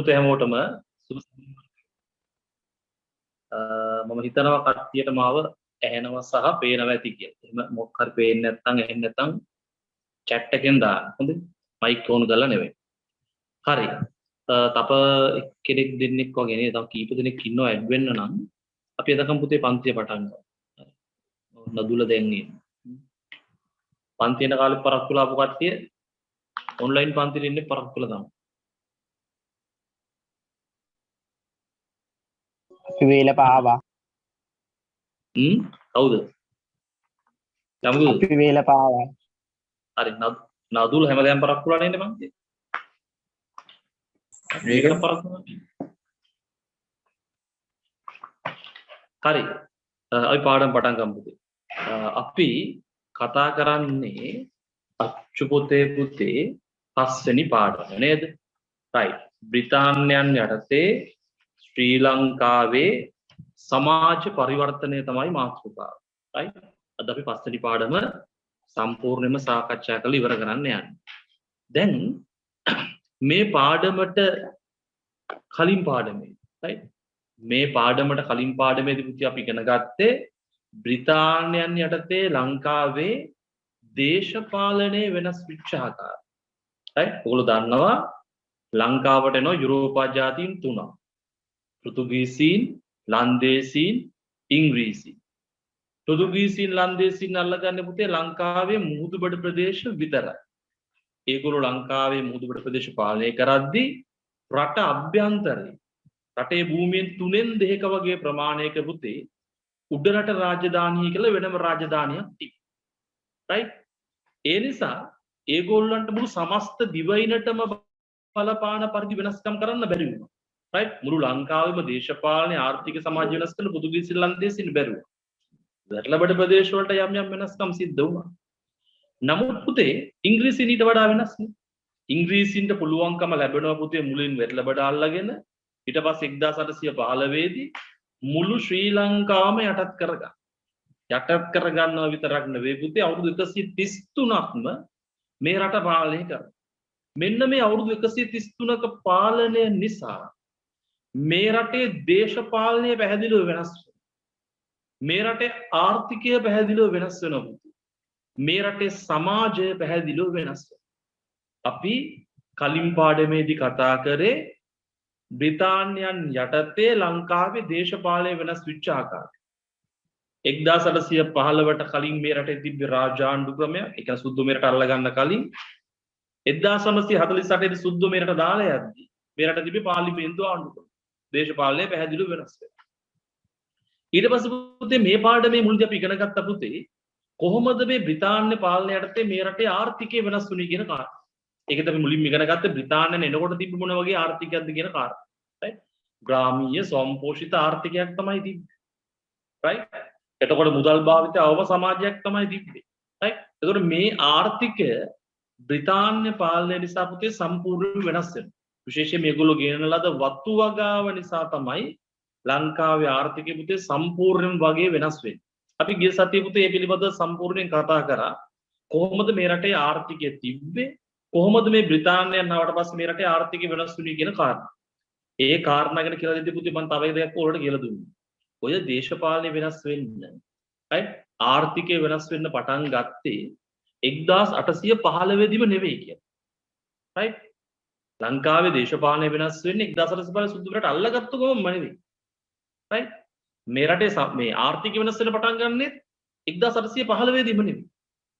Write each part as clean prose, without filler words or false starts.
පුතේ හැමෝටම සුබ මම හිතනවා කට්ටියට මාව ඇහෙනවා සහ පේනවා ඇති කියලා. එහෙම මොකක් හරි පේන්නේ නැත්නම් ඇහෙන්නේ නැත්නම් chat එකෙන් දාන්න. හොඳයි. මයික් ඕන් කරලා නෙවෙයි. හරි. තප කෙනෙක් දෙන්නෙක් වගේ නේද? තව කීප දෙනෙක් ඉන්නවා ඇඩ් වෙන්න නම් අපි එදකම් පුතේ පන්තිය පටන් ගමු. නදුල දැන් ඉන්නේ. පන්තියන කාලේ පරක්කු ලාපු කට්ටිය ඔන්ලයින් පන්තියේ ඉන්නේ පරක්කුල තමයි. වේල පාවා කවුද? යමුද? අපි වේල පාවා. හරි නදුල හැමදාම පරක්කුලා නේ ඉන්නේ පන්තියේ. මේක පරක්කුලා. හරි. අපි පාඩම් පටන් ගමු පුතේ. අපි කතා කරන්නේ අච්චු පොතේ පුතේ 5 වෙනි පාඩම නේද? right. බ්‍රිතාන්‍යයන් යටතේ ශ්‍රී ලංකාවේ සමාජ පරිවර්තනය තමයි මාතෘකාව. right. අද අපි 5 වෙනි පාඩම සම්පූර්ණයෙන්ම සාකච්ඡා කරලා ඉවර කරන්න යන්නේ. දැන් මේ පාඩමට කලින් පාඩමේ right. මේ පාඩමට කලින් පාඩමේදී පුතේ අපි ඉගෙන ගත්තේ බ්‍රිතාන්‍යයන් යටතේ ලංකාවේ දේශපාලනය වෙනස් වෙච්ච ආකාරය. right. ඔයගොල්ලෝ දන්නවා ලංකාවට එන යුරෝපා ජාතීන් 3. පෘතුගීසීන්, ලන්දේසීන්, ඉංග්‍රීසීන්. පෘතුගීසීන්, ලන්දේසීන් අල්ලගන්නේ පුතේ ලංකාවේ මුහුදුබඩ ප්‍රදේශ විතරයි. ඒගොල්ලෝ ලංකාවේ මුහුදුබඩ ප්‍රදේශ පාලනය කරද්දී රට අභ්‍යන්තරේ රටේ භූමියෙන් 3න් 2ක වගේ ප්‍රමාණයක පුතේ උඩරට රාජධානිය කියලා වෙනම රාජධානියක් තිබ්බා. right. ඒ නිසා ඒගොල්ලන්ට මුළු සමස්ත දිවයිනටම බලපාන පරිදි වෙනස්කම් කරන්න බැරි වුණා. right. මුළු ලංකාවේම දේශපාලන ආර්ථික සමාජ වෙනස් කරන්න පෘතුගීසි ලන්දේසීන් බැරි වුණා. වැටලබඩ ප්‍රදේශ වලට යම් වෙනස්කම් සිද්ධ වුණා. නමුත් පුතේ ඉංග්‍රීසීන් ඊට වඩා වෙනස් නේ. ඉංග්‍රීසීන්ට පුළුවන්කම ලැබෙනවා පුතේ මුලින් වැටලබඩ අල්ලගෙන ඊට පස්සේ 1815 දී මුළු ශ්‍රී ලංකාවම යටත් කරගන්න. යටත් කරගන්නවා විතරක් නෙවෙයි පුතේ අවුරුදු 133ක්ම මේ රට පාලනය කරා. මෙන්න මේ අවුරුදු 133ක පාලනය නිසා මේ රටේ දේශපාලනය පැහැදිලිව වෙනස් වෙනවා. මේ රටේ ආර්ථිකය පැහැදිලිව වෙනස් වෙනවා. මේ රටේ සමාජය පැහැදිලිව වෙනස් වෙනවා. අපි කලින් පාඩමේදී කතා කරේ බ්‍රිතාන්‍යයන් යටතේ ලංකාවේ දේශපාලනය වෙනස් වෙච්ච ආකාරය. 1815ට කලින් මේ රටේ තිබ්බ රාජාණ්ඩු ක්‍රමය, ඒ කියන්නේ සුද්ධ මේ රට අල්ලගන්න කලින් 1948 දී සුද්ධ මේ රට දාලා යද්දී මේ රට තිබ්බේ පාර්ලිමේන්තු ආණ්ඩු ක්‍රමය. දේශපාලනය පැහැදිලිව වෙනස් වෙනවා. ඊට පස්සේ පුතේ මේ පාඩමේ මුලදී අපි ඉගෙන ගත්ත පුතේ කොහොමද මේ බ්‍රිතාන්‍ය පාලනය යටතේ මේ රටේ ආර්ථිකය වෙනස් වුනේ කියන කාරණා. ඒකද අපි මුලින්ම ඉගෙන ගත්තේ බ්‍රිතාන්‍යයෙන් එනකොට තිබ්බ මොන වගේ ආර්ථිකයක්ද කියන කාරණා. right. ග්‍රාමීය සම්පෝෂිත ආර්ථිකයක් තමයි තිබ්බේ. right. එතකොට මුදල් භාවිතය අවම සමාජයක් තමයි තිබ්බේ. right. එතකොට මේ ආර්ථිකය බ්‍රිතාන්‍ය පාලනය නිසා පුතේ සම්පූර්ණයෙන් වෙනස් වෙනවා. විශේෂයෙන් මේගොල්ලෝ ගෙනන ලද වතු වගාව නිසා තමයි ලංකාවේ ආර්ථිකය පුතේ සම්පූර්ණයෙන් වගේ වෙනස් වෙන්නේ. අපි ගිය සතියේ පුතේ මේ පිළිබඳව සම්පූර්ණයෙන් කතා කරා. කොහොමද මේ රටේ ආර්ථිකය තිබ්බේ? කොහොමද මේ බ්‍රිතාන්‍යයන් ආවට පස්සේ මේ රටේ ආර්ථිකය වෙනස් වුනේ කියන කාරණා. ඒ කාරණා ගැන කියලා දෙද්දී පුතේ මම තව එකක් ඔයාලට කියලා දුන්නා. ඔය දේශපාලනය වෙනස් වෙන්න right ආර්ථිකය වෙනස් වෙන්න පටන් ගත්තේ 1815 දීම නෙවෙයි කියන්නේ. right ලංකාවේ දේශපාලනය වෙනස් වෙන්නේ 1815 සුද්ධ රට අල්ලගත්තු ගමන්ම නෙවෙයි. right මේ රටේ මේ ආර්ථිකය වෙනස් වෙන්න පටන් ගන්නෙ 1815 දීම නෙවෙයි.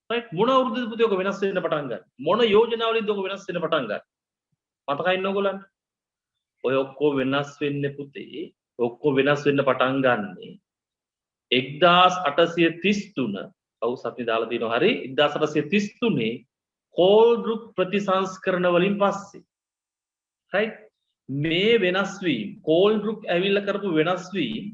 right මොන අවුරුද්දද පුතේ ඔක වෙනස් වෙන්න පටන් ගන්න? මොන යෝජනාවලින්ද ඔක වෙනස් වෙන්න පටන් ගන්න? මතකයිද ඔයගොල්ලන්ට? ඔය ඔක්කොම වෙනස් වෙන්නේ පුතේ ඔක්කොම වෙනස් වෙන්න පටන් ගන්නේ 1833 අවුසත් දාලා තියෙනවා හරි 1833 කෝල්බ්රුක් ප්‍රතිසංස්කරණ වලින් පස්සේ. right මේ වෙනස් වීම කෝල්බ්රුක් ඇවිල්ලා කරපු වෙනස් වීම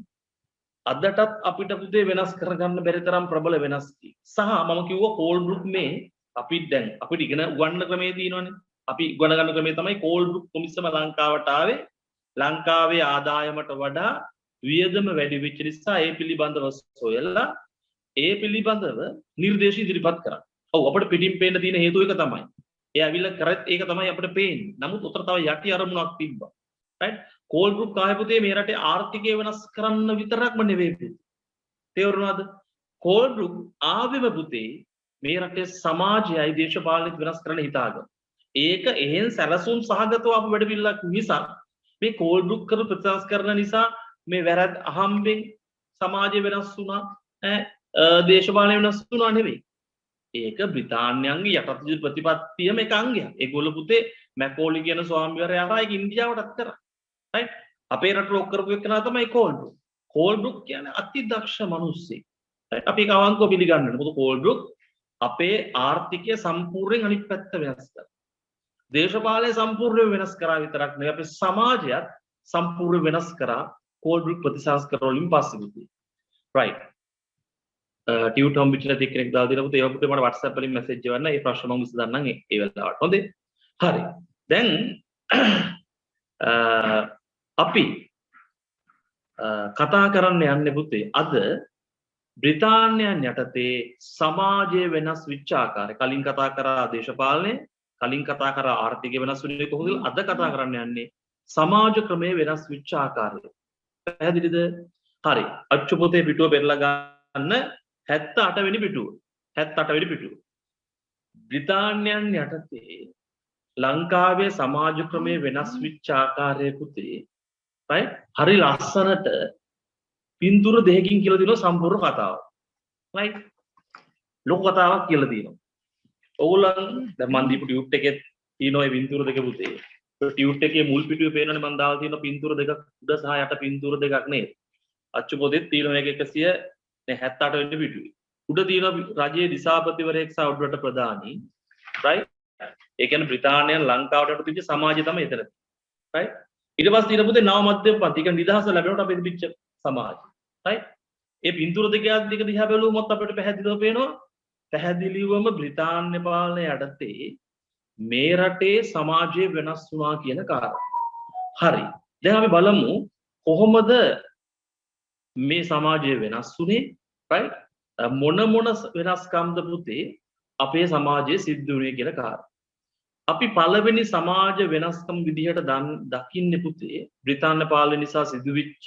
අදටත් අපිට පුතේ වෙනස් කරගන්න බැරි තරම් ප්‍රබල වෙනස් වීම. සහ මම කිව්වා කෝල්බ්රුක් මේ අපි දැන් අපිට ඉගෙන උගන්වන ක්‍රමයේ තියෙනවනේ. අපි ඉගෙන ගන්න ක්‍රමය තමයි කෝල්බ්රුක් කොමිසම ලංකාවට ආවේ. ලංකාවේ ආදායමට වඩා වියදම වැඩි වෙච්ච නිසා ඒ පිළිබඳව සොයලා ඒ පිළිබඳව නිර්දේශ ඉදිරිපත් කරා. ඔව් අපිට පිටින් පේන්න තියෙන හේතුව එක තමයි. ඒ ඇවිල්ලා කරත් ඒක තමයි අපිට පේන්නේ. නමුත් උතර තව යටි අරමුණක් තිබ්බා. right coal group කාය පුතේ මේ රටේ ආර්ථිකය වෙනස් කරන්න විතරක්ම නෙවෙයි පුතේ තේරුණාද coal group ආවෙම පුතේ මේ රටේ සමාජයයි දේශපාලනික වෙනස් කරන්න හිතාගෙන ඒක එහෙන් සැලසුම් සහගතව අප වැඩ පිළිලක් නිසා මේ coal group කරු ප්‍රතිසංස්කරණ නිසා මේ වැරද්ද අහම්බෙන් සමාජය වෙනස් වුණා දේශපාලනය වෙනස් වුණා නෙවෙයි ඒක බ්‍රිතාන්‍යයන්ගේ යටත් ප්‍රතිපත්තියම එක අංගයක් ඒගොල්ලෝ පුතේ මැකෝලි කියන ස්වාමීවරයා හරහා ඒක ඉන්දියාවටත් කරා right අපේ රට ලොක් කරපු එකනා තමයි coal group කියන්නේ අති දක්ෂ මිනිස්සෙක් right අපි ඒක අවංකව පිළිගන්න ඕනේ මොකද coal group අපේ ආර්ථිකය සම්පූර්ණයෙන් අනිත් පැත්ත වෙනස් කරා දේශපාලනය සම්පූර්ණයෙන් වෙනස් කරා විතරක් නෙවෙයි අපේ සමාජයත් සම්පූර්ණ වෙනස් කරා coal group ප්‍රතිසංස්කරණ වලින් පස්සේ පුතේ right ටියුටම් පිටලා දෙක කෙනෙක් දාලා දෙනවා පුතේ ඒක පුතේ මට WhatsApp වලින් මැසේජ් එවන්න ඒ ප්‍රශ්න මම විසඳන්නම් ඒ වෙලාවට හොඳේ හරි දැන් අපි කතා කරන්න යන්නේ පුතේ අද බ්‍රිතාන්‍යයන් යටතේ සමාජයේ වෙනස් වෙච්ච ආකාරය කලින් කතා කරා දේශපාලනය කලින් කතා කරා ආර්ථිකය වෙනස් වෙන්නේ කොහොමද අද කතා කරන්න යන්නේ සමාජ ක්‍රමයේ වෙනස් වෙච්ච ආකාරය පැහැදිලිද හරි අච්චු පොතේ පිටුව පෙරලා ගන්න 78 වෙනි පිටුව 78 වෙනි පිටුව බ්‍රිතාන්‍යයන් යටතේ ලංකාවේ සමාජ ක්‍රමයේ වෙනස් වෙච්ච ආකාරය පුතේ right හරි ලස්සනට පින්තූර දෙකකින් කියලා දෙනවා සම්පූර්ණ කතාව right ලොකු කතාවක් කියලා දෙනවා ඕගොල්ලන් දැන් මන් දීපු ටියුට් එකේ තියෙනවා මේ පින්තූර දෙක පුතේ ටියුට් එකේ මුල් පිටුවේ පේනවනේ මන් දාලා තියෙන පින්තූර දෙකක් උඩ සහ යට පින්තූර දෙකක් නේද අච්චු පොතේ තියෙන එක 178 වෙනි පිටුවේ උඩ තියෙන රජයේ දිසාපතිවරයෙක් සහ උඩරට ප්‍රධානී right ඒ කියන්නේ බ්‍රිතාන්‍යයන් ලංකාවට තිබිච්ච සමාජය තමයි එතන right ඊට පස්සේ තියෙන පුතේ නව මධ්‍යම පන්ති කියන්නේ නිදහස ලැබෙනකොට අපේ තිබිච්ච සමාජය right ඒ පින්තූර දෙක දිහා බැලුවොත් අපිට පැහැදිලිව පේනවා පැහැදිලිවම බ්‍රිතාන්‍ය පාලනය යටතේ මේ රටේ සමාජය වෙනස් වුණා කියන කාරණා. හරි. දැන් අපි බලමු කොහොමද මේ සමාජය වෙනස් වුනේ? right? මොන වෙනස්කම්ද පුතේ අපේ සමාජයේ සිද්ධ වුනේ කියන කාරණා. අපි පළවෙනි සමාජ වෙනස්කම් විදිහට දකින්නේ පුතේ බ්‍රිතාන්‍ය පාලනය නිසා සිදුවිච්ච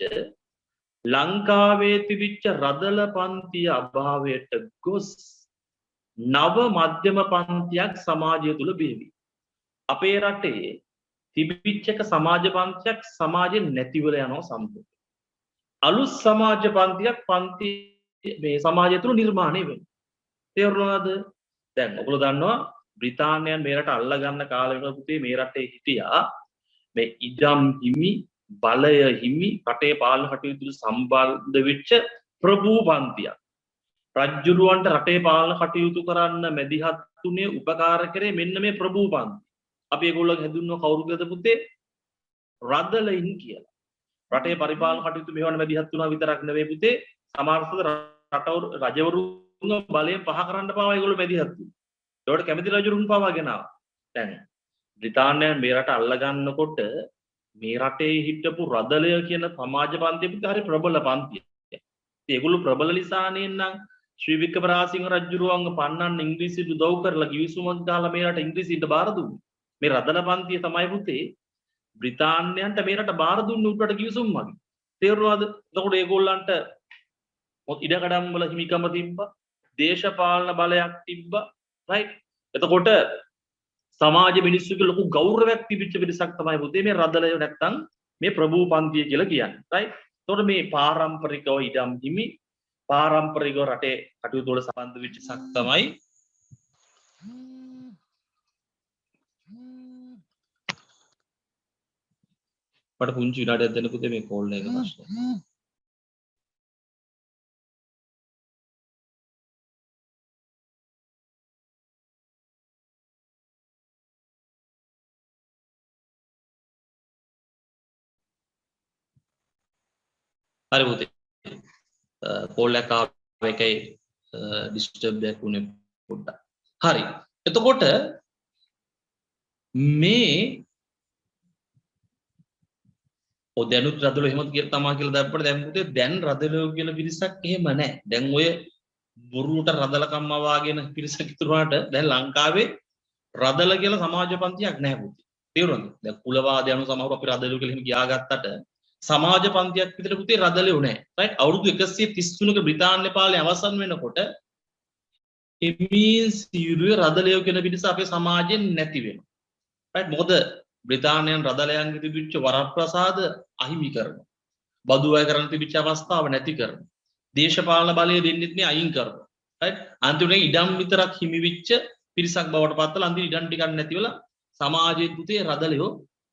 ලංකාවේ තිබිච්ච රදල පන්තිය අභාවයට ගොස් නව මධ්‍යම පන්තියක් සමාජය තුල බිහිවි. අපේ රටේ තිබිච්ච එක සමාජ පන්තියක් සමාජෙ නැතිවල යනවා සම්පූර්ණ. අලුත් සමාජ පන්තියක් මේ සමාජය තුල නිර්මාණය වෙනවා. තේරුණාද? දැන් ඔයගොල්ලෝ දන්නවා බ්‍රිතාන්‍යයන් මේ රට අල්ල ගන්න කාලේ වෙන පුතේ මේ රටේ හිටියා මේ ඉඩම් හිමි බලය හිමි රටේ පාලන කටයුතු සම්බන්ධ වෙච්ච ප්‍රභූ පන්තියක්. රජුරුවන්ට රටේ පාලන කටයුතු කරන්න මැදිහත් තුනේ උපකාර කරේ මෙන්න මේ ප්‍රභූ පන්ති. අපි ඒගොල්ලෝ හැදුන්නව කවුරුද පුතේ? රදලයින් කියලා. රටේ පරිපාලන කටයුතු මෙහෙවන්න මැදිහත් තුනා විතරක් නෙවෙයි පුතේ සමහරවිට රජවරුන්ගේ බලය පහ කරන්න පාවා ඒගොල්ලෝ මැදිහත් වුණා. ඒකට කැමති රජුරුන් පාවා ගෙනාවා. දැන් බ්‍රිතාන්‍යයන් මේ රට අල්ල ගන්නකොට මේ රටේ හිටපු රදලය කියන සමාජ පන්තිය පුතේ හරි ප්‍රබල පන්තිය. ඉතින් ඒගොල්ලෝ ප්‍රබල නිසානේ නම් ශ්‍රී වික්‍රමරාජසිංහ රජුරුවන්ව පන්නන්න ඉංග්‍රීසියට උදව් කරලා කිවිසුමක් දාලා මේ රට ඉංග්‍රීසියට බාර දුන්නා. මේ රදල පන්තිය තමයි පුතේ බ්‍රිතාන්‍යයන්ට මේ රට බාර දුන්නේ උඩට කිවිසුම් වගේ. තේරුණාද? එතකොට ඒගොල්ලන්ට ඉඩකඩම් වල හිමිකම තිබ්බා. දේශපාලන බලයක් තිබ්බා. right? එතකොට සමාජ මිනිස්සුගේ ලොකු ගෞරවයක් තිබිච්ච පිරිසක් තමයි පුතේ මේ රදලය නැත්තම් මේ ප්‍රභූ පන්තිය කියලා කියන්නේ. right? එතකොට මේ පාරම්පරිකව ඉඩම් හිමි පාරම්පරිකව රටේ කටයුතු වල සම්බන්ධ වෙච්ච සක් තමයි මට පුංචි විනාඩියක් දෙන්න පුතේ මේ කෝල් එක ප්‍රශ්න. හරි පුතේ. කෝල් එක එකයි ඩිස්ටර්බ් එකක් උනේ පොඩ්ඩක්. හරි. එතකොට මේ දැනුත් රදලෝ එහෙම කියලා තමා කියලා දැම්පට දැන් පුතේ දැන් රදලෝ කියන පිරිසක් එහෙම නැහැ. දැන් ඔය බොරුවට රදලකම් අවාගෙන පිරිසක් ඉතුරුනාට දැන් ලංකාවේ රදල කියලා සමාජ පන්තියක් නැහැ පුතේ. තේරුණාද? දැන් කුලවාදය අනුව සමහරව අපි රදලියෝ කියලා එහෙම කියාගත්තට සමාජ පන්තියක් විතර පුතේ රදලියෝ නැහැ. රයිට්? අවුරුදු 133ක බ්‍රිතාන්‍ය පාලනය අවසන් වෙනකොට හිමින් සියලුවේ රදලියෝ කියන පිරිස අපේ සමාජයෙන් නැති වෙනවා. රයිට්? මොකද බ්‍රිතාන්‍යයන් රදලයන්ගේ තිබිච්ච වරප්‍රසාද අහිමි කරනවා. බදු අය කරන්න තිබිච්ච අවස්ථාව නැති කරනවා. දේශපාලන බලය දෙන්නෙත් නේ අයින් කරනවා. රයිට්? අන්තිමට ඉඩම් විතරක් හිමි වෙච්ච පිරිසක් බවට පත්වලා අන්තිම ඉඩම් ටිකක් නැතිවලා සමාජයේ පුතේ රදලියෝ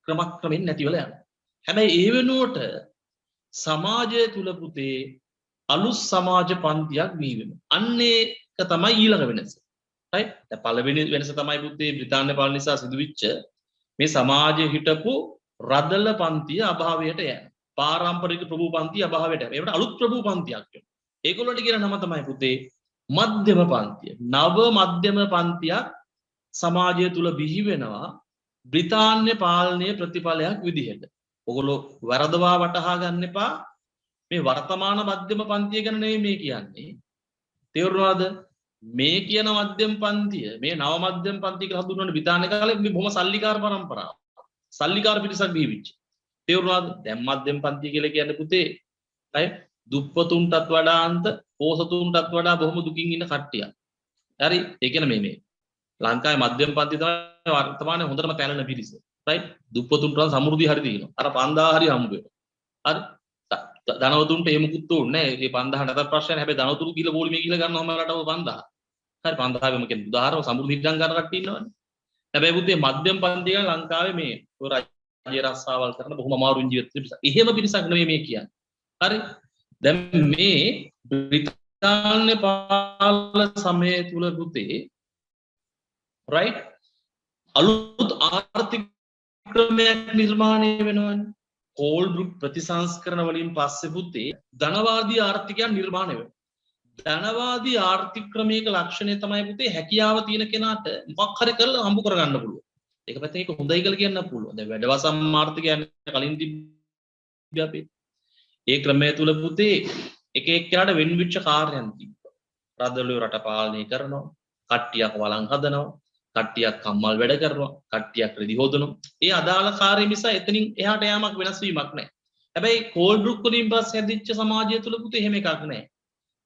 ක්‍රමක්‍රමෙන් නැතිවලා යනවා. හැබැයි ඒ වෙනුවට සමාජය තුල පුතේ අලුත් සමාජ පන්තියක් බිහි වෙනවා. අන්න ඒක තමයි ඊළඟ වෙනස. රයිට්? දැන් පළවෙනි වෙනස තමයි පුතේ බ්‍රිතාන්‍ය පාලනය නිසා සිදුවිච්ච මේ සමාජයේ හිටපු රදල පන්තිය අභාවයට යෑම. පාරම්පරික ප්‍රභූ පන්තිය අභාවයට යෑම. ඒකට අලුත් ප්‍රභූ පන්තියක් වෙනවා. ඒගොල්ලන්ට කියන නම තමයි පුතේ මධ්‍යම පන්තිය. නව මධ්‍යම පන්තියක් සමාජය තුල බිහි වෙනවා බ්‍රිතාන්‍ය පාලනයේ ප්‍රතිඵලයක් විදිහට. ඔගොල්ලෝ වරදවා වටහා ගන්න එපා. මේ වර්තමාන මධ්‍යම පන්තිය ගැන නෙවෙයි මේ කියන්නේ. තේරුණාද? මේ කියන මධ්‍යම පන්තිය, මේ නව මධ්‍යම පන්තිය කියලා හඳුන්වන බ්‍රිතාන්‍ය කාලේ මේ බොහොම සල්ලිකාර පරම්පරාව. සල්ලිකාර පිරිසක් බිහි වෙච්ච. තේරුණාද? දැන් මධ්‍යම පන්තිය කියලා කියන්නේ පුතේ අය දුප්පතුන්ටත් වඩා අන්ත පෝසතුන්ටත් වඩා බොහොම දුකින් ඉන්න කට්ටියක්. හරි? ඒ කියන්නේ මේ ලංකාවේ මධ්‍යම පන්තිය තමයි වර්තමානයේ හොඳටම පැලෙන පිරිස. රයිට්? දුප්පතුන්ට සමෘද්ධිය හරි දිනනවා. අර 5000 හරි හම්බ වෙනවා. හරි? ධනවතුන්ට එහෙම මුකුත් ඕනේ නැහැ. මේ 5000 නැතත් ප්‍රශ්නයක්. හැබැයි ධනවතුන් කියලා පොලිමේ කියලා ගන්නවම රටව 5000. හරි 5000ෙම කියන්නේ උදාහරණ සමෘද්ධි ඉඩම් ගන්න කට්ටිය ඉන්නවනේ. හැබැයි පුතේ මධ්‍යම පන්තිය ගැන ලංකාවේ මේ රාජ්‍ය රස්සාවල් කරන බොහොම අමාරුවෙන් ජීවත් වෙන පිරිසක්. එහෙම පිරිසක් නෙමෙයි මේ කියන්නේ. හරි? දැන් මේ බ්‍රිතාන්‍ය පාලන සමය තුල පුතේ රයිට් අලුත් ආර්ථික ක්‍රමයක් නිර්මාණය වෙනවනේ. කෝල්බ්‍රුක් ප්‍රතිසංස්කරණ වලින් පස්සේ පුතේ ධනවාදී ආර්ථිකයක් නිර්මාණය වෙනවා. ධනවාදී ආර්ථික ක්‍රමයක ලක්ෂණය තමයි පුතේ හැකියාව තියෙන කෙනාට මොකක් හරි කරලා හම්බ කරගන්න පුළුවන්. ඒක පැත්තෙන් ඒක හොඳයි කියලා කියන්න පුළුවන්. දැන් වැඩවසම් ආර්ථිකයන් කලින් තිබ්බ අපේ. ඒ ක්‍රමය තුල පුතේ එක එක්කෙනාට වෙන් වෙච්ච කාර්යයන් තිබ්බා. රදලියෝ රට පාලනය කරනවා, කට්ටියක් වළං හදනවා, කට්ටියක් කම්මල් වැඩ කරනවා, කට්ටියක් රෙදි හොදනවා. ඒ අදාළ කාර්ය නිසා එතනින් එහාට යාමක් වෙනස් වීමක් නැහැ. හැබැයි කෝල්බ්‍රුක් වලින් පස්සේ හැදිච්ච සමාජය තුල පුතේ එහෙම එකක් නැහැ.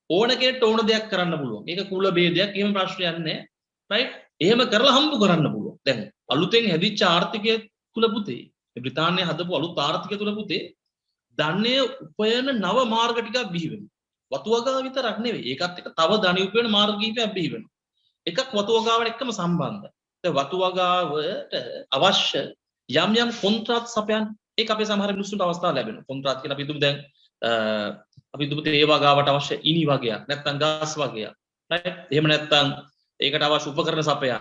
ඕන කෙනෙක්ට ඕන දෙයක් කරන්න පුළුවන්. ඒක කුල ભેදයක් එහෙම ප්‍රශ්නයක් නැහැ. රයිට්? එහෙම කරලා හම්බ කරන්න පුළුවන්. දැන් අලුතෙන් හැදිච්ච ආර්ථිකය තුල පුතේ බ්‍රිතාන්‍යය හදපු අලුත් ආර්ථිකය තුල පුතේ ධනය උපයන නව මාර්ග ටිකක් බිහි වෙනවා. වතුවගාව විතරක් නෙවෙයි. ඒකත් එක්ක තව ධනය උපයන මාර්ග කිහිපයක් බිහි වෙනවා. එකක් වතුවගාවට එක්කම සම්බන්ධයි. දැන් වතුවගාවට අවශ්‍ය යම් යම් කොන්ත්‍රාත් සපයන් ඒක අපේ සමහර මිනිස්සුන්ට අවස්ථාව ලැබෙනවා. කොන්ත්‍රාත් කියලා අපි හිතමු දැන් අපි හිතමු ඒ වගාවට අවශ්‍ය ඉනි වගයක් නැත්නම් ගස් වගයක්. රයිට්? එහෙම නැත්නම් ඒකට අවශ්‍ය උපකරණ සපයන්.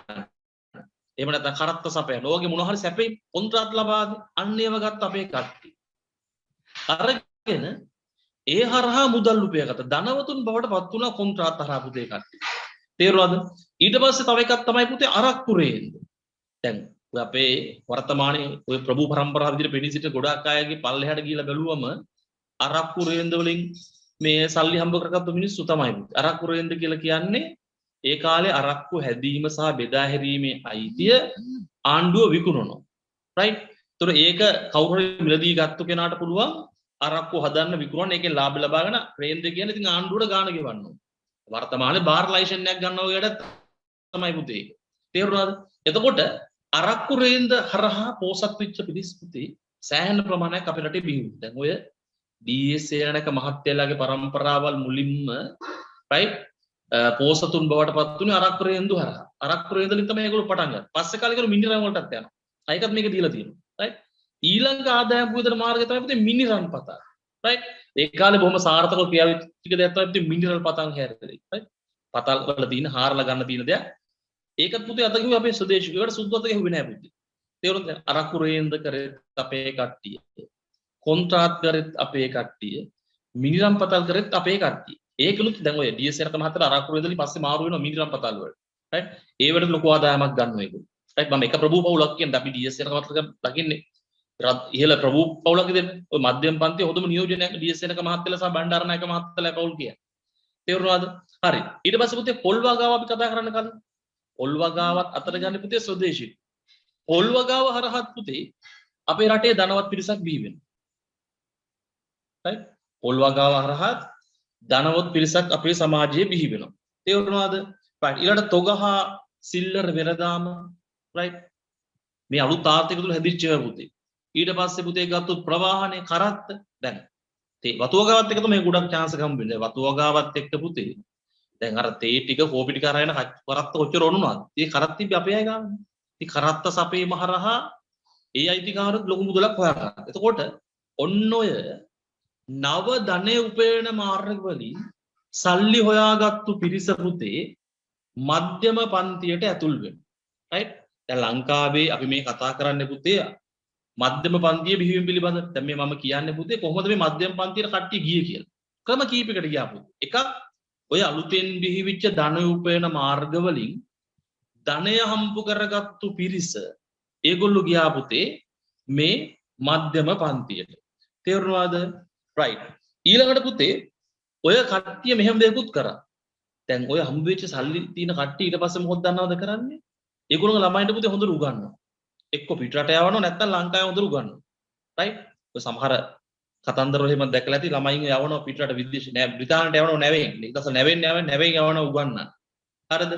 එහෙම නැත්නම් කරත්ත සපයන්. ඕගේ මොනවා හරි සැපේ කොන්ත්‍රාත් ලබා අන්න ඒව ගත්ත අපේ කට්ටිය. අරගෙන ඒ හරහා මුදල් උපයගත ධනවතුන් බවට පත් වුණා කොන්ත්‍රාත් හරහා පුතේ කට්ටිය. තේරුණාද? ඊට පස්සේ තව එකක් තමයි පුතේ අරක්කු රේන්ද. දැන් අපේ වර්තමානයේ ওই ප්‍රභූ පරම්පරාව විදිහට පෙනී සිට ගොඩාක් අයගේ පල්ලෙහාට ගිහිලා බැලුවම අරක්කු රේන්ද වලින් මේ සල්ලි හම්බ කරගත්තු මිනිස්සු තමයි. අරක්කු රේන්ද කියලා කියන්නේ ඒ කාලේ අරක්කු හැදීම සහ බෙදා හැරීමේ අයිතිය ආණ්ඩුව විකුණනවා. රයිට්? ඒතර ඒක කවුරු හරි මිලදී ගත්ත කෙනාට පුළුවන් අරක්කු හදන්න විකුණන්න ඒකෙන් ලාභ ලබාගෙන රේන්ද කියන ඉතින් ආණ්ඩුවට ගාණ ගෙවන්න ඕන. වර්තමානයේ බාර් ලයිසන් එකක් ගන්නවා වේකට තමයි පුතේ. තේරුණාද? එතකොට අරක්කු රේන්ද හරහා පෝසත් වෙච්ච පිරිස් පුතේ සෑහෙන ප්‍රමාණයක් අපේ රටේ බිහි වුණා. දැන් ඔය ඩී.එස්. සේනානායක මහත්තයාගේ පරම්පරාවල් මුලින්ම රයිට් පෝසතුන් බවට පත් වුණේ අරක්කු රේන්දු හරහා. අරක්කු රේන්දලින් තමයි ඒගොල්ලෝ පටන් ගත්තේ. පස්සේ කාලේ ඒගොල්ලෝ මිනිරන් වලටත් යනවා. ඒකත් මේක දීලා තියෙනවා. රයිට්? ඊළඟ ආදායම් පුදන මාර්ගය තමයි පුතේ මිනිරන් පතක්. රයිට්? ඒ කාලේ බොහොම සාර්ථකව ක්‍රියාවිච්ච දෙයක් තමයි පුතේ මිනිරල් පතන් හැරෙන්නේ. රයිට්? පතල් වල තියෙන හාරලා ගන්න තියෙන දෙයක්. ඒකත් පුතේ අත කිව්වේ අපේ ස්වදේශිකයට සුද්ධත කිව්වේ නෑ පුතේ. තේරුණාද? අරක්කු රේන්ද කරේ අපේ කට්ටිය. කොන්ත්‍රාත් කරෙත් අපේ කට්ටිය. මිනිරම් පතල් කරෙත් අපේ කට්ටිය. ඒකලුත් දැන් ඔය ඩී.එස්. සේනානායක මහත්තයා අරක්කු රේන්දලි පස්සේ මාරු වෙනවා මිනිරම් පතල් වලට. රයිට්? ඒ වලට ලොකු ආදායමක් ගන්නවා ඒගොල්ලෝ. රයිට්? මම එක ප්‍රභූ පවුලක් කියන්නේ අපි ඩී.එස්. සේනානායක මහත්තයා දකින්නේ ඉහළ ප්‍රභූ පවුලක් දෙන්න. ඔය මධ්‍යම පන්තියේ හොඳම නියෝජනයක් ඩී.එස්. සේනානායක මහත්තයලා සහ බණ්ඩාරනායක මහත්තයලා පවුල් කියන්නේ. තේරුණාද? හරි. ඊට පස්සේ පුතේ පොල් වගාව අපි කතා කරන්න කලින් පොල් වගාවත් අතර ගන්න පුතේ ස්වදේශී. පොල් වගාව හරහත් පුතේ අපේ රටේ ධනවත් පිරිසක් බිහි වෙනවා. right? පොල් වගාව හරහත් ධනවත් පිරිසක් අපේ සමාජයේ බිහි වෙනවා. තේරුණාද? right. ඊළඟට තොගහ සිල්ලර වෙරදාම right? මේ අලුත් ආර්ථික තුල හැදිච්ච ඒවා පුතේ. ඊට පස්සේ පුතේ ගත්තොත් ප්‍රවාහනේ කරත්ත දැන් තේ වතු වගාවත් එක තමයි ගොඩක් chance එක හම්බ වෙන්නේ. වතු වගාවත් එක්ක පුතේ දැන් අර තේ ටික කෝපි ටික අරගෙන කරත්ත කොච්චර ඕනුනවද? මේ කරත්ත තිබ්බ අපේ අය ගානේ. ඉතින් කරත්ත සපේම හරහා ඒ අයිතිකාරත් ලොකු මුදලක් හොයාගන්නවා. එතකොට ඔන්න ඔය නව ධනය උපයන මාර්ග වලින් සල්ලි හොයාගත්තු පිරිස පුතේ මධ්‍යම පන්තියට ඇතුල් වෙනවා. right? දැන් ලංකාවේ අපි මේ කතා කරන්නේ පුතේ මධ්‍යම පන්තිය බිහිවීම පිළිබඳ. දැන් මේ මම කියන්නේ පුතේ කොහොමද මේ මධ්‍යම පන්තියට කට්ටිය ගියේ කියලා. ක්‍රම කීපයකට ගියා පුතේ. එකක් ඔය අලුතෙන් බිහිවිච්ච ධනය උපයන මාර්ග වලින් ධනය හම්බු කරගත්තු පිරිස ඒගොල්ලෝ ගියා පුතේ මේ මධ්‍යම පන්තියට. තේරුණාද? right. ඊළඟට පුතේ ඔය කට්ටිය මෙහෙම දෙයක්ත් කරා. දැන් ඔය හම්බ වෙච්ච සල්ලි තියෙන කට්ටිය ඊට පස්සේ මොකද දන්නවද කරන්නේ? ඒගොල්ලෝ ළමයින්ට පුතේ හොඳට උගන්වනවා. එක්ක පිටරට යවනවා නැත්නම් ලංකාවේ හොඳට උගන්වනවා. right? ඔය සමහර කතන්දර වල එහෙම දැකලා ඇති ළමයින් යවනවා පිටරට විදේශ නෑ බ්‍රිතාන්‍යයට යවනවා නැවෙන්. ඊට පස්සේ නැවෙන් යවනවා උගන්වන්න. හරිද?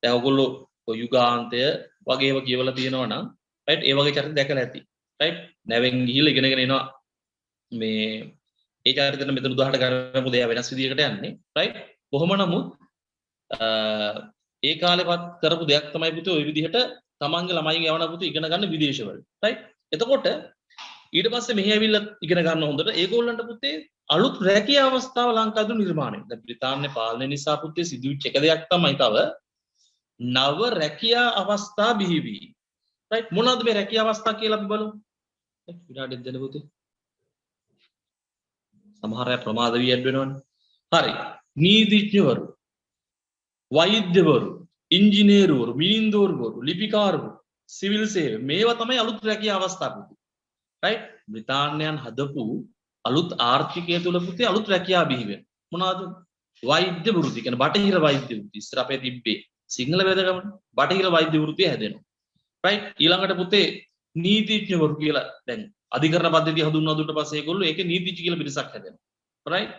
දැන් ඔයගොල්ලෝ ඔය යුගාන්තය වගේ ඒවා කියවලා තියෙනවා නම් right ඒ වගේ චරිත දැකලා ඇති. right? නැවෙන් ගිහිල්ලා ඉගෙනගෙන එනවා මේ ඒ චරිතෙන් මෙතන උදාහරණ ගන්න මොකද එයා වෙනස් විදියකට යන්නේ. right? කොහොම නමුත් ඒ කාලේපත් කරපු දෙයක් තමයි පුතේ ওই විදිහට තමන්ගේ ළමයින් යවන පුතේ ඉගෙන ගන්න විදේශවල. right? එතකොට ඊට පස්සේ මෙහි ඇවිල්ලා ඉගෙන ගන්න හොඳට ඒගොල්ලන්ට පුතේ අලුත් රැකියා අවස්ථාව ලංකාවේ නිර්මාණය වෙනවා. දැන් බ්‍රිතාන්‍ය පාලනය නිසා පුතේ සිදුවිච්ච එක දෙයක් තමයි තව නව රැකියා අවස්ථා බිහි වී. right? මොනවද මේ රැකියා අවස්ථා කියලා අපි බලමු. විනාඩියක් දෙන්න පුතේ. සමහර අය ප්‍රමාද වී ඇඩ් වෙනවනේ. හරි. නීතිඥවරු, වෛද්‍යවරු, ඉංජිනේරුවරු, මිනින්දෝරුවරු, ලිපිකාරවරු, සිවිල් සේවය මේවා තමයි අලුත් රැකියා අවස්ථා පුතේ. right? බ්‍රිතාන්‍යයන් හදපු අලුත් ආර්ථිකය තුල පුතේ අලුත් රැකියා බිහි වෙනවා. මොනවද? වෛද්‍ය වෘත්ති කියන්නේ බටහිර වෛද්‍ය වෘත්ති. ඉස්සර අපේ තිබ්බේ සිංහල වේදගම බටහිර වෛද්‍ය වෘත්තිය හැදෙනවා. right? ඊළඟට පුතේ නීතිඥවරු කියලා දැන් අධිකරණ පද්ධතිය හඳුන්වා දුන්නාට පස්සේ ඒගොල්ලෝ ඒකේ නීතිඥ කියලා පිරිසක් හැදෙනවා. right?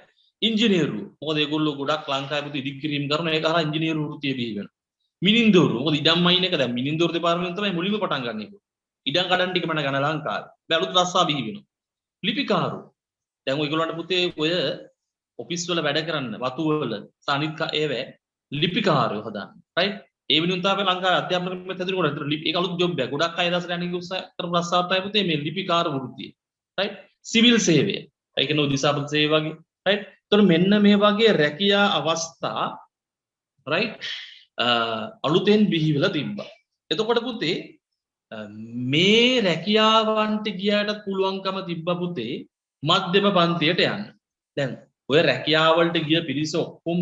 ඉංජිනේරු මොකද ඒගොල්ලෝ ගොඩක් ලංකාවේ පුතේ ඉදිකිරීම කරන ඒක හරහා ඉංජිනේරු වෘත්තිය බිහි වෙනවා. මිනින්දෝරු මොකද ඉඩම් මයින් එක දැන් මිනින්දෝරු දෙපාර්තමේන්තුව තමයි මුලින්ම පටන් ගන්න එක. ඉඩම් කඩන් ටික මන ගන්න ලංකාවේ. දැන් අලුත් රස්සා බිහි වෙනවා. ලිපිකාරු දැන් ඔයගොල්ලන්ට පුතේ ඔය ඔෆිස් වල වැඩ කරන්න වතු වල සානිත් ඒවැ ලිපිකාරයෝ හදාන්න. right? ඒ වෙනුවෙන් තමයි ලංකාවේ අධ්‍යාපන ක්‍රමෙත් හැදෙනකොට අතට ඒක අලුත් ජොබ් එකක්. ගොඩක් අය දවසට යන්නේ උත්සාහ කරපු රස්සාවක් තමයි පුතේ මේ ලිපිකාර වෘත්තිය. right? සිවිල් සේවය. ඒක නෝ දිසාපත සේවය වගේ. right? එතකොට මෙන්න මේ වගේ රැකියා අවස්ථා right? අලුතෙන් බිහි වෙලා තිබ්බා. එතකොට පුතේ මේ රැකියාවන්ට ගියාට පුළුවන්කම තිබ්බ පුතේ මධ්‍යම පන්තියට යන්න. දැන් ඔය රැකියාවලට ගිය පිරිස ඔක්කොම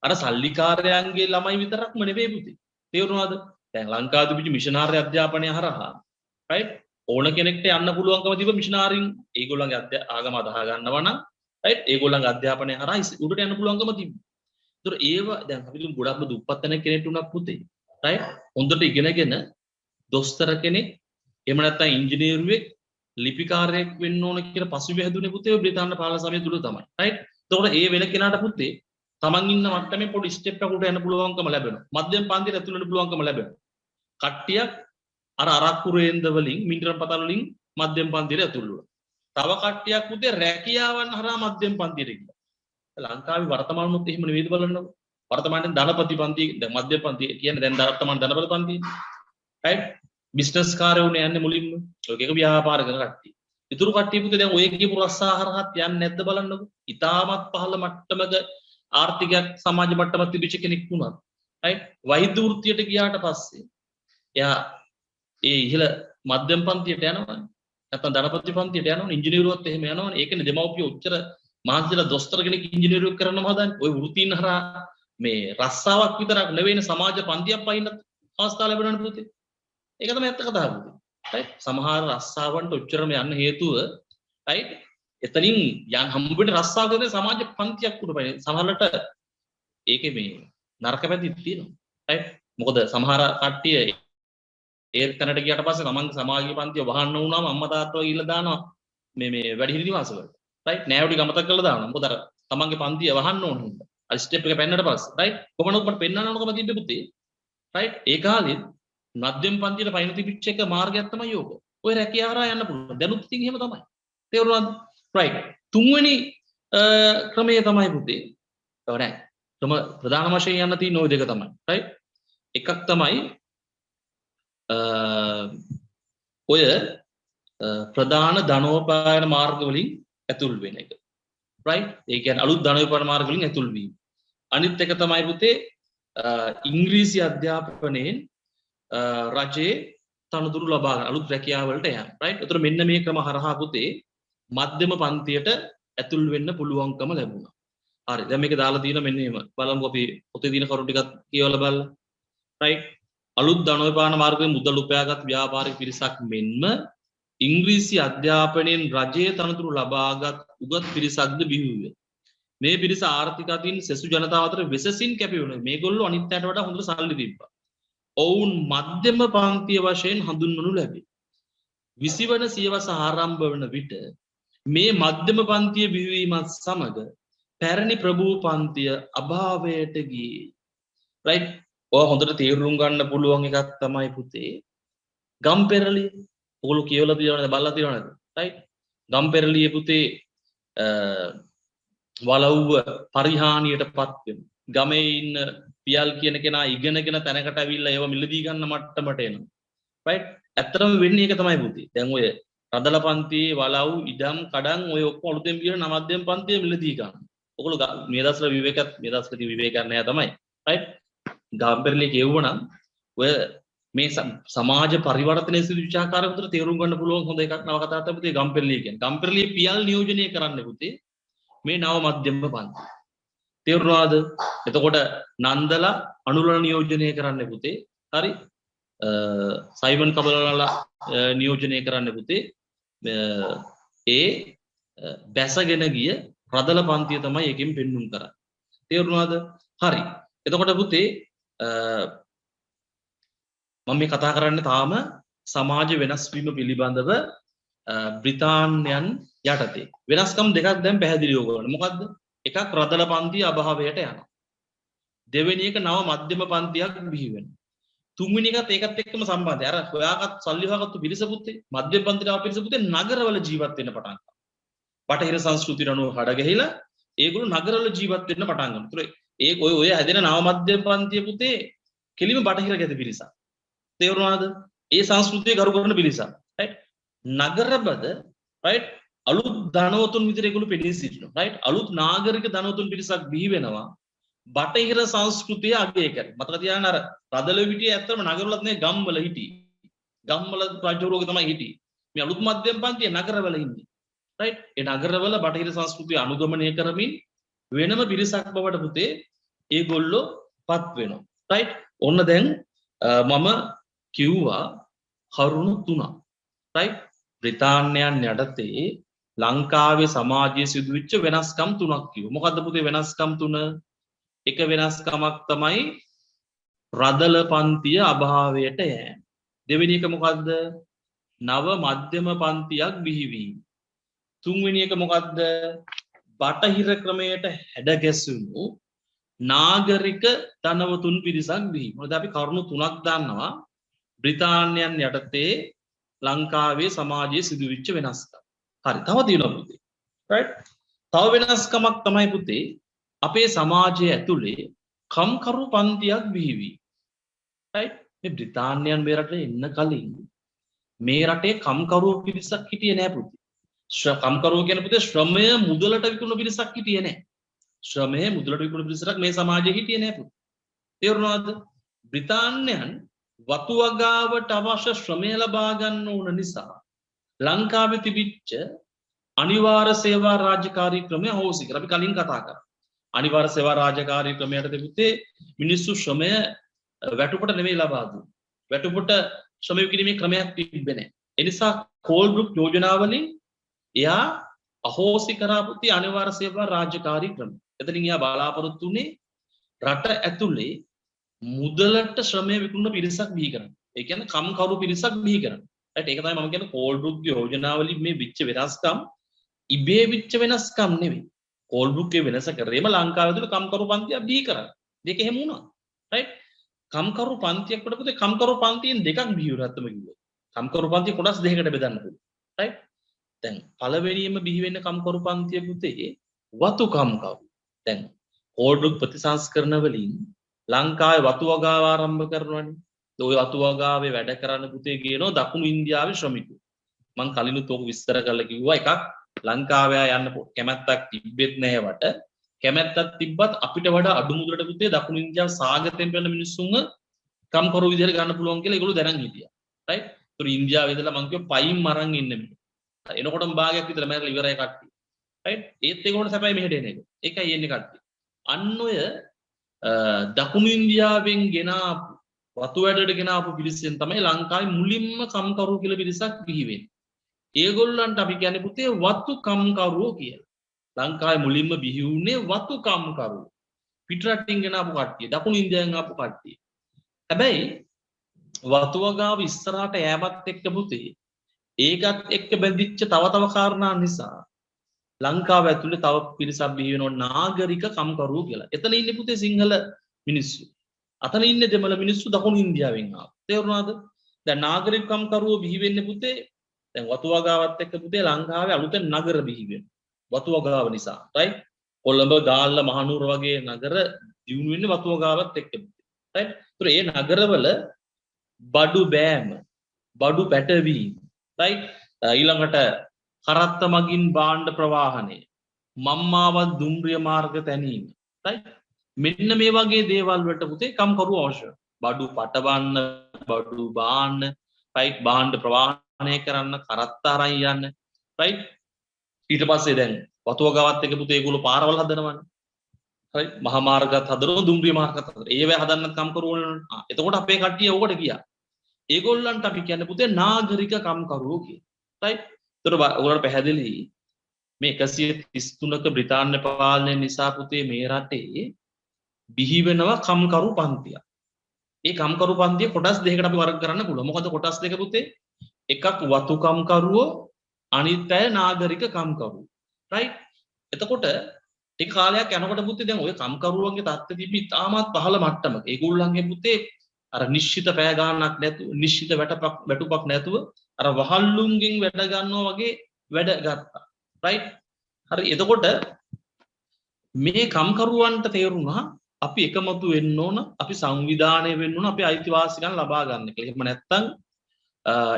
අර සල්ලිකාරයන්ගේ ළමයි විතරක්ම නෙවෙයි පුතේ. තේරුණාද? දැන් ලංකාවේ තිබිච්ච මිෂනාරි අධ්‍යාපනය හරහා right ඕන කෙනෙක්ට යන්න පුළුවන්කම තිබ්බ මිෂනාරින් ඒගොල්ලන්ගේ ආගම අදහා ගන්නවා නම් right ඒගොල්ලන්ගේ අධ්‍යාපනය හරහා උඩට යන්න පුළුවන්කම තිබ්බා. ඒතර ඒව දැන් අපි තුන් ගොඩක්ම දුප්පත් කෙනෙක්ට උනත් පුතේ right හොඳට ඉගෙනගෙන දොස්තර කෙනෙක් එහෙම නැත්නම් ඉංජිනේරුවෙක් ලිපිකාරයෙක් වෙන්න ඕන කියලා පසුබිම හැදුනේ පුතේ බ්‍රිතාන්‍ය පාලන සමය තුල තමයි. right? එතකොට ඒ වෙන කෙනාට පුතේ තමන් ඉන්න මට්ටමේ පොඩි ස්ටෙප් එකකට යන්න පුළුවන්කම ලැබෙනවා. මධ්‍යම පන්තියට ඇතුළු වෙන්න පුළුවන්කම ලැබෙනවා. කට්ටියක් අර අරක්කු රේන්ද වලින් මින්ටරම් පතල් වලින් මධ්‍යම පන්තියට ඇතුළු වෙනවා. තව කට්ටියක් පුතේ රැකියාවන් හරහා මධ්‍යම පන්තියට ගියා. ලංකාවේ වර්තමානොත් එහෙම නෙවෙයිද බලන්නකො. වර්තමානයේ ධනපති පන්තිය දැන් මධ්‍යම පන්තිය කියන්නේ දැන් වර්තමාන ධනපති පන්තිය. right? බිස්නස් කාර්යෝනේ යන්නේ මුලින්ම. ඔය එක ව්‍යාපාර කරන කට්ටිය. ඊතුරු කට්ටිය පුතේ දැන් ඔය කියපු රස්සා හරහාත් යන්නේ නැද්ද බලන්නකො. ඊටමත් පහළ මට්ටමක ආර්ථිකයක් සමාජ මට්ටමක් තිබිච්ච කෙනෙක් වුණා. right? වෛද්‍ය වෘත්තියට ගියාට පස්සේ එයා ඒ ඉහළ මධ්‍යම පන්තියට යනවා. නැත්නම් ධනපති පන්තියට යනවා. ඉංජිනේරුවත් එහෙම යනවනේ. ඒකනේ දෙමව්පිය උච්චර මහන්සිලා දොස්තර කෙනෙක් ඉංජිනේරුවෙක් කරන්නම හදන්නේ. ওই වෘත්තීන් හරහා මේ රස්සාවක් විතරක් නෙවෙයි සමාජ පන්තියක් පයින්න අවස්ථාව ලැබෙනවනේ පුතේ. ඒක තමයි ඇත්ත කතාව පුතේ. right? සමහර රස්සාවන්ට උච්චරම යන්න හේතුව right? එතනින් යන් හම්බෙන්න රස්සාව කරන සමාජ පන්තියක් උඩ පයින්. සමහරකට ඒකේ මේ නරක පැතිත් තියෙනවා. right? මොකද සමහර කට්ටිය ඒ තැනට ගියට පස්සේ තමන්ගේ සමාජීය පන්තිය වහන්න වුණාම අම්මා තාත්තා ගිහලා දානවා මේ වැඩිහිටි නිවාසවල. රයිට් නෑව ටික අමතක කරලා දානවා. මොකද අර තමන්ගේ පන්තිය වහන්න ඕන හින්දා. අර ස්ටෙප් එක පෙන්නට පස්සේ රයිට් කොහොමද මට පෙන්නන්න ඕනකම තිබ්බේ පුතේ. රයිට් ඒ කාලේ මධ්‍යම පන්තියට පයින් තිබිච්ච එක මාර්ගයක් තමයි යෝක. ඔය රැකියාව හරහා යන්න පුළුවන්. දැනුත් ඉතින් එහෙම තමයි. තේරුණාද? රයිට්. තුන්වෙනි ක්‍රමය තමයි පුතේ. ඔව් නෑ. ප්‍රධාන වශයෙන් යන්න තියෙන ওই දෙක තමයි. රයිට්. එකක් තමයි ඔය ප්‍රධාන ධනෝපායන මාර්ග වලින් ඇතුල් වෙන එක. රයිට්. ඒ කියන්නේ අලුත් ධනෝපායන මාර්ග වලින් ඇතුල් වීම. අනිත් එක තමයි පුතේ ඉංග්‍රීසි අධ්‍යාපනයෙන් රජයේ තනතුරු ලබා ගන්න අලුත් රැකියාව වලට යන්න. රයිට්. ඒතර මෙන්න මේ ක්‍රම හරහා පුතේ මධ්‍යම පන්තියට ඇතුල් වෙන්න පුළුවන්කම ලැබුණා. හරි. දැන් මේක දාලා තියෙන මෙන්න එහෙම. බලමු අපි පොතේ තියෙන කරුණු ටිකක් කියවලා බලන්න. රයිට්. අලුත් ධනෝපායන මාර්ගයෙන් මුදල් උපයාගත් ව්‍යාපාරික පිරිසක් මෙන්ම ඉංග්‍රීසි අධ්‍යාපනයෙන් රජයේ තනතුරු ලබාගත් උගත් පිරිසක්ද බිහි වූයේ. මේ පිරිස ආර්ථික අතින් සෙසු ජනතාව අතර වෙසසින් කැපී වුණා. මේගොල්ලෝ අනිත් අයට වඩා හොඳට සල්ලි තිබ්බා. ඔවුන් මධ්‍යම පන්තිය වශයෙන් හඳුන්වනු ලැබේ. 20 වන සියවස ආරම්භ වන විට මේ මධ්‍යම පන්තිය බිහිවීමත් සමග පැරණි ප්‍රභූ පන්තිය අභාවයට ගියේ. රයිට්. ඔය හොඳට තේරුම් ගන්න පුළුවන් එකක් තමයි පුතේ ගම්පෙරළිය. ඔයගොල්ලෝ කියවලා තියෙනවද බලලා තියෙනවද? රයිට්. ගම්පෙරළිය පුතේ වලව්ව පරිහානියටපත් වෙන. ගමේ ඉන්න පියල් කියන කෙනා ඉගෙනගෙන තැනකට ඇවිල්ලා ඒව මිලදී ගන්න මට්ටමට එනවා. රයිට්. ඇත්තටම වෙන්නේ ඒක තමයි පුතේ. දැන් ඔය රදල පන්තියේ වලව් ඉඩම් කඩම් ඔය ඔක්කොම අලුතෙන් බිහිවන නවද්‍යම පන්තියේ මිලදී ගන්න. ඔයගොල්ලෝ මේ දවස්වල විවේකයක් නෑ තමයි. රයිට්. ගම්පෙරළිය කියවුවනම් ඔය මේ සමාජ පරිවර්තනයේ සිදුවිච්ච ආකාරය විතර තේරුම් ගන්න පුළුවන් හොඳ එකක් නවකතාවක් තමයි පුතේ ගම්පෙරළිය කියන්නේ. ගම්පෙරළිය පියල් නියෝජනය කරන්න පුතේ මේ නව මධ්‍යම පන්ති. තේරුණාද? එතකොට නන්දලා අනුරල නියෝජනය කරන්න පුතේ. හරි. සයිමන් කබලලා නියෝජනය කරන්න පුතේ. ඒ බැසගෙන ගිය රදල පන්තිය තමයි එකෙන් පෙන්눔 කරන්නේ. තේරුණාද? හරි. එතකොට පුතේ මම මේ කතා කරන්නේ තාම සමාජ වෙනස් වීම පිළිබඳව බ්‍රිතාන්‍යයන් යටතේ. වෙනස්කම් දෙකක් දැන් පැහැදිලි වෙනවා. මොකද්ද? එකක් රදල පන්තිය අභාවයට යනවා. දෙවෙනි එක නව මධ්‍යම පන්තියක් බිහි වෙනවා. තුන්වෙනි එකත් ඒකත් එක්කම සම්බන්ධයි. අර හොයාගත් සල්ලි හොයාගත්තු පිරිස පුතේ මධ්‍යම පන්තියට ආව පිරිස පුතේ නගරවල ජීවත් වෙන්න පටන් ගන්නවා. බටහිර සංස්කෘතියට අනුව හඩ ගැහිලා ඒගොල්ලෝ නගරවල ජීවත් වෙන්න පටන් ගන්නවා. ඒක ඔය හැදෙන නව මධ්‍යම පන්තිය පුතේ කෙලිම බටහිර ගැති පිරිසක්. තේරුණාද? ඒ සංස්කෘතිය ගරු කරන පිරිසක්. රයිට්. නගරබද රයිට් අලුත් ධනවතුන් විතර ඒගොල්ලෝ පෙනී සිටිනවා. රයිට්. අලුත් නාගරික ධනවතුන් පිරිසක් බිහි වෙනවා. බටහිර සංස්කෘතිය අගය කරයි. මතක තියාගන්න අර රදල විටියේ ඇත්තම නගරවලත් නේ ගම්වල හිටියේ. ගම්වල රජවරුගේ තමයි හිටියේ. මේ අලුත් මධ්‍යම පන්තිය නගරවල ඉන්නේ. රයිට්. ඒ නගරවල බටහිර සංස්කෘතිය අනුගමනය කරමින් වෙනම පිරිසක් බවට පුතේ ඒගොල්ලෝ පත් වෙනවා. රයිට්. ඔන්න දැන් මම කිව්වා කරුණු තුනක්. රයිට්. බ්‍රිතාන්‍යයන් යටතේ ලංකාවේ සමාජයේ සිදුවෙච්ච වෙනස්කම් තුනක් කිව්වා. මොකද්ද පුතේ වෙනස්කම් තුන? එක වෙනස්කමක් තමයි රදල පන්තිය අභාවයට යෑම. දෙවෙනි එක මොකද්ද? නව මධ්‍යම පන්තියක් බිහිවීම. තුන්වෙනි එක මොකද්ද? බටහිර ක්‍රමයට හැඩගැසුණු නාගරික ධනවතුන් පිරිසක් බිහි. මොකද අපි කරුණු තුනක් දන්නවා බ්‍රිතාන්‍යයන් යටතේ ලංකාවේ සමාජයේ සිදුවෙච්ච වෙනස්කම්. හරි. තව තියෙනවා පුතේ. රයිට්. තව වෙනස්කමක් තමයි පුතේ අපේ සමාජය ඇතුලේ කම්කරු පන්තියක් බිහිවීම. රයිට්. මේ බ්‍රිතාන්‍යයන් මේ රටේ එන්න කලින් මේ රටේ කම්කරු පිරිසක් හිටියේ නෑ පුතේ. කම්කරුවෝ කියන පුතේ ශ්‍රමය මුදලට විකුණන පිරිසක් හිටියේ නෑ. ශ්‍රමය මුදලට විකුණන පිරිසක් මේ සමාජයේ හිටියේ නෑ පුතේ. තේරුණාද? බ්‍රිතාන්‍යයන් වතු වගාවට අවශ්‍ය ශ්‍රමය ලබා ගන්න ඕන නිසා ලංකාවේ තිබිච්ච අනිවාර්ය සේවා රාජකාරී ක්‍රමය හොසි කරා. අපි කලින් කතා කරා. අනිවාර්ය සේවා රාජකාරී ක්‍රමයට තිබුත්තේ මිනිස්සු ශ්‍රමය වැටුපට නෙමෙයි ලබා දුන්නේ. වැටුපට ශ්‍රම විකිණීමේ ක්‍රමයක් තිබෙන්නේ නැහැ. ඒ නිසා කෝල්බ්‍රුක් යෝජනාවලින් එයා අහෝසි කරා පුතේ අනිවාර්ය සේවා රාජකාරී ක්‍රම. එතනින් එයා බලාපොරොත්තු වුණේ රට ඇතුලේ මුදලට ශ්‍රමය විකුණන පිරිසක් බිහි කරන්න. ඒ කියන්නේ කම්කරු පිරිසක් බිහි කරනවා. right ඒක තමයි මම කියන්නේ කෝල්බ්‍රුක් යෝජනාවලින් මේ විච්ච වෙනස්කම් ඉබේ විච්ච වෙනස්කම් නෙවෙයි. කෝල්බ්‍රුක් ගේ වෙනස කරේම ලංකාවේ තුල කම්කරු පන්තියක් බිහි කරා. දෙක එහෙම වුණා. right කම්කරු පන්තියක් කොට පුතේ කම්කරු පන්තියෙන් දෙකක් බිහි වුණාත්ම කිව්වා. කම්කරු පන්තිය කොටස් දෙකකට බෙදන්න පුළුවන්. right දැන් පළවෙනියෙන්ම බිහි වෙන්න කම්කරු පන්තිය පුතේ වතු කම්කරු. දැන් කෝල්බ්‍රුක් ප්‍රතිසංස්කරණ වලින් ලංකාවේ වතු වගාව ආරම්භ කරනවානේ. ඔය වතු වගාවේ වැඩ කරන්න පුතේ කියනවා දකුණු ඉන්දියාවේ ශ්‍රමිකයෝ. මම කලිනුත් ඔක විස්තර කරලා කිව්වා එකක් ලංකාවේ යන්න කැමැත්තක් තිබෙත් නැහැ වට. කැමැත්තක් තිබ්බත් අපිට වඩා අඩු මුදලට පුතේ දකුණු ඉන්දියාව සාගතෙන් පෙළෙන මිනිස්සුන්ව කම්කරු විදිහට ගන්න පුළුවන් කියලා ඒගොල්ලෝ දැනන් හිටියා. right? ඒතර ඉන්දියාවේ ඉඳලා මං කිව්වා පයින් මරන් ඉන්නේ මේ. එනකොටම භාගයක් විතර මැරලා ඉවරයි කට්ටිය. right? ඒත් ඒගොල්ලෝ සැපයි මෙහෙට එන එක. ඒකයි එන්නේ කට්ටිය. අන්න ඔය දකුණු ඉන්දියාවෙන් ගෙන ආපු වතු වැඩට ගෙන ආපු පිරිසෙන් තමයි ලංකාවේ මුලින්ම කම්කරු කියලා පිරිසක් බිහි වෙන්නේ. ඒගොල්ලන්ට අපි කියන්නේ පුතේ වතු කම්කරුවෝ කියලා. ලංකාවේ මුලින්ම බිහි වුණේ වතු කම්කරුවෝ. පිටරටින් ගෙන ආපු කට්ටිය, දකුණු ඉන්දියාවෙන් ආපු කට්ටිය. හැබැයි වතු වගාව ඉස්සරහට යෑමත් එක්ක පුතේ ඒකත් එක්ක බැඳිච්ච තව කාරණා නිසා ලංකාව ඇතුලේ තව පිරිසක් බිහි වෙනවා නාගරික කම්කරුවෝ කියලා. එතන ඉන්නේ පුතේ සිංහල මිනිස්සු. අතන ඉන්නේ දෙමළ මිනිස්සු දකුණු ඉන්දියාවෙන් ආවා. තේරුණාද? දැන් නාගරික කම්කරුවෝ බිහි වෙන්නේ පුතේ දැන් වතු වගාවත් එක්ක පුතේ ලංකාවේ අලුතෙන් නගර බිහි වෙනවා. වතු වගාව නිසා. right? කොළඹ, ගාල්ල, මහනුවර වගේ නගර දියුණු වෙන්නේ වතු වගාවත් එක්ක. right? ඒතර ඒ නගරවල බඩු බෑම, බඩු පැටවීම, right? ඊළඟට කරත්ත මගින් භාණ්ඩ ප්‍රවාහනය, මම්මාවත් දුම්රිය මාර්ග තැනීම, right? මෙන්න මේ වගේ දේවල් වලට පුතේ කම්කරු අවශ්‍යයි. බඩු පටවන්න, බඩු බාන්න, right? භාණ්ඩ ප්‍රවාහනය කරන්න, කරත්ත අරන් යන්න, right? ඊට පස්සේ දැන් වතු වගාවත් එක පුතේ ඒගොල්ලෝ පාරවල් හදනවනේ. right? මහා මාර්ගත් හදනවා, දුම්රිය මාර්ගත් හදනවා. ඒවැ හදන්නත් කම්කරු ඕනනේ. එතකොට අපේ කට්ටිය ඕකට ගියා. ඒගොල්ලන්ට අපි කියන්නේ පුතේ නාගරික කම්කරුවෝ කියලා. right? ඒතර ඔයාලට පැහැදිලි මේ 133ක බ්‍රිතාන්‍ය පාලනය නිසා පුතේ මේ රටේ බිහි වෙනවා කම්කරු පන්තියක්. ඒ කම්කරු පන්තිය කොටස් දෙකකට අපි වර්ග කරන්න පුළුවන්. මොකද කොටස් දෙක පුතේ එකක් වතු කම්කරුවෝ අනිත් අය නාගරික කම්කරුවෝ. right? එතකොට ටික කාලයක් යනකොට පුතේ දැන් ඔය කම්කරුවන්ගේ තත්ත්වය තිබි ඉතාමත් පහළ මට්ටමක. ඒගොල්ලන්ගේ පුතේ අර නිශ්චිත පෑ ගන්නක් නැතුව, නිශ්චිත වැටුපක් නැතුව අර වහල්ලුන්ගෙන් වැඩ ගන්නවා වගේ වැඩ ගත්තා. right? හරි. එතකොට මේ කම්කරුවන්ට තේරුණා අපි එකමතු වෙන්න ඕන, අපි සංවිධානය වෙන්න ඕන, අපි අයිතිවාසිකම් ලබා ගන්න කියලා. එහෙම නැත්නම්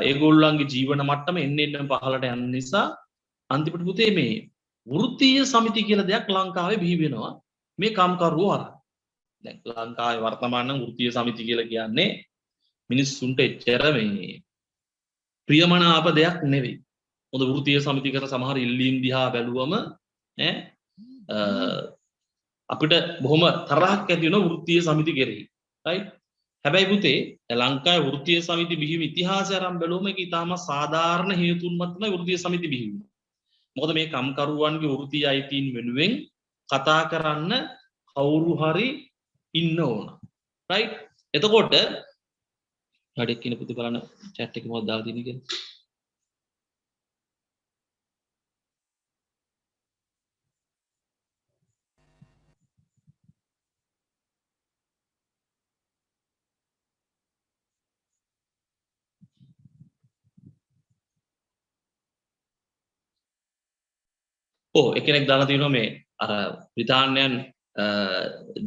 ඒගොල්ලන්ගේ ජීවන මට්ටම එන්න පහළට යන නිසා අන්තිමට පුතේ මේ වෘත්තීය සමිති කියලා දෙයක් ලංකාවේ බිහි වෙනවා මේ කම්කරුවෝ අරන්. දැන් ලංකාවේ වර්තමාන වෘත්තීය සමිති කියලා කියන්නේ මිනිස්සුන්ට එච්චර මේ ප්‍රියමනාප දෙයක් නෙවෙයි. මොකද වෘත්තීය සමිතිකට සමහර ඉල්ලීම් දිහා බැලුවම අපිට බොහොම තරහක් ඇති වෙන වෘත්තීය සමිති කෙරෙහි. right? හැබැයි පුතේ ලංකාවේ වෘත්තීය සමිති බිහිවීම ඉතිහාසය අරන් බැලුවම ඒක ඉතාම සාධාරණ හේතුන් මත තමයි වෘත්තීය සමිති බිහි වුනේ. මොකද මේ කම්කරුවන්ගේ වෘත්තීය අයිතීන් වෙනුවෙන් කතා කරන්න කවුරු හරි ඉන්න ඕන. right? එතකොට වැඩක් කියන පුතේ බලන්න chat එකේ මොකක්ද දාලා තියෙන්නේ කියලා. එක්කෙනෙක් දාලා තියෙනවා මේ අර බ්‍රිතාන්‍යයන්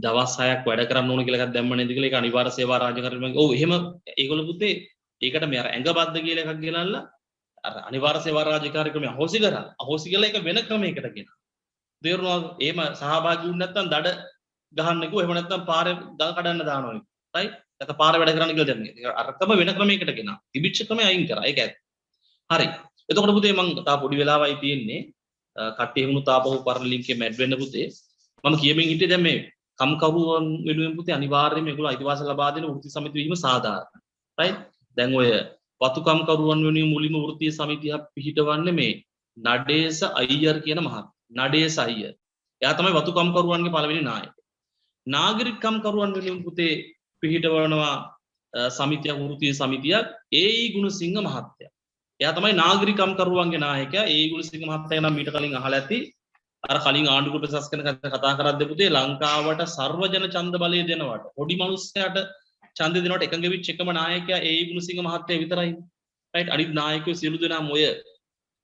දවස් 6ක් වැඩ කරන්න ඕන කියලා එකක් දැම්ම නේද කියලා. ඒක අනිවාර්ය සේවා රාජකාරිය මම. ඔව් එහෙම ඒගොල්ලෝ පුතේ ඒකට මේ අර ඇඟබද්ද කියලා එකක් ගෙනල්ලා අර අනිවාර්ය සේවා රාජකාරිය ක්‍රමය අහෝසි කරා. අහෝසි කියලා ඒක වෙන ක්‍රමයකට ගෙනා. තේරුණාද? එහෙම සහභාගී වුණ නැත්නම් දඩ ගහන්න කිව්ව. එහෙම නැත්නම් පාරේ දඟ කඩන්න දානවා නේ. right? නැත්නම් පාරේ වැඩ කරන්න කියලා දැම්මේ. ඒක අරකම වෙන ක්‍රමයකට ගෙනා. තිබිච්ච ක්‍රමය අයින් කරා. ඒක ඇත්ත. හරි. එතකොට පුතේ මම තා පොඩි වෙලාවයි තියෙන්නේ. කට්ටිය වුණු තාපහු පරණ ලින්ක් එකේ මැඩ් වෙන්න පුතේ මම කියමින් හිටියේ දැන් මේ කම්කරුවන් වෙනුවෙන් පුතේ අනිවාර්යයෙන්ම ඒගොල්ලෝ අයිතිවාසිකම් ලබා දෙන වෘත්තීය සමිති වීම සාධාරණයි. right? දැන් ඔය වතු කම්කරුවන් වෙනුවෙන් මුලින්ම වෘත්තීය සමිතිය පිහිටවන්නේ මේ නඩේස අයියර් කියන මහත්මයා. නඩේස අයියර්. එයා තමයි වතු කම්කරුවන්ගේ පළවෙනි නායකයා. නාගරික කම්කරුවන් වෙනුවෙන් පුතේ පිහිටවනවා සමිතියක් වෘත්තීය සමිතියක් ඒ.ඊ. ගුණසිංහ මහත්තයා. එයා තමයි නාගරිකම් කරුවන්ගේ නායකයා. ඒ.ඊ. ගුණසිංහ මහත්තයා නම් මීට කලින් අහලා ඇති. අර කලින් ආණ්ඩුව ප්‍රසස් කරන කතා කරද්දී පුතේ ලංකාවට සර්වජන ඡන්ද බලය දෙනවට පොඩි මිනිස්සයාට ඡන්ද දෙනවට එකඟ වෙච්ච එකම නායකයා ඒ.ඊ. ගුණසිංහ මහත්තයා විතරයි. රයිට් අනිත් නායකයෝ සියලු දෙනාම ඔය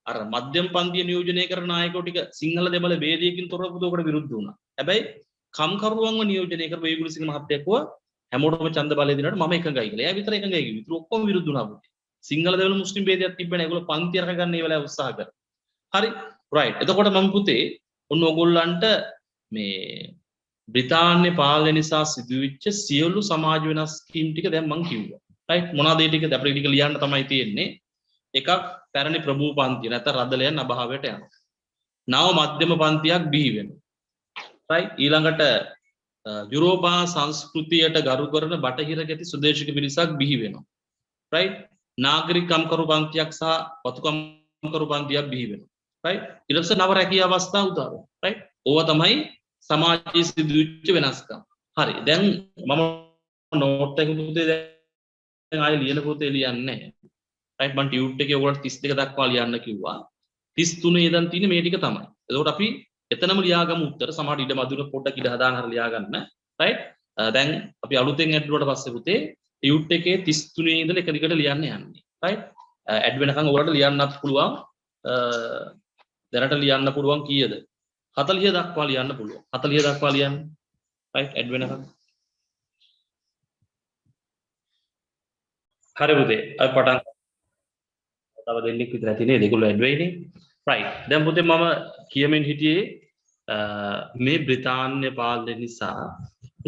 අර මධ්‍යම පන්තිය නියෝජනය කරන නායකයෝ ටික සිංහල දෙමළ ભેදයකින් තොරව පුතෝකට විරුද්ධ වුණා. හැබැයි කම්කරුවන්ව නියෝජනය කරපු ඒ.ඊ. ගුණසිංහ මහත්තයා කිව්වා හැමෝටම ඡන්ද බලය දෙනවට මම එකඟයි කියලා. එයා විතර එකඟයි කිව්වා. ඉතුරු ඔක්කොම විරුද්ධ වුණා පුතේ. සිංහල දෙමළ මුස්ලිම් ભેදයක් තිබ්බ නැහැ. ඒගොල්ලෝ පන්ති අරක ගන්න ඒ වෙලාවේ උත්සාහ කරා. හරි. රයිට්. එතකොට මම පුතේ ඔන්න ඔයගොල්ලන්ට මේ බ්‍රිතාන්‍ය පාලනය නිසා සිදුවෙච්ච සියලු සමාජ වෙනස් කීම් ටික දැන් මම කිව්වා. රයිට්. මොනවාද ඒ ටික? අපිට ටික ලියන්න තමයි තියෙන්නේ. එකක් පැරණි ප්‍රභූ පන්තිය නැත්නම් රදලයන් අභාවයට යනවා. නව මධ්‍යම පන්තියක් බිහි වෙනවා. රයිට්. ඊළඟට යුරෝපා සංස්කෘතියට ගරු කරන බටහිර ගැති සුදේශික පිරිසක් බිහි වෙනවා. රයිට්. නාගරිකම් කරු පන්තියක් සහ වතුකම් කරු පන්තියක් බිහි වෙනවා. රයිට්. ඊට පස්සේ නව රැකියා අවස්ථා උදා වෙනවා. රයිට්. ඕවා තමයි සමාජයේ සිදුවෙච්ච වෙනස්කම්. හරි. දැන් මම නෝට් එක පුතේ දැන් ආයෙ ලියන පොතේ ලියන්නේ නැහැ. රයිට්. මම ටියුට් එකේ ඔයගොල්ලන්ට 32 දක්වා ලියන්න කිව්වා. 33 ඉඳන් තියෙන්නේ මේ ටික තමයි. එතකොට අපි එතනම ලියාගමු උත්තර. සමහර ඉඩ මදුන පොඩ්ඩක් ඉඩ හදාන හර ලියා ගන්න. රයිට්. දැන් අපි අලුතෙන් ඇඩ් වලට පස්සේ පුතේ ටියුට් එකේ 33 ඉඳලා එක දිගට ලියන්න යන්නේ. රයිට්. ඇඩ් වෙනකන් ඔයාලට ලියන්නත් පුළුවන්. දැනට ලියන්න පුළුවන් කීයද? 40 දක්වා ලියන්න පුළුවන්. 40 දක්වා ලියන්න. රයිට්. ඇඩ් වෙනකන්. හරි පුතේ. අපි පටන් තව දෙන්නෙක් විතර ඇති නේද? ඒගොල්ලෝ ඇඩ් වෙයිනේ. රයිට්. දැන් පුතේ මම කියමින් හිටියේ මේ බ්‍රිතාන්‍ය පාලනය නිසා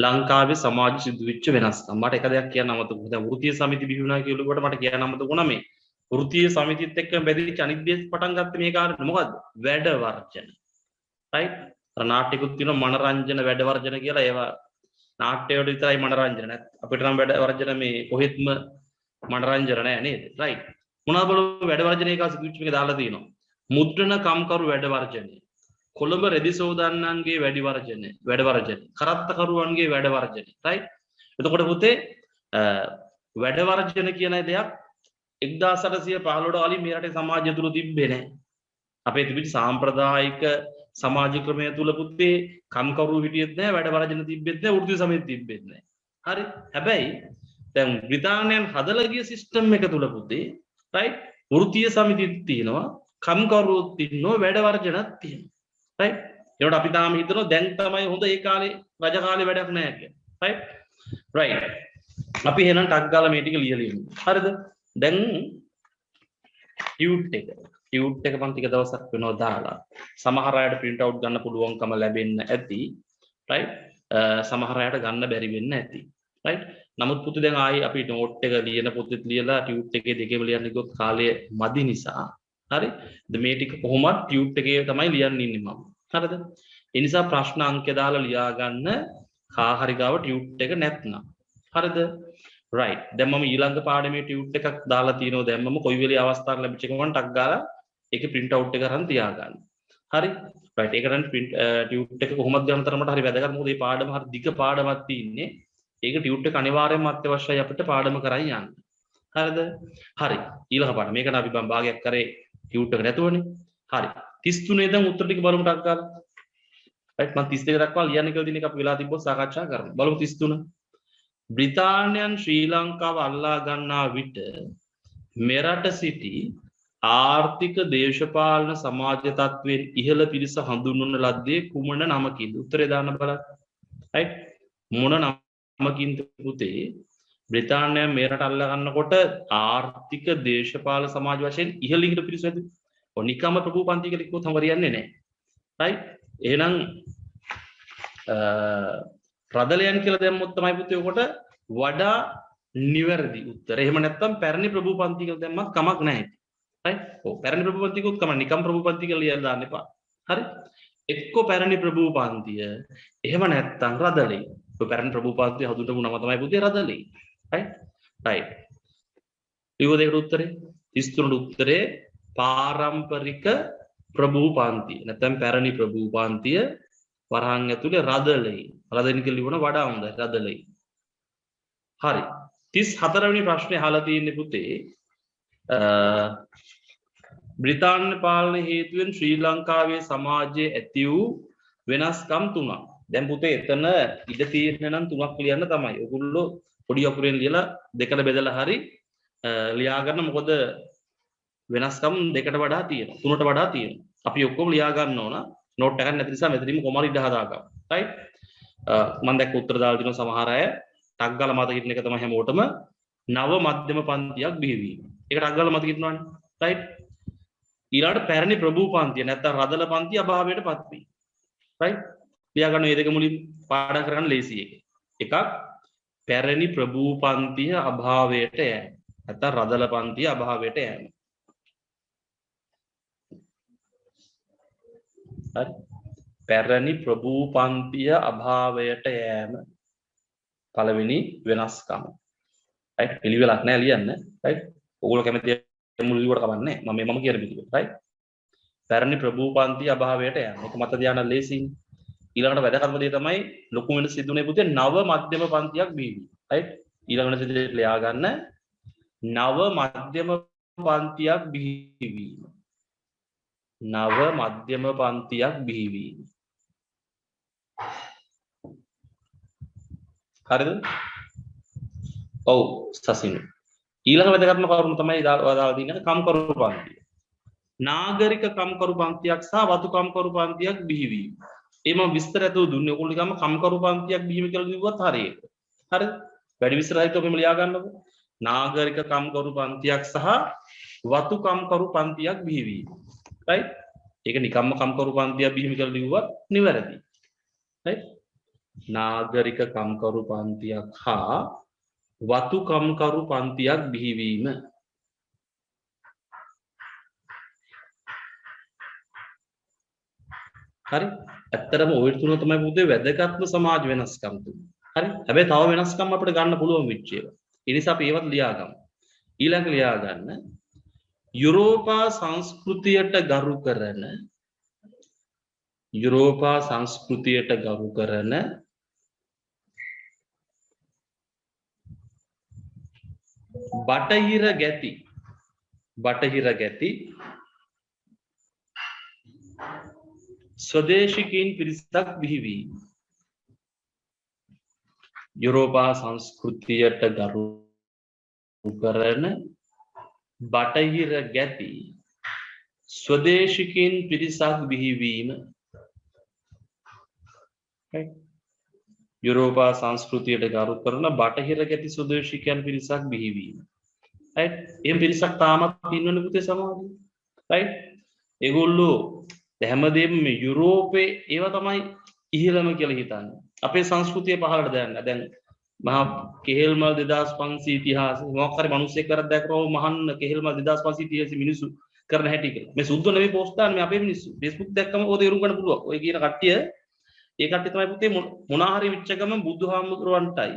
ලංකාවේ සමාජ සිදුවෙච්ච වෙනස්කම්. මට එක දෙයක් කියන්න අමතක වුණා. දැන් වෘත්තීය සමිති බිහි වුණා කියනකොට මට කියන්න අමතක වුණා මේ වෘත්තීය සමිතියත් එක්ක බැඳිච්ච අනිත් දේ පටන් ගත්තේ මේ කාර්යය මොකද්ද? වැඩ වර්ජන. රයිට්. අර නාට්‍යකුත් තියෙනවා මනරංජන වැඩ වර්ජන කියලා. ඒවා නාට්‍ය වල විතරයි මනරංජන. නැත් අපිට නම් වැඩ වර්ජන මේ කොහෙත්ම මනරංජන නෑ නේද? රයිට්. මොනවාද බලමු වැඩ වර්ජන එක සිදුවෙච්ච මේක දාලා තියෙනවා. මුද්‍රණ කම්කරු වැඩ වර්ජනය. කොළඹ රෙදි සෝදන්නන්ගේ වැඩ වර්ජනය. කරත්තකරුවන්ගේ වැඩ වර්ජනය. රයිට්. එතකොට පුතේ වැඩ වර්ජන කියන දෙයක් 1815 කලින් මේ රටේ සමාජය තුල තිබ්බේ නැහැ. අපේ තිබිච්ච සාම්ප්‍රදායික සමාජ ක්‍රමය තුල පුතේ කම්කරු හිටියෙත් නැහැ, වැඩ වර්ජන තිබ්බෙත් නැහැ, වෘත්තීය සමිති තිබ්බෙත් නැහැ. හරි. හැබැයි දැන් බ්‍රිතාන්‍යයන් හදලා ගිය සිස්ටම් එක තුල පුතේ රයිට් වෘත්තීය සමිතිත් තියෙනවා, කම්කරුවොත් ඉන්නවා, වැඩ වර්ජනත් තියෙනවා. රයිට්. ඒකට අපි තාම හිතනවා දැන් තමයි හොඳ ඒ කාලේ රජ කාලේ වැඩක් නැහැ කියලා. රයිට්. රයිට්. අපි එහෙනම් ටක් ගාලා මේ ටික ලියලා ඉමු. හරිද? දැන් ටියුට් එක මම ටික දවසක් වෙනවා දාලා සමහර අයට print out ගන්න පුළුවන්කම ලැබෙන්න ඇති. රයිට්. සමහර අයට ගන්න බැරි වෙන්න ඇති. රයිට්. නමුත් පුතේ දැන් ආයි අපි නෝට් එක ලියන පොතෙත් ලියලා ටියුට් එකේ දෙකේම ලියන්න ගියොත් කාලය මදි නිසා හරි මේ ටික කොහොමද ටියුට් එකේ තමයි ලියන්න ඉන්නේ මම. හරිද? ඒ නිසා ප්‍රශ්න අංක දාලා ලියා ගන්න කාහරි ගාව ටියුට් එක නැත්නම්. හරිද? රයිට්. දැන් මම ඊළඟ පාඩමේ ටියුට් එකක් දාලා තියෙනවා. දැන් මම කොයි වෙලේ අවස්ථාවක් ලැබිච්ච ගමන් ටක් ගාලා ඒකේ print out එක අරන් තියා ගන්න. හරි? රයිට්. ඒකට ටියුට් එක කොහොමද ගන්න තරමට හරි වැදගත්. මොකද මේ පාඩම හරි දිග පාඩමක් තියෙන්නේ. ඒක ටියුට් එක අනිවාර්යයෙන්ම අත්‍යවශ්‍යයි අපිට පාඩම කරන් යන්න. හරිද? හරි. ඊළඟ පාඩම. මේකට අපි භාගයක් කරේ ටියුට් එක නැතුවනේ. හරි. 33 දැන් උත්තර ටික බලමු ටක් ගාලා. රයිට්. මම 32 දක්වා ලියන්න කියලා දින එක අපි වෙලා තිබ්බොත් සාකච්ඡා කරමු. බලමු 33. බ්‍රිතාන්‍යයන් ශ්‍රී ලංකාව අල්ලා ගන්නා විට මෙරට සිටි ආර්ථික දේශපාලන සමාජ තත්වයෙන් ඉහළ පිරිස හඳුන්වන ලද්දේ කුමන නමකින්ද? උත්තරේ දාන්න බලන්න. රයිට්. මොන නමකින්ද පුතේ බ්‍රිතාන්‍යයන් මෙරට අල්ලා ගන්නකොට ආර්ථික දේශපාලන සමාජ වශයෙන් ඉහළින් හිටපු පිරිස ඇති? නිකම්ම ප්‍රභූ පන්ති කියලා කිව්වොත් හරියන්නේ නැහැ. රයිට්. එහෙනම් රදලයන් කියලා දැම්මොත් තමයි පුතේ උකට වඩා නිවැරදි උත්තර. එහෙම නැත්නම් පැරණි ප්‍රභූ පන්ති කියලා දැම්මත් කමක් නැහැ. රයිට්. ඔව් පැරණි ප්‍රභූ පන්ති කිව්වොත් කමක් නිකම් ප්‍රභූ පන්ති කියලා ලියලා දාන්න එපා. හරි. එක්ක පැරණි ප්‍රභූ පන්තිය. එහෙම නැත්නම් රදලේ. ඔය පැරණි ප්‍රභූ පන්තිය හඳුන්වපු නම තමයි පුතේ රදලේ. රයිට්. රයිට්. ඊගොඩ ඒකට උත්තරේ 33 උත්තරේ පාරම්පරික ප්‍රභූ පන්තිය. නැත්නම් පැරණි ප්‍රභූ පන්තිය වරහන් ඇතුලේ රදලේ. රදෙන් කියලා ලියවන වඩා හොඳයි රදලේ. හරි. 34 වෙනි ප්‍රශ්නේ අහලා තියෙන්නේ පුතේ බ්‍රිතාන්‍ය පාලන හේතුවෙන් ශ්‍රී ලංකාවේ සමාජයේ ඇති වූ වෙනස්කම් තුනක්. දැන් පුතේ එතන ඉඳ තියෙන නම් තුනක් ලියන්න තමයි. ඔයගොල්ලෝ පොඩි අකුරෙන් ලියලා දෙකට බෙදලා හරි ලියා ගන්න. මොකද වෙනස්කම් දෙකට වඩා තියෙනවා. තුනට වඩා තියෙනවා. අපි ඔක්කොම ලියා ගන්න ඕන. නෝට් එකක් නැති නිසා මෙතනින්ම කොමාරි ඉඳ හදාගන්න. රයිට්? මම දැක්ක උත්තර දාලා දිනවා සමහර අය. ටක් ගාලා මතක හිටින එක තමයි හැමෝටම නව මධ්‍යම පන්තියක් බිහිවීම. ඒක ටක් ගාලා මතක හිටිනවනේ. රයිට්? ඊළඟට පැරණි ප්‍රභූ පන්තිය නැත්නම් රදල පන්තිය අභාවයට පත් වී. රයිට්? ලියා ගන්න මේ දෙක මුලින් පාඩම් කරගන්න ලේසි එක. එකක් පැරණි ප්‍රභූ පන්තිය අභාවයට යෑම. නැත්නම් රදල පන්තිය අභාවයට යෑම. හරි? පැරණි ප්‍රභූ පන්තිය අභාවයට යෑම පළවෙනි වෙනස්කම. රයිට්? පිළිවෙලක් නෑ ලියන්න. රයිට්? ඕගොල්ලෝ කැමති මුල් ලියුවට කමන්නේ මම කියන විදිහට. රයිට්? පැරණි ප්‍රභූ පන්තිය අභාවයට යෑම. ඒක මත ධානය ලේසියි. ඊළඟට වැදගත්ම දේ තමයි ලොකු වෙනස සිදුුනේ පුතේ නව මධ්‍යම පන්තියක් බිහිවීම. රයිට්? ඊළඟ වෙනස විදිහට ලියා ගන්න නව මධ්‍යම පන්තියක් බිහිවීම. නව මධ්‍යම පන්තියක් බිහිවීම. හරිද? ඔව් සසිනු. ඊළඟ වැදගත්ම කරුණ තමයි දාලා තියෙන කම්කරු පන්තිය. නාගරික කම්කරු පන්තියක් සහ වතු කම්කරු පන්තියක් බිහිවීම. ඒ මම විස්තර ඇතුව දුන්නේ. ඔයගොල්ලෝ ගම කම්කරු පන්තියක් බිහිවීම කියලා කිව්වත් හරියට. හරිද? වැඩි විස්තරයක් ඔබ ලියා ගන්නකො. නාගරික කම්කරු පන්තියක් සහ වතු කම්කරු පන්තියක් බිහිවීම. රයිට්? ඒක නිකම්ම කම්කරු පන්තියක් බිහිවීම කියලා කිව්වත් නිවැරදි. රයිට්? නාගරික කම්කරු පන්තියක් හා වතු කම්කරු පන්තියක් බිහිවීම. හරි? ඇත්තටම ওই තුන තමයි පුතේ වැදගත්ම සමාජ වෙනස්කම් තුන. හරි? හැබැයි තව වෙනස්කම් අපිට ගන්න පුළුවන් වෙච්ච ඒවා. ඒ නිසා අපි ඒවත් ලියා ගමු. ඊළඟ ලියා ගන්න යුරෝපා සංස්කෘතියට ගරු කරන බටහිර ගැති ස්වදේශිකයින් පිරිසක් බිහිවීම. යුරෝපා සංස්කෘතියට ගරු කරන බටහිර ගැති ස්වදේශිකයින් පිරිසක් බිහිවීම. යුරෝපා සංස්කෘතියට ගරු කරන බටහිර ගැති ස්වදේශිකයන් පිරිසක් බිහිවීම. රයිට්? එහෙම පිරිසක් තාමත් ඉන්නවනේ පුතේ සමාජයේ. රයිට්? ඒගොල්ලෝ හැමදේම මේ යුරෝපේ ඒවා තමයි ඉහළම කියලා හිතන්නේ. අපේ සංස්කෘතිය පහළට දාන්න. දැන් මහා කෙහෙල්මල් 2500 ඉතිහාසය මොකක් හරි මිනිස්සෙක් කරක් දැක්කම මහන්න කෙහෙල්මල් 2500 ඉතිහාසය මිනිස්සු කරන හැටි කියලා. මේ සුද්ධ නෙවෙයි පෝස්ට් දාන්නේ මේ අපේ මිනිස්සු. Facebook දැක්කම ඕක තේරුම් ගන්න පුළුවන්. ඔය කියන කට්ටිය ඒ කට්ටිය තමයි පුතේ මොනවා හරි විච්ච ගම බුදුහාමුදුරුවන්ටයි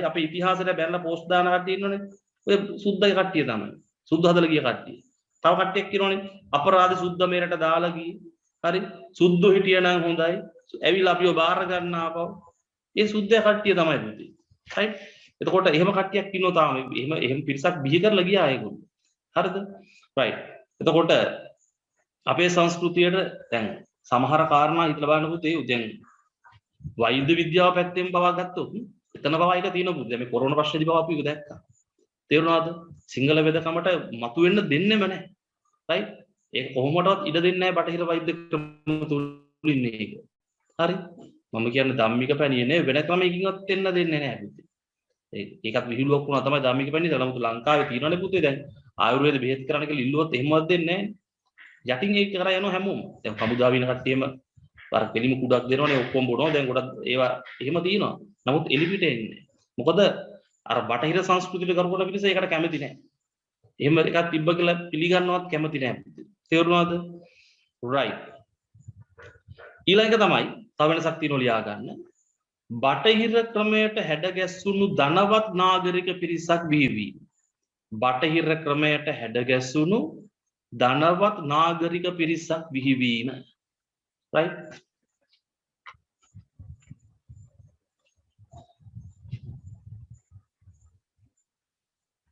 අපේ ඉතිහාසයට බැලලා පෝස්ට් දාන කට්ටිය ඉන්නෝනේ. ඔය සුද්ධයි කට්ටිය තමයි. සුද්ධ හදලා ගිය කට්ටිය. තව කට්ටියක් කියනෝනේ අපරාධ සුද්ධ මේරට දාලා ගියේ. හරි? සුද්ධ හිටියනම් හොඳයි. ඇවිල්ලා අපිව බාර ගන්න ආපහු. ඒ සුද්ධ කට්ටිය තමයි පුතේ. රයිට්? එතකොට එහෙම කට්ටියක් ඉන්නෝ තාම. එහෙම පිරිසක් බිහි කරලා ගියා ඒගොල්ලෝ. හරිද? රයිට්. එතකොට අපේ සංස්කෘතියට දැන් සමහර කාරණා හිතලා බලන්න පුතේ දැන් වෛද්‍ය විද්‍යාව පැත්තෙන් පවා ගත්තොත් එතන පවා එක තියෙනවා පුතේ. මේ කොරෝනා ප්‍රශ්නේදී පවා අපි ඒක දැක්කා. තේරුණාද? සිංහල වෙදකමට මතුවෙන්න දෙන්නෙම නැහැ. රයිට්? ඒක කොහොමඩවත් ඉඩ දෙන්නේ නැහැ බටහිර වෛද්‍ය ක්‍රම තුලින් මේක. හරි? මම කියන්නේ ධම්මික පැණිය නේ වෙන ක්‍රමයකින්වත් දෙන්න දෙන්නේ නැහැ පුතේ. ඒකත් විහිළුවක් වුණා තමයි ධම්මික පැණිය. නමුත් ලංකාවේ තියෙනවනේ පුතේ දැන් ආයුර්වේද බෙහෙත් කරන්න කියලා ඉල්ලුවත් එහෙමවත් දෙන්නේ නැහැ. යටින් ඒක කරා යනවා හැමෝම. දැන් කමුදා වින කට්ටියම අර පිළිම කුඩක් දෙනවනේ ඔක්කොම බොනවා. දැන් ගොඩක් ඒවා එහෙම තියෙනවා. නමුත් එලිපිට එන්නේ. මොකද අර බටහිර සංස්කෘතියට කරු කරන පිළිස ඒකට කැමති නැහැ. එහෙම එකක් තිබ්බ කියලා පිළිගන්නවත් කැමති නැහැ. තේරුණාද? right. ඊළඟ තමයි තව වෙනසක් තියෙනවා ලියා ගන්න. බටහිර ක්‍රමයට හැඩ ගැස්සුණු ධනවත් නාගරික පිරිසක් බිහිවීම. බටහිර ක්‍රමයට හැඩ ගැස්සුණු ධනවත් නාගරික පිරිසක් බිහිවීම. right?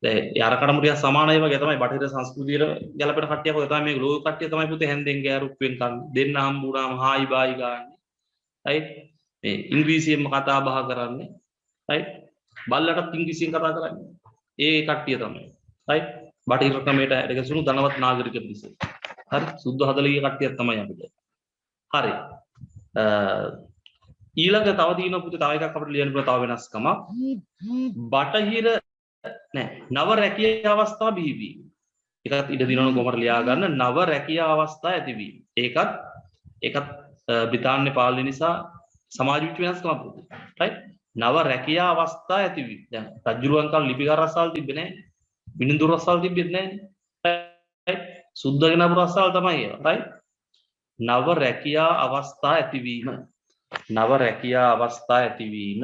යාර කඩමුටිය සමානයි වගේ තමයි බටහිර සංස්කෘතියට ගැලපෙන කට්ටියක් ඔය තමයි මේ ලෝක කට්ටිය තමයි පුතේ හැන්දෙන් ගෑරුප්පෙන් කන්නේ දෙන්න හම්බුනාම හායි බායි ගාන්නේ රයිට් මේ ඉංග්‍රීසියෙන්ම කතා බහ කරන්නේ රයිට් බල්ලටත් ඉංග්‍රීසියෙන් කතා කරන්නේ ඒ කට්ටිය තමයි රයිට් බටහිර ක්‍රමයට එකසුණු ධනවත් නාගරික පිරිස හරි සුද්ධ හදලිය කට්ටියක් තමයි අපිට හරි ඊළඟ තව තියෙනවා පුතේ තව එකක් අපිට ලියන්න පුළුවන් තව වෙනස්කමක් බටහිර නෑ නව රැකියා අවස්ථා බිහිවීම. ඒකත් ඉඩ දිනවන කොහොමද ලියා ගන්න නව රැකියා අවස්ථා ඇතිවීම. ඒකත් බ්‍රිතාන්‍ය පාලනය නිසා සමාජ විච වෙනස්කමක් පුතේ. රයිට්? නව රැකියා අවස්ථා ඇතිවීම. දැන් රජුරුවන් කාල ලිපිකර රසාල් තිබ්බේ නෑ. මිනිඳු රසාල් තිබ්බෙත් නෑනේ. රයිට්? සුද්ධගෙන අපු රසාල් තමයි ඒවා. රයිට්? නව රැකියා අවස්ථා ඇතිවීම. නව රැකියා අවස්ථා ඇතිවීම.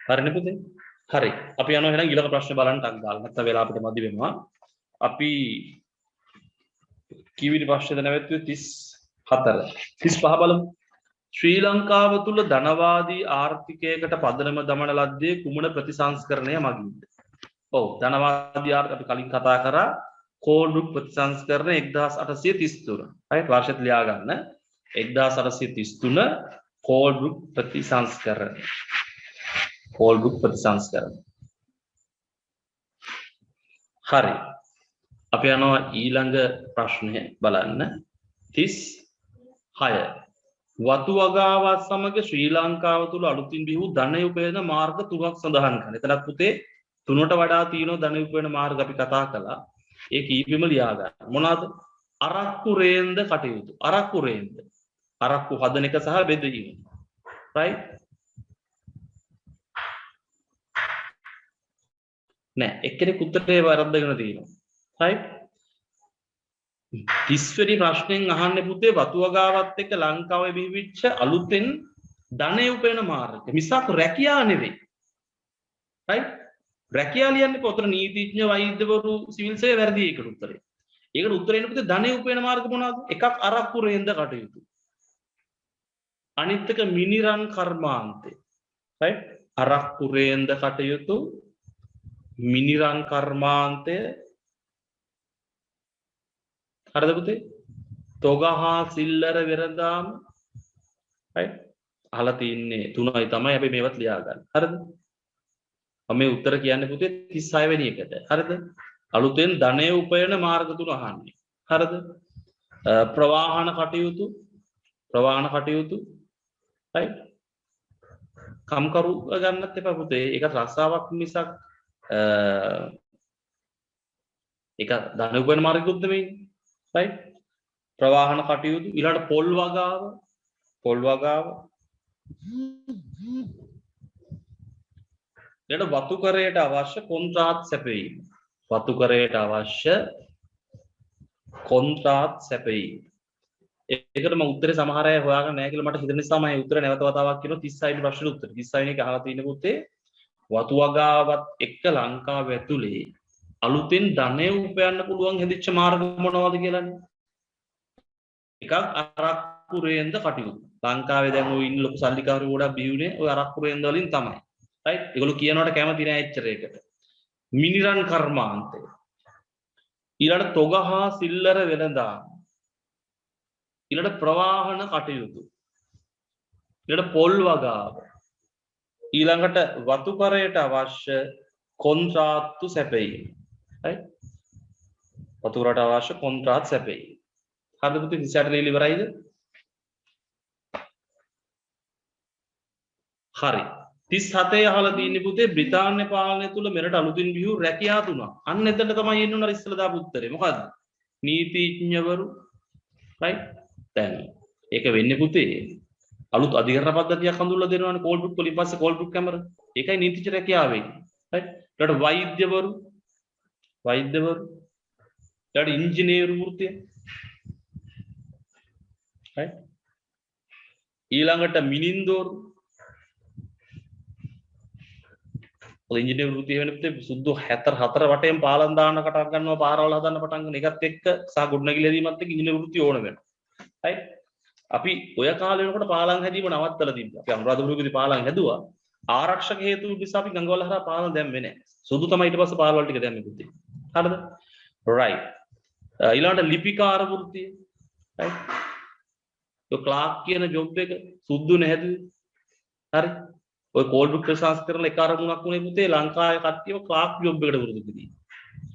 හරිනේ පුතේ හරි අපි යනවා එහෙනම් ඊළඟ ප්‍රශ්නේ බලන්න ටක් ගාලා නැත්නම් වෙලාව අපිට මදි වෙනවා අපි කීවිදි ප්‍රශ්නේද නැවතුනේ 34 35 බලමු ශ්‍රී ලංකාව තුල ධනවාදී ආර්ථිකයකට පදනම දමන ලද්දේ කුමන ප්‍රතිසංස්කරණය මගින්ද ඔව් ධනවාදී ආර්ථික අපි කලින් කතා කරා කෝල්ඩ් ප්‍රතිසංස්කරණය 1833 රයිට් වර්ෂෙත් ලියා ගන්න 1833 කෝල්ඩ් ප්‍රතිසංස්කරණය කෝල්බුක් ප්‍රතිසංස්කරණය. හරි. අපි යනවා ඊළඟ ප්‍රශ්නය බලන්න. 36. වතු වගාවත් සමග ශ්‍රී ලංකාව තුළ අලුතින් බිහි වූ ධනය උපයන මාර්ග තුනක් සඳහන් කරන්න. එතනත් පුතේ තුනට වඩා තියෙනවා ධනය උපයන මාර්ග අපි කතා කළා. ඒ කීපෙම ලියා ගන්න. මොනවාද? අරක්කු රේන්ද කටයුතු. අරක්කු රේන්ද. අරක්කු හදන එක සහ බෙදීම. right? නෑ එක්කෙනෙක් උත්තරේ වරද්දගෙන තියෙනවා. right? 30 වෙනි ප්‍රශ්නෙන් අහන්නේ පුතේ වතු වගාවත් එක්ක ලංකාවේ බිහිවිච්ච අලුතෙන් ධනය උපයන මාර්ග. මිසක් රැකියාව නෙවෙයි. right? රැකියාව ලියන්නේ කොතන නීතිඥ වෛද්‍යවරු සිවිල් සේවය වැඩි ඒකට උත්තරේ. ඒකට උත්තරේ එන්නේ පුතේ ධනය උපයන මාර්ග මොනවාද? එකක් අරක්කු රේන්ද කටයුතු. අනිත් එක මිනිරන් කර්මාන්තය. right? අරක්කු රේන්ද කටයුතු මිනිරන් කර්මාන්තය හරිද පුතේ? තොග හා සිල්ලර වෙරඳාම right? අහලා තින්නේ තුනයි තමයි අපි මේවත් ලියා ගන්න. හරිද? මම මේ උත්තර කියන්නේ පුතේ 36 වෙනි එකට. හරිද? අලුතෙන් ධනය උපයන මාර්ග තුන අහන්නේ. හරිද? ප්‍රවාහන කටයුතු right? කම්කරු ගන්නත් එපා පුතේ. ඒක රස්සාවක් මිසක් ඒක ධන උපයන මාර්ගකුත් නෙමෙයි. right? ප්‍රවාහන කටයුතු ඊළඟට පොල් වගාව ඊළඟ වතු කරයට අවශ්‍ය කොන්ත්‍රාත් සැපයීම ඒකට මම උත්තරේ සමහර අය හොයාගන්න නැහැ කියලා මට හිතෙන නිසා මම උත්තර නැවත වතාවක් කියනවා 36 වෙනි ප්‍රශ්නෙට උත්තර 36 වෙනි එක අහලා තියෙන පුතේ වතු වගාවත් එක්ක ලංකාව ඇතුලේ අලුතෙන් ධනය උපයන්න පුළුවන් හැදිච්ච මාර්ග මොනවද කියලානේ එකක් අරක්කු රේන්ද කටයුතු ලංකාවේ දැන් ඔය ඉන්න ලොකු සල්ලිකාරු ගොඩක් බිහිුනේ ඔය අරක්කු රේන්ද වලින් තමයි right ඒගොල්ලෝ කියනවට කැමති නෑ එච්චර ඒකට මිනිරන් කර්මාන්තය ඊළඟ තොග හා සිල්ලර වෙළඳාම ඊළඟ ප්‍රවාහන කටයුතු ඊළඟ පොල් වගාව ඊළඟට වතු කරයට අවශ්‍ය කොන්ත්‍රාත්තු සැපයීම right වතු කරට අවශ්‍ය කොන්ත්‍රාත් සැපයීම හරිද පුතේ 38 ලියලා ඉවරයිද හරි 37 අහලා තියෙන්නේ පුතේ බ්‍රිතාන්‍ය පාලනය තුල මෙරට අලුතින් බිහි රැකියා තුනක් අන්න එතන තමයි එන්න උන ඉස්සලා දාපු උත්තරේ මොකද්ද නීතිඥවරු right දැන් ඒක වෙන්නේ පුතේ අලුත් අධිකරණ පද්ධතියක් හඳුන්වලා දෙනවනේ කෝල් බුක් වලින් පස්සේ කෝල් බුක් කැමර ඒකයි නීතිඥ රැකියාව වෙන්නේ right ඊට වෛද්‍යවරු ඊට ඉංජිනේරු වෘත්තිය right ඊළඟට මිනින්දෝරු ඔය ඉංජිනේරු වෘත්තිය වෙන පුතේ සුදු 74 වටේම පාලම් දාන්න කටක් ගන්නවා පාරවල් හදන්න පටන් ගන්න එකත් එක්ක සහ ගොඩනැගිලි හැදීමත් එක්ක ඉංජිනේරු වෘත්තිය ඕන වෙනවා. right? අපි ඔය කාලේ වෙනකොට පාලම් හැදීම නවත්තලා තිබ්බා. අපි අනුරාධපුරයේදී පාලම් හැදුවා. ආරක්ෂක හේතු නිසා අපි ගංගවල හරහා පාලම් දැම්මේ නැහැ. සුදු තමයි ඊට පස්සේ පාරවල් ටික දැම්මේ පුතේ. හරිද? right. ඊළඟට ලිපිකාර වෘත්තිය. right? ඔය ක්ලාක් කියන ජොබ් එක සුදු නැහැදුවේ. හරි? ඔය කෝල් බුක් ප්‍රසංස්කරණ එක අරමුණක් උනේ පුතේ ලංකාවේ කට්ටියව ක්ලාක් ජොබ් එකට වරුදු කිදී.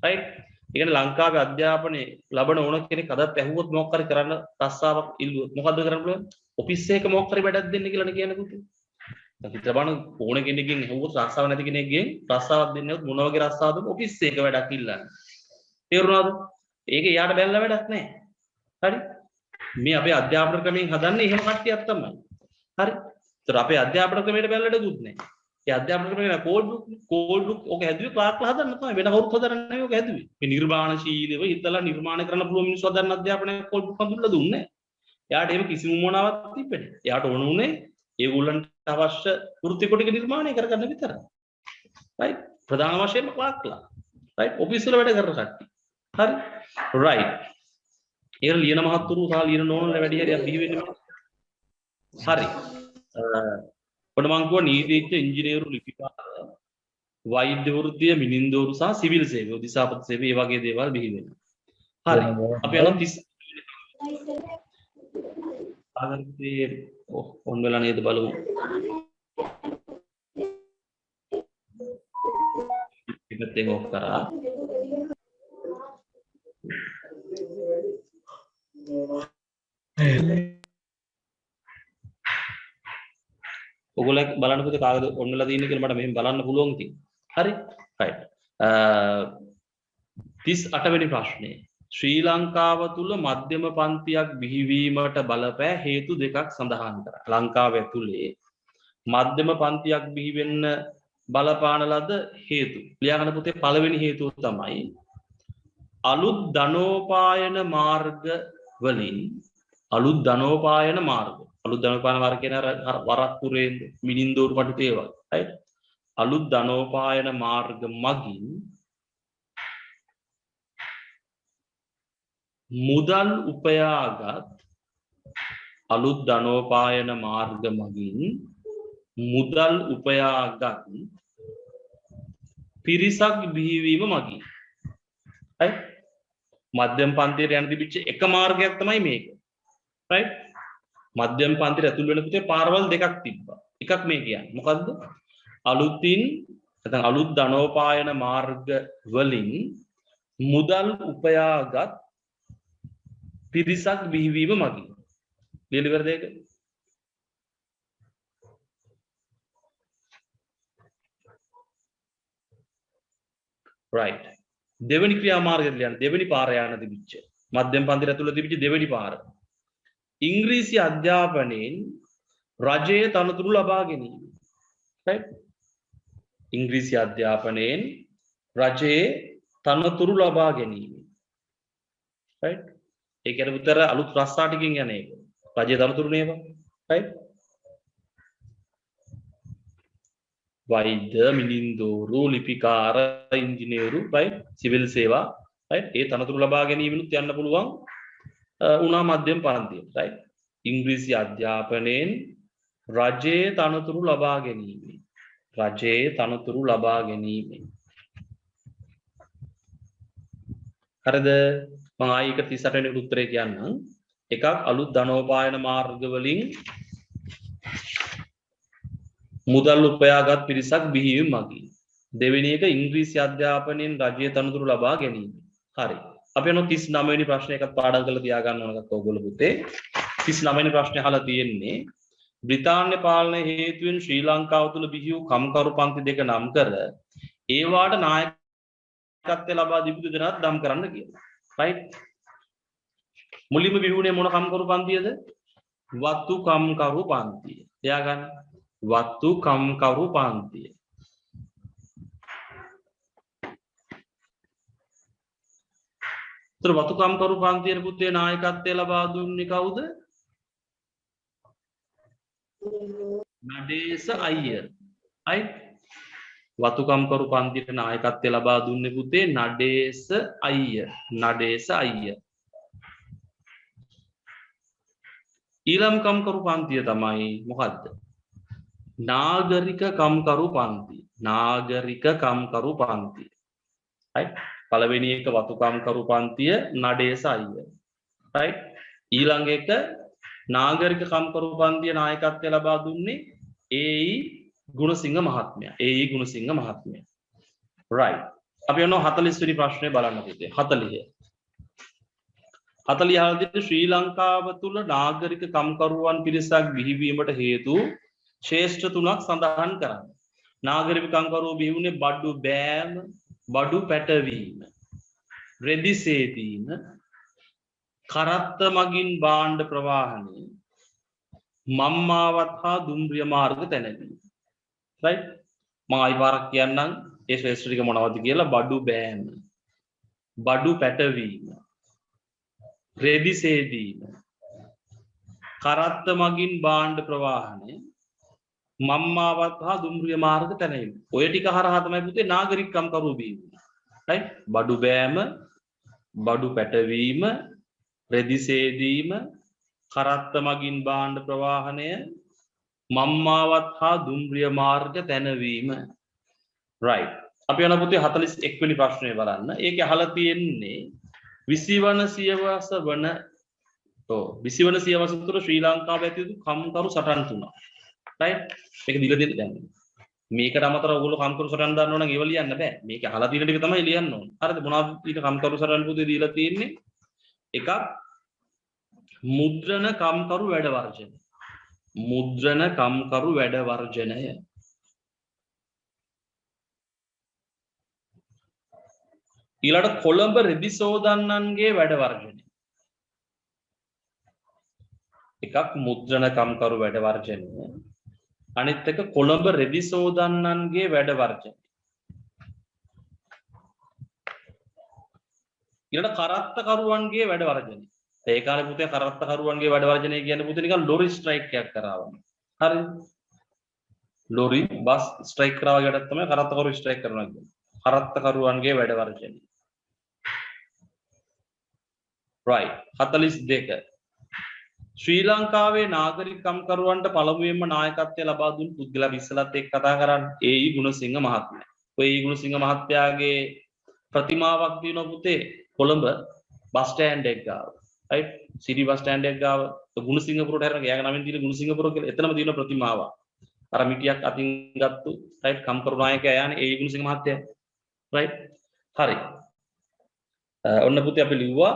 right? ඒ කියන්නේ ලංකාවේ අධ්‍යාපනයේ ලබන ඕන කෙනෙක් අදත් ඇහුවොත් මොකක් හරි කරන්න රස්සාවක් ඉල්ලුවොත් මොකද්ද කරන්න පුළුවන්? ඔෆිස් එකක මොකක් හරි වැඩක් දෙන්න කියලානේ කියන්නේ පුතේ. දැන් හිතලා බලන්න ඕන කෙනෙක්ගෙන් ඇහුවොත් රස්සාවක් නැති කෙනෙක්ගෙන් රස්සාවක් දෙන්න නැවොත් මොන වගේ රස්සාවක්ද ඔෆිස් එකක වැඩක් ඉල්ලන්නේ. තේරුණාද? ඒක එයාට බැලලා වැඩක් නැහැ. හරි? මේ අපේ අධ්‍යාපන ක්‍රමයෙන් හදන්නේ එහෙම කට්ටියක් තමයි. හරි? ඒතර අපේ අධ්‍යාපන ක්‍රමයට බැලලා දුත් නැහැ. ඒ අධ්‍යාපන ක්‍රමයේ කෝල් බුක් ඔක හැදුවේ ක්ලාක්ලා හදන්න තමයි වෙන කවුරුත් හදන්න නෙවෙයි ඔක හැදුවේ. මේ නිර්මාණශීලීව හිතලා නිර්මාණය කරන්න පුළුවන් මිනිස්සු හදන්න අධ්‍යාපනයේ කෝල් බුක් හඳුන්ලා දුන්නේ නැහැ. එයාට එහෙම කිසිම මොනාවක් තිබෙන්නේ නැහැ. එයාට ඕන උනේ ඒගොල්ලන්ට අවශ්‍ය වෘත්ති කොට ටික නිර්මාණය කරගන්න විතරයි. right? ප්‍රධාන වශයෙන්ම ක්ලාක්ලා. right? ඔෆිස් වල වැඩ කරන කට්ටිය. හරි? right. ඒක ලියන මහත්තුරු සහ ලියන නෝනලා වැඩි හරියක් බිහි වෙන්නේ නැහැ. හරි. ඔන්න මං කිව්වා නීතිඥ ඉංජිනේරු ලිපිකාර වෛද්‍ය වෘත්තිය මිනින්දෝරු සහ සිවිල් සේවය දිසාපති සේවය මේ වගේ දේවල් බිහි වෙනවා. හරි. අපි අලුත් 30 ආගන්තුකේ ඔන්න වෙලා නේද බලමු. ඉතින් ඔක් කරා. ඔගොල්ලෝ බලන්න පුතේ කාගද ඔන්නලා තියෙන්නේ කියලා මට මෙහෙම බලන්න පුළුවන් ඉතින්. හරි? right. 38 වෙනි ප්‍රශ්නේ. ශ්‍රී ලංකාව තුල මධ්‍යම පන්තියක් බිහිවීමට බලපෑ හේතු දෙකක් සඳහන් කරා. ලංකාව ඇතුලේ මධ්‍යම පන්තියක් බිහි වෙන්න බලපාන ලද හේතු. ලියාගන්න පුතේ පළවෙනි හේතුව තමයි අලුත් ධනෝපායන මාර්ග වලින් අලුත් ධනෝපායන මාර්ග කියන වරක්කුරේන්ද මිනින්දෝරු කටුට ඒවා. right? අලුත් ධනෝපායන මාර්ග මගින් මුදල් උපයාගත් අලුත් ධනෝපායන මාර්ග මගින් මුදල් උපයාගත් පිරිසක් බිහිවීම මගින්. right? මධ්‍යම පන්තියට යන තිබිච්ච එක මාර්ගයක් තමයි මේක. right? මධ්‍යම පන්තියට ඇතුල් වෙන පුතේ පාරවල් දෙකක් තිබ්බා. එකක් මේ කියන්නේ. මොකද්ද? අලුතින් නැත්නම් අලුත් ධනෝපායන මාර්ග වලින් මුදල් උපයාගත් පිරිසක් බිහිවීම මගින්. ලියලා ඉවරද ඒක? right. දෙවෙනි ක්‍රියාමාර්ගයට ලියන්න දෙවෙනි පාර යන තිබිච්ච මධ්‍යම පන්තියට ඇතුළත තිබිච්ච දෙවෙනි පාර. ඉංග්‍රීසි අධ්‍යාපනයෙන් රජයේ තනතුරු ලබා ගැනීම. right? ඉංග්‍රීසි අධ්‍යාපනයෙන් රජයේ තනතුරු ලබා ගැනීම. right? ඒ කියන්නේ උත්තර අලුත් රස්සා ටිකකින් යන එක. රජයේ තනතුරු නේද? right? වෛද්‍ය මිනින්දෝරු ලිපිකාර ඉංජිනේරු right? සිවිල් සේවා right? ඒ තනතුරු ලබා ගැනීමනුත් යන්න පුළුවන් උනා මධ්‍යම පන්තියට. right? ඉංග්‍රීසි අධ්‍යාපනයෙන් රජයේ තනතුරු ලබා ගැනීම. රජයේ තනතුරු ලබා ගැනීම. හරිද? මම ආයි එක 38 වෙනි උත්තරේ කියන්නම්. එකක් අලුත් ධනෝපායන මාර්ග වලින් මුදල් උපයාගත් පිරිසක් බිහිවීම මගින්. දෙවෙනි එක ඉංග්‍රීසි අධ්‍යාපනයෙන් රජයේ තනතුරු ලබා ගැනීම. හරි. අපි යනවා 39 වෙනි ප්‍රශ්නේ එකත් පාඩම් කරලා තියා ගන්න ඕන එකක් ඔයගොල්ලෝ පුතේ. 39 වෙනි ප්‍රශ්නේ අහලා තියෙන්නේ බ්‍රිතාන්‍ය පාලනය හේතුවෙන් ශ්‍රී ලංකාව තුල බිහි වූ කම්කරු පන්ති දෙක නම් කර ඒවාට නායකත්වය ලබා දීපු දෙනාත් නම් කරන්න කියලා. right? මුලින්ම බිහි මොන කම්කරු පන්තියද? වත්තු කම්කරු පන්තිය. එයා ගන්න. වත්තු කම්කරු පන්තිය. වතු කම්කරු පන්තියේ පුතේ නායකත්වය ලබා දුන්නේ කවුද? නඩේස අයියර්. right? වතුකම් කරු පන්තියට නායකත්වය ලබා දුන්නේ පුතේ නඩේස අයියා. නඩේස අයියා. ඊළම් කම්කරු පන්තිය තමයි මොකද්ද? නාගරික කම්කරු පන්තිය. නාගරික කම්කරු පන්තිය. right? පළවෙනි එක වතුකම් කරු පන්තිය නඩේස අයියා. right? ඊළඟ එක නාගරික කම්කරු පන්තිය නායකත්වය ලබා දුන්නේ ඒ.ඊ. ගුණසිංහ මහත්මයා. ඒ.ඊ. ගුණසිංහ මහත්මයා. right. අපි යනවා 40 වෙනි ප්‍රශ්නේ බලන්න පුතේ. 40. 40 දී ශ්‍රී ලංකාව තුල නාගරික කම්කරුවන් පිරිසක් බිහිවීමට හේතු ශ්‍රේෂ්ඨ තුනක් සඳහන් කරන්න. නාගරික කම්කරුවෝ බිහි වුණේ බඩු බෑම, බඩු පැටවීම, රෙදි සේදීම, කරත්ත මගින් භාණ්ඩ ප්‍රවාහනය, මම්මාවත් හා දුම්රිය මාර්ග තැනවීම. right? මම ආයි පාරක් කියන්නම් ඒ ශ්‍රේෂ්ඨ ටික මොනවද කියලා. බඩු බෑම, බඩු පැටවීම, රෙදි සේදීම, කරත්ත මගින් භාණ්ඩ ප්‍රවාහනය, මම්මාවත් හා දුම්රිය මාර්ග තැනවීම. ඔය ටික හරහා තමයි පුතේ නාගරිකකම් කරුවෝ බිහි වුනේ. right? බඩු බෑම, බඩු පැටවීම, රෙදි සේදීම, කරත්ත මගින් භාණ්ඩ ප්‍රවාහනය, මම්මාවත් හා දුම්රිය මාර්ග තැනවීම. right. අපි යන පුතේ 41 වෙනි ප්‍රශ්නය බලන්න. ඒකේ අහලා තියෙන්නේ 20 වන සියවස වන 20 වන සියවස තුළ ශ්‍රී ලංකාවේ ඇති වූ කම්කරු සටන් තුනක්. right? මේක දීලා දෙන්න දැන්. මේකට අමතරව ඔයගොල්ලෝ කම්කරු සටන් දාන්න ඕන නම් ඒව ලියන්න බෑ. මේක අහලා තියෙන ටික තමයි ලියන්න ඕන. හරිද? මොනවද ඊට කම්කරු සටන් පුතේ දීලා තියෙන්නේ? එකක් මුද්‍රණ කම්කරු වැඩ වර්ජනය. මුද්‍රණ කම්කරු වැඩ වර්ජනය. ඊළඟට කොළඹ රෙදි සෝදන්නන්ගේ වැඩ වර්ජනය. එකක් මුද්‍රණ කම්කරු වැඩ වර්ජනය. අනිත් එක කොළඹ රෙදි සෝදන්නන්ගේ වැඩ වර්ජනය. ඊළඟට කරත්තකරුවන්ගේ වැඩ වර්ජනය. ඒ කාලේ පුතේ කරත්තකරුවන්ගේ වැඩ වර්ජනය කියන්නේ පුතේ නිකන් ලොරි ස්ට්‍රයික් එකක් කරාවම. හරිද? ලොරි බස් ස්ට්‍රයික් කරා වගේට තමයි කරත්තකරු ස්ට්‍රයික් කරනවා කියන්නේ. කරත්තකරුවන්ගේ වැඩ වර්ජනය. right. 42. ශ්‍රී ලංකාවේ නාගරික කම්කරුවන්ට පළමුවෙන්ම නායකත්වය ලබා දුන් පුද්ගලයා ඉස්සලත් එක්ක කතා කරන්නේ ඒ.ඊ. ගුණසිංහ මහත්මයා. ඔය ඒ.ඊ. ගුණසිංහ මහත්මයාගේ ප්‍රතිමාවක් තියෙනවා පුතේ කොළඹ බස් ස්ටෑන්ඩ් එක ගාව. right? සිටි බස් ස්ටෑන්ඩ් එක ගාව ගුණසිංහපුරට හැරෙන එයාගේ නමින් තියෙන ගුණසිංහපුර කියලා එතනම තියෙන ප්‍රතිමාවක්. අර මිටියක් අතින් ගත්තු right කම්කරු නායකයා යන්නේ ඒ.ඊ. ගුණසිංහ මහත්තයා. right? හරි. ඔන්න පුතේ අපි ලිව්වා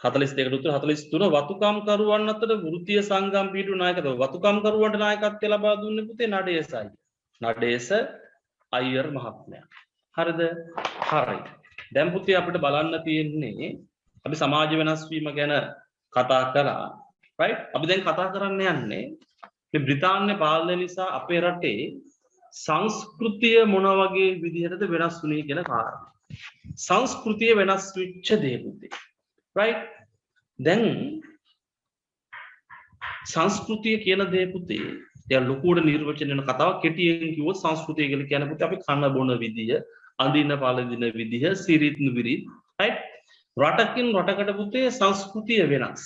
42කට උත්තර 43 වතුකම් කරුවන් අතර වෘත්තීය සංගම් පිටු නායකත්ව වතුකම් කරුවන්ට නායකත්වය ලබා දුන්නේ පුතේ නඩේස අයියර්. නඩේස අයියර් මහත්මයා. හරිද? හරි. දැන් පුතේ අපිට බලන්න තියෙන්නේ අපි සමාජ වෙනස් වීම ගැන කතා කරා. right? අපි දැන් කතා කරන්න යන්නේ මේ බ්‍රිතාන්‍ය පාලනය නිසා අපේ රටේ සංස්කෘතිය මොන වගේ විදිහටද වෙනස් වුනේ කියන කාරණා. සංස්කෘතිය වෙනස් වෙච්ච දේ පුතේ. right? දැන් සංස්කෘතිය කියන දේ පුතේ දැන් ලොකුවට නිර්වචනය වෙන කතාවක් කෙටියෙන් කිව්වොත් සංස්කෘතිය කියලා කියන්නේ පුතේ අපි කන බොන විදිය, අඳින පළඳින විදිය, සිරිත් නුවිරිත්. right? රටකින් රටකට පුතේ සංස්කෘතිය වෙනස්.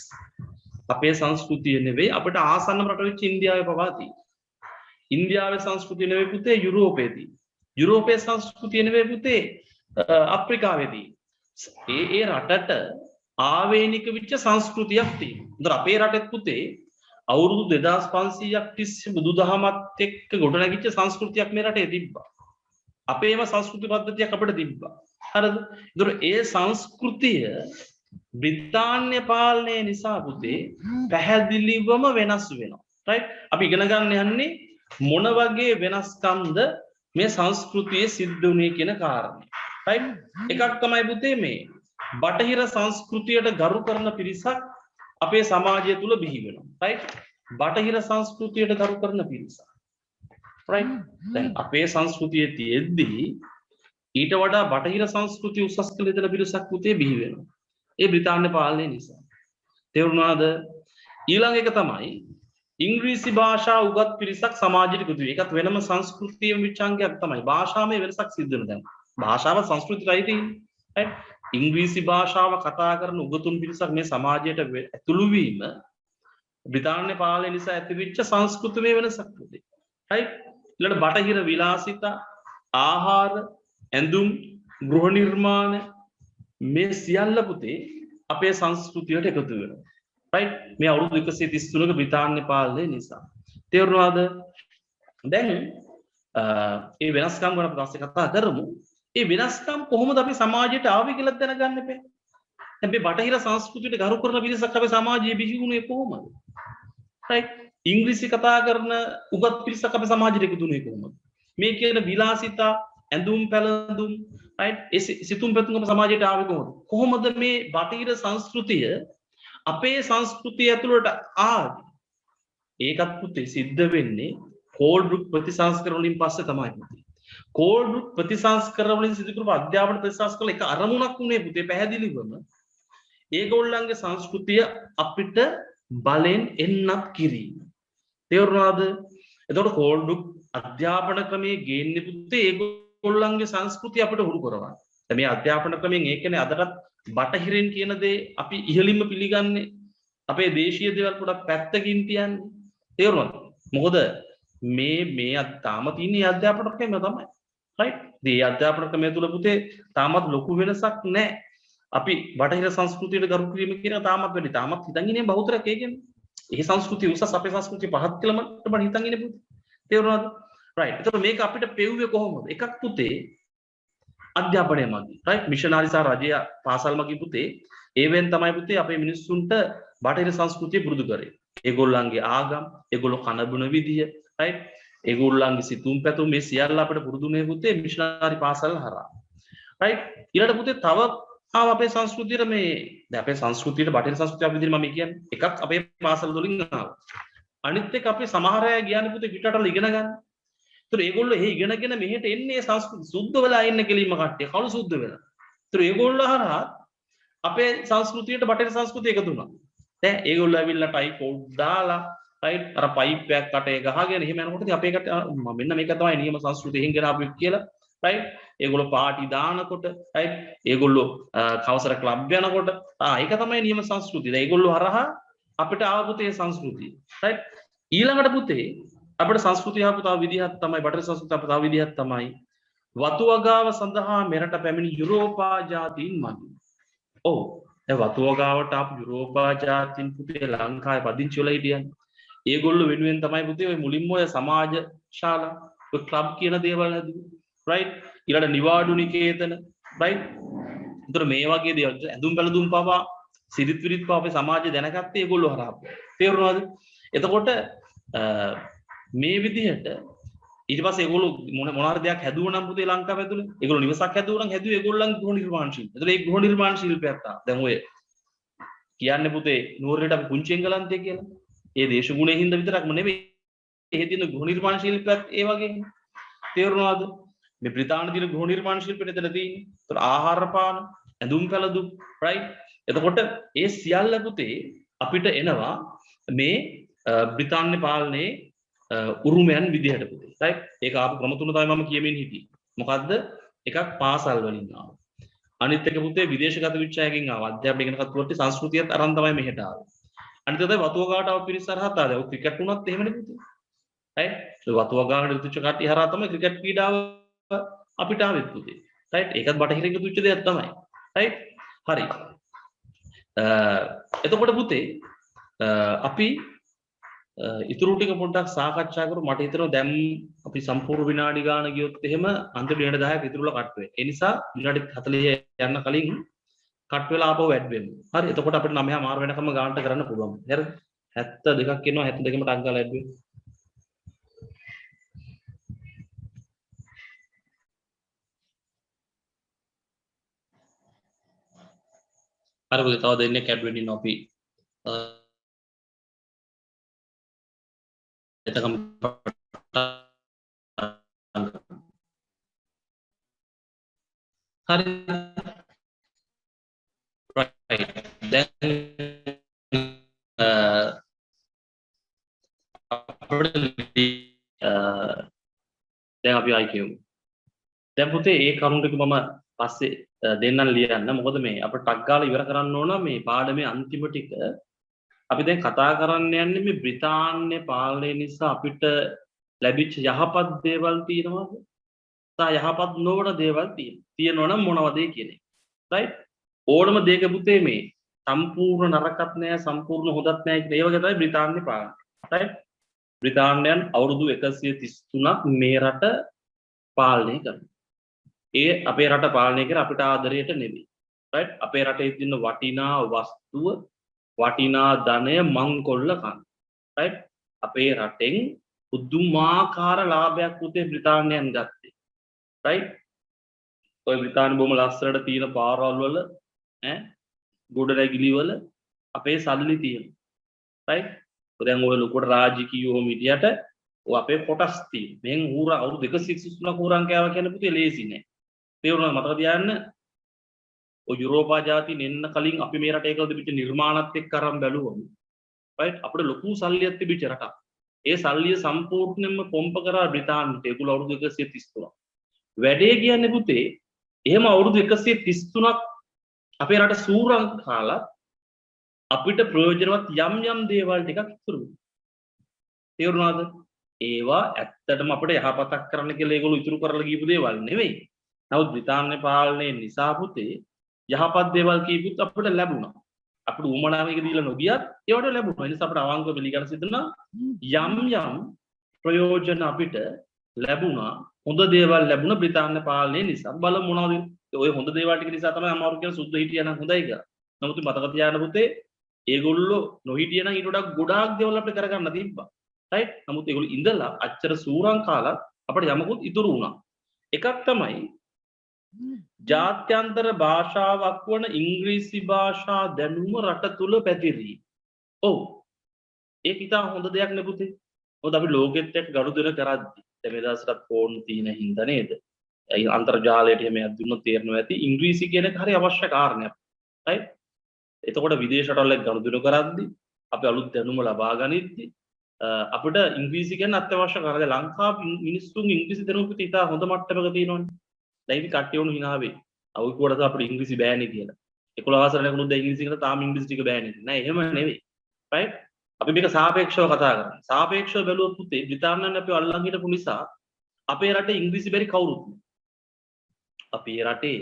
අපේ සංස්කෘතිය නෙවෙයි අපිට ආසන්න රට වෙච්ච ඉන්දියාවේ පවා තියෙන්නේ. ඉන්දියාවේ සංස්කෘතිය නෙවෙයි පුතේ යුරෝපයේදී. යුරෝපයේ සංස්කෘතිය නෙවෙයි පුතේ අප්‍රිකාවේදී. ඒ රටට ආවේනික වෙච්ච සංස්කෘතියක් තියෙනවා. උදේ අපේ රටෙත් පුතේ අවුරුදු 2500ක් තිස්සේ බුදුදහමත් එක්ක ගොඩනැගිච්ච සංස්කෘතියක් මේ රටේ තිබ්බා. අපේම සංස්කෘති පද්ධතියක් අපිට තිබ්බා. හරිද? ඒතර ඒ සංස්කෘතිය බ්‍රිතාන්‍ය පාලනය නිසා පුතේ පැහැදිලිවම වෙනස් වෙනවා. right? අපි ඉගෙන ගන්න යන්නේ මොන වගේ වෙනස්කම්ද මේ සංස්කෘතියේ සිද්ධ වුනේ කියන කාරණේ. right? එකක් තමයි පුතේ මේ බටහිර සංස්කෘතියට ගරු කරන පිරිසක් අපේ සමාජය තුල බිහි වෙනවා. right? බටහිර සංස්කෘතියට ගරු කරන පිරිසක්. right? දැන් අපේ සංස්කෘතියේ තියෙද්දී ඊට වඩා බටහිර සංස්කෘතිය උසස් කළ දෙන පිරිසක් පුතේ බිහි වෙනවා. ඒ බ්‍රිතාන්‍ය පාලනය නිසා. තේරුණාද? ඊළඟ එක තමයි ඉංග්‍රීසි භාෂා උගත් පිරිසක් සමාජයට එකතු වෙයි. ඒකත් වෙනම සංස්කෘතිය විචාංගයක් තමයි. භාෂාවේ වෙනසක් සිද්ධ වෙන දැන්. භාෂාව සංස්කෘතියයි තියෙන්නේ. ඉංග්‍රීසි භාෂාව කතා කරන උගතුන් පිරිසක් මේ සමාජයට ඇතුළු වීම බ්‍රිතාන්‍ය පාලනය නිසා ඇතිවෙච්ච සංස්කෘතිමය වෙනසක් පුතේ. right? ඊළඟ බටහිර විලාසිතා, ආහාර, ඇඳුම්, ගෘහ නිර්මාණ මේ සියල්ල පුතේ අපේ සංස්කෘතියට එකතු වෙනවා. right? මේ අවුරුදු 133ක බ්‍රිතාන්‍ය පාලනය නිසා. තේරුණාද? දැන් ඒ වෙනස්කම් ගැන අපි පස්සේ කතා කරමු. ඒ වෙනස්කම් කොහොමද අපි සමාජයට ආවේ කියලා දැනගන්න එපා. දැන් මේ බටහිර සංස්කෘතියට ගරු කරන පිරිසක් අපේ සමාජයේ බිහි වුණේ කොහොමද? right? ඉංග්‍රීසි කතා කරන උගත් පිරිසක් අපේ සමාජයට එකතු වුණේ කොහොමද? මේ කියන විලාසිතා, ඇඳුම් පැළඳුම්, right? ඒ සිතුම් පැතුම් අපේ සමාජයට ආවේ කොහොමද? කොහොමද මේ බටහිර සංස්කෘතිය අපේ සංස්කෘතිය ඇතුළට ආවේ? ඒකත් පුතේ සිද්ධ වෙන්නේ කෝල්බ්රුක් ප්‍රතිසංස්කරණ වලින් පස්සේ තමයි පුතේ. කෝල්බ්රුක් ප්‍රතිසංස්කරණ වලින් සිදු කරපු අධ්‍යාපන ප්‍රතිසංස්කරණ එක අරමුණක් උනේ පුතේ පැහැදිලිවම ඒගොල්ලන්ගේ සංස්කෘතිය අපිට බලෙන් එන්නත් කිරීම. තේරුණාද? එතකොට කෝල්බ්රුක් අධ්‍යාපන ක්‍රමයේ ගේන්නේ පුතේ ඒගොල්ලන්ගේ සංස්කෘතිය අපිට හුරු කරවන්න. දැන් මේ අධ්‍යාපන ක්‍රමයෙන් ඒ කියන්නේ අදටත් බටහිරින් කියන දේ අපි ඉහළින්ම පිළිගන්නේ. අපේ දේශීය දේවල් පොඩක් පැත්තකින් තියන්නේ. තේරුණාද? මොකද මේ තාම තියෙන අධ්‍යාපන ක්‍රමය තමයි. right? මේ අධ්‍යාපන ක්‍රමය තුල පුතේ තාමත් ලොකු වෙනසක් නැහැ. අපි බටහිර සංස්කෘතියට ගරු කිරීම කියන තාමත් වැඩි. තාමත් හිතන් ඉන්නේ බහුතරයක් ඒ කියන්නේ. ඒ සංස්කෘතිය උසස් අපේ සංස්කෘතිය පහත් කියලා මට හිතන් ඉන්නේ පුතේ. තේරුණාද? right. එතකොට මේක අපිට පෙව්වේ කොහොමද? එකක් පුතේ අධ්‍යාපනය මගින්. right? මිෂනාරි සහ රජය පාසල් මගින් පුතේ ඒවෙන් තමයි පුතේ අපේ මිනිස්සුන්ට බටහිර සංස්කෘතිය පුරුදු කරේ. ඒගොල්ලන්ගේ ආගම්, ඒගොල්ලෝ කන බොන විදිය, right? ඒගොල්ලන්ගේ සිතුම් පැතුම් මේ සියල්ල අපිට පුරුදුනේ පුතේ මිෂනාරි පාසල් හරහා. right? ඊළඟට පුතේ තව අපේ සංස්කෘතියට මේ දැන් අපේ සංස්කෘතියට බටහිර සංස්කෘතිය අපි විදිහට මම කියන්නේ එකක් අපේ පාසල් වලින් ආවා. අනිත් එක අපේ සමහර අය කියන්නේ පුතේ පිටරටවල ඉගෙන ගන්න. ඒතර ඒගොල්ලෝ එහෙ ඉගෙනගෙන මෙහෙට එන්නේ සංස්කෘති සුද්ධ වෙලා ඉන්න කෙලින්ම කට්ටිය කවුරු සුද්ධ වෙලා. ඒතර ඒගොල්ලෝ හරහා අපේ සංස්කෘතියට බටහිර සංස්කෘතිය එකතු වුණා. දැන් ඒගොල්ලෝ ඇවිල්ලා ටයි කෝඩ් දාලා right අර පයිප් එකක් කටේ ගහගෙන එහෙම යනකොට අපේ කට මෙන්න මේක තමයි නියම සංස්කෘතිය එහෙන් ගෙන අපි කියලා right ඒගොල්ලෝ පාටි දානකොට right ඒගොල්ලෝ කවසර ක්ලබ් යනකොට ඒක තමයි නියම සංස්කෘතිය. දැන් ඒගොල්ලෝ හරහා අපිට ආව පුතේ සංස්කෘතිය right ඊළඟට පුතේ අපිට සංස්කෘතිය ආපු තව විදිහක් තමයි බටහිර සංස්කෘතිය අපිට තව විදිහක් තමයි වතු වගාව සඳහා මෙරට පැමිණි යුරෝපා ජාතීන් මගින්. ඔව් දැන් වතු වගාවට ආපු යුරෝපා ජාතීන් පුතේ ලංකාවේ පදිංචි වෙලා හිටියන්නේ. ඒගොල්ලෝ වෙනුවෙන් තමයි පුතේ ඔය මුලින්ම ඔය සමාජ ශාලා ඔය ක්ලබ් කියන දේවල් හැදුවේ. right ඊළඟ නිවාඩු නිකේතන right උතර මේ වගේ දේවල් ඇඳුම් පැළඳුම් පවා සිරිත් විරිත් පවා අපේ සමාජය දැනගත්තේ ඒගොල්ලෝ හරහා. තේරුණාද? එතකොට මේ විදිහට ඊට පස්සේ ඒගොල්ලෝ මොන හරි දෙයක් හැදුවා නම් පුතේ ලංකාව ඇතුලේ ඒගොල්ලෝ නිවසක් හැදුවා නම් හැදුවේ ඒගොල්ලන්ගේ ගෘහ නිර්මාණ ශිල්පය. ඒතර ඒ ගෘහ නිර්මාණ ශිල්පයක් තා දැන් ඔය කියන්නේ පුතේ නුවරට අපි පුංචි එංගලන්තය කියලා. ඒ දේශගුණයෙන් හින්දා විතරක්ම නෙවෙයි. එහෙ තියෙන ගෘහ නිර්මාණ ශිල්පයක් ඒ වගේ. තේරුණාද? මේ බ්‍රිතාන්‍ය දින ගෘහ නිර්මාණ ශිල්පෙට එතන තියෙන්නේ. ඒතර ආහාර පාන, ඇඳුම් පැළඳුම්, right? එතකොට ඒ සියල්ල පුතේ අපිට එනවා මේ බ්‍රිතාන්‍ය පාලනයේ උරුමයන් විදිහට පුතේ. right? ඒක ආපු ක්‍රම තුන තමයි මම කියමින් හිටියේ. මොකද්ද? එකක් පාසල් වලින් ආවා. අනිත් එක පුතේ විදේශගත විචයකින් ආවා. අධ්‍යාපනය ඉගෙන ගන්නකොට සංස්කෘතියත් අරන් තමයි මෙහෙට ආවේ. අනිත් එක තමයි වතුවගාවට ආව පිරිස හරහා ආවා. ඔය ක්‍රිකට් උනත් එහෙමනේ පුතේ. right? ඒ වතුවගාවට ඍතුච කට්ටිය හරහා තමයි ක්‍රිකට් ක්‍රීඩාව අපිට ආවෙත් පුතේ. right? ඒකත් බටහිරින් තුච්ච දෙයක් තමයි. right? හරි. එතකොට පුතේ අපි ඉතුරු ටික පොඩ්ඩක් සාකච්ඡා කරමු. මට හිතෙනවා දැන් අපි සම්පූර්ණ විනාඩි ගාන ගියොත් එහෙම අන්තිම විනාඩි 10ක් ඉතුරුලා කට් වෙයි. ඒ නිසා විනාඩි 40 යන්න කලින් කට් වෙලා ආපහු වැඩ් වෙමු. හරි. එතකොට අපිට 9 මාර වෙනකම් ගානට කරන්න පුළුවන්. හරිද? 72ක් එනවා 72ම ටක් ගාලා වැඩ් වෙමු. හරි පුතේ තව දෙන්නෙක් ඇඩ් වෙන්න ඉන්නවා අපි. එතකම් හරි right දැන් දැන් අපි ආයි කියමු. දැන් පුතේ ඒ කරුණු ටික මම පස්සේ දෙන්නම් ලියන්න. මොකද මේ අපිට ටක් ගාලා ඉවර කරන්න ඕන මේ පාඩමේ අන්තිම ටික. අපි දැන් කතා කරන්න යන්නේ මේ බ්‍රිතාන්‍ය පාලනය නිසා අපිට ලැබිච්ච යහපත් දේවල් තියෙනවද? සහ යහපත් නොවන දේවල් තියෙනවා නම් මොනවද ඒ කියන්නේ. right? ඕනම දෙයක පුතේ මේ සම්පූර්ණ නරකත් නෑ සම්පූර්ණ හොදත් නෑ කියන ඒ වගේ තමයි බ්‍රිතාන්‍ය පාලනය. right? බ්‍රිතාන්‍යයන් අවුරුදු 133ක් මේ රට පාලනය කරනවා. ඒ අපේ රට පාලනය කර අපිට ආදරයට නෙවෙයි. right? අපේ රටේ තියෙන වටිනා වස්තුව වටිනා ධනය මංකොල්ල කන. right? අපේ රටෙන් පුදුමාකාර ලාභයක් පුතේ බ්‍රිතාන්‍යයන් ගත්තේ. right? ඔය බ්‍රිතාන්‍ය බොහොම ලස්සනට තියෙන පාරවල් වල ගොඩනැගිලි වල අපේ සල්ලි තියෙනවා. right? දැන් ඔය ලොකුට රාජකීයව මිදියට ඔය අපේ කොටස් තියෙන. මෙන් ඌරා අවුරුදු 233ක් ඌරන් කෑවා කියන පුතේ ලේසි නෑ. තේරුණාද මතක තියාගන්න. ඔය යුරෝපා ජාතින් එන්න කලින් අපි මේ රටේ කළ තිබිච්ච නිර්මාණත් එක්ක අරන් බැලුවම right අපිට ලොකු සල්ලියක් තිබිච්ච රටක්. ඒ සල්ලිය සම්පූර්ණයෙන්ම පොම්ප කරා බ්‍රිතාන්‍යයට ඒගොල්ලෝ අවුරුදු 133ක්. වැඩේ කියන්නේ පුතේ එහෙම අවුරුදු 133ක් අපේ රට සූරං කාලා අපිට ප්‍රයෝජනවත් යම් දේවල් ටිකක් ඉතුරු වුණා. තේරුණාද? ඒවා ඇත්තටම අපිට යහපතක් කරන්න කියලා ඒගොල්ලෝ ඉතුරු කරලා ගියපු දේවල් නෙවෙයි. නමුත් බ්‍රිතාන්‍ය පාලනය නිසා පුතේ යහපත් දේවල් කීපුත් අපිට ලැබුණා. අපිට උමනාව එක දීලා නොගියත් ඒවට ලැබුණා. ඒ නිසා අපිට අවංකව පිළිගන්න සිද්ධ වුණා යම් ප්‍රයෝජන අපිට ලැබුණා. හොඳ දේවල් ලැබුණා බ්‍රිතාන්‍ය පාලනය නිසා. බලමු මොනවද? ඔය හොඳ දේවල් ටික නිසා තමයි අමාරු කියලා සුද්ධ හිටියා නම් හොඳයි කියලා. නමුත් මතක තියාගන්න පුතේ ඒගොල්ලෝ නොහිටියා නම් ඊට වඩා ගොඩාක් දේවල් අපිට කරගන්න තිබ්බා. right? නමුත් ඒගොල්ලෝ ඉඳලා අච්චර සූරං කාලා අපිට යමකුත් ඉතුරු වුණා. එකක් තමයි ජාත්‍යන්තර භාෂාවක් වන ඉංග්‍රීසි භාෂා දැනුම රට තුල පැතිරී. ඔව්. ඒක ඉතා හොඳ දෙයක් නේ පුතේ. මොකද අපි ලෝකෙත් එක්ක ගනුදෙනු කරද්දි දැන් මේ දවස්වල ෆෝන් තියෙන හින්දා නේද? ඒ අන්තර්ජාලයට එහෙම යද්දුනොත් තේරෙනවා ඇති ඉංග්‍රීසි කියන එක හරි අවශ්‍ය කාරණයක්. right? එතකොට විදේශ රටවල ගනුදෙනු කරද්දි අපි අලුත් දැනුම ලබා ගනිද්දි අපිට ඉංග්‍රීසි කියන අත්‍යවශ්‍ය කාරණා. ලංකාවේ මිනිස්සුන් ඉංග්‍රීසි දැනුම පිට ඉතා හොඳ මට්ටමක තියෙනවනේ. දැන් ඉතින් කට්ටිය වුණු hina වෙයි. අවුරුද්දකට අපිට ඉංග්‍රීසි බෑනේ කියලා. 11 වසරේ යනකොට දැන් ඉංග්‍රීසි කියන තාම ඉංග්‍රීසි ටික බෑනේ. නෑ එහෙම නෙවෙයි. right? අපි මේක සාපේක්ෂව කතා කරන්නේ. සාපේක්ෂව බැලුවොත් පුතේ බ්‍රිතාන්‍යයන් අපි අල්ලන් හිටපු නිසා අපේ රටේ ඉංග්‍රීසි බැරි කවුරුත් නෑ. අපේ රටේ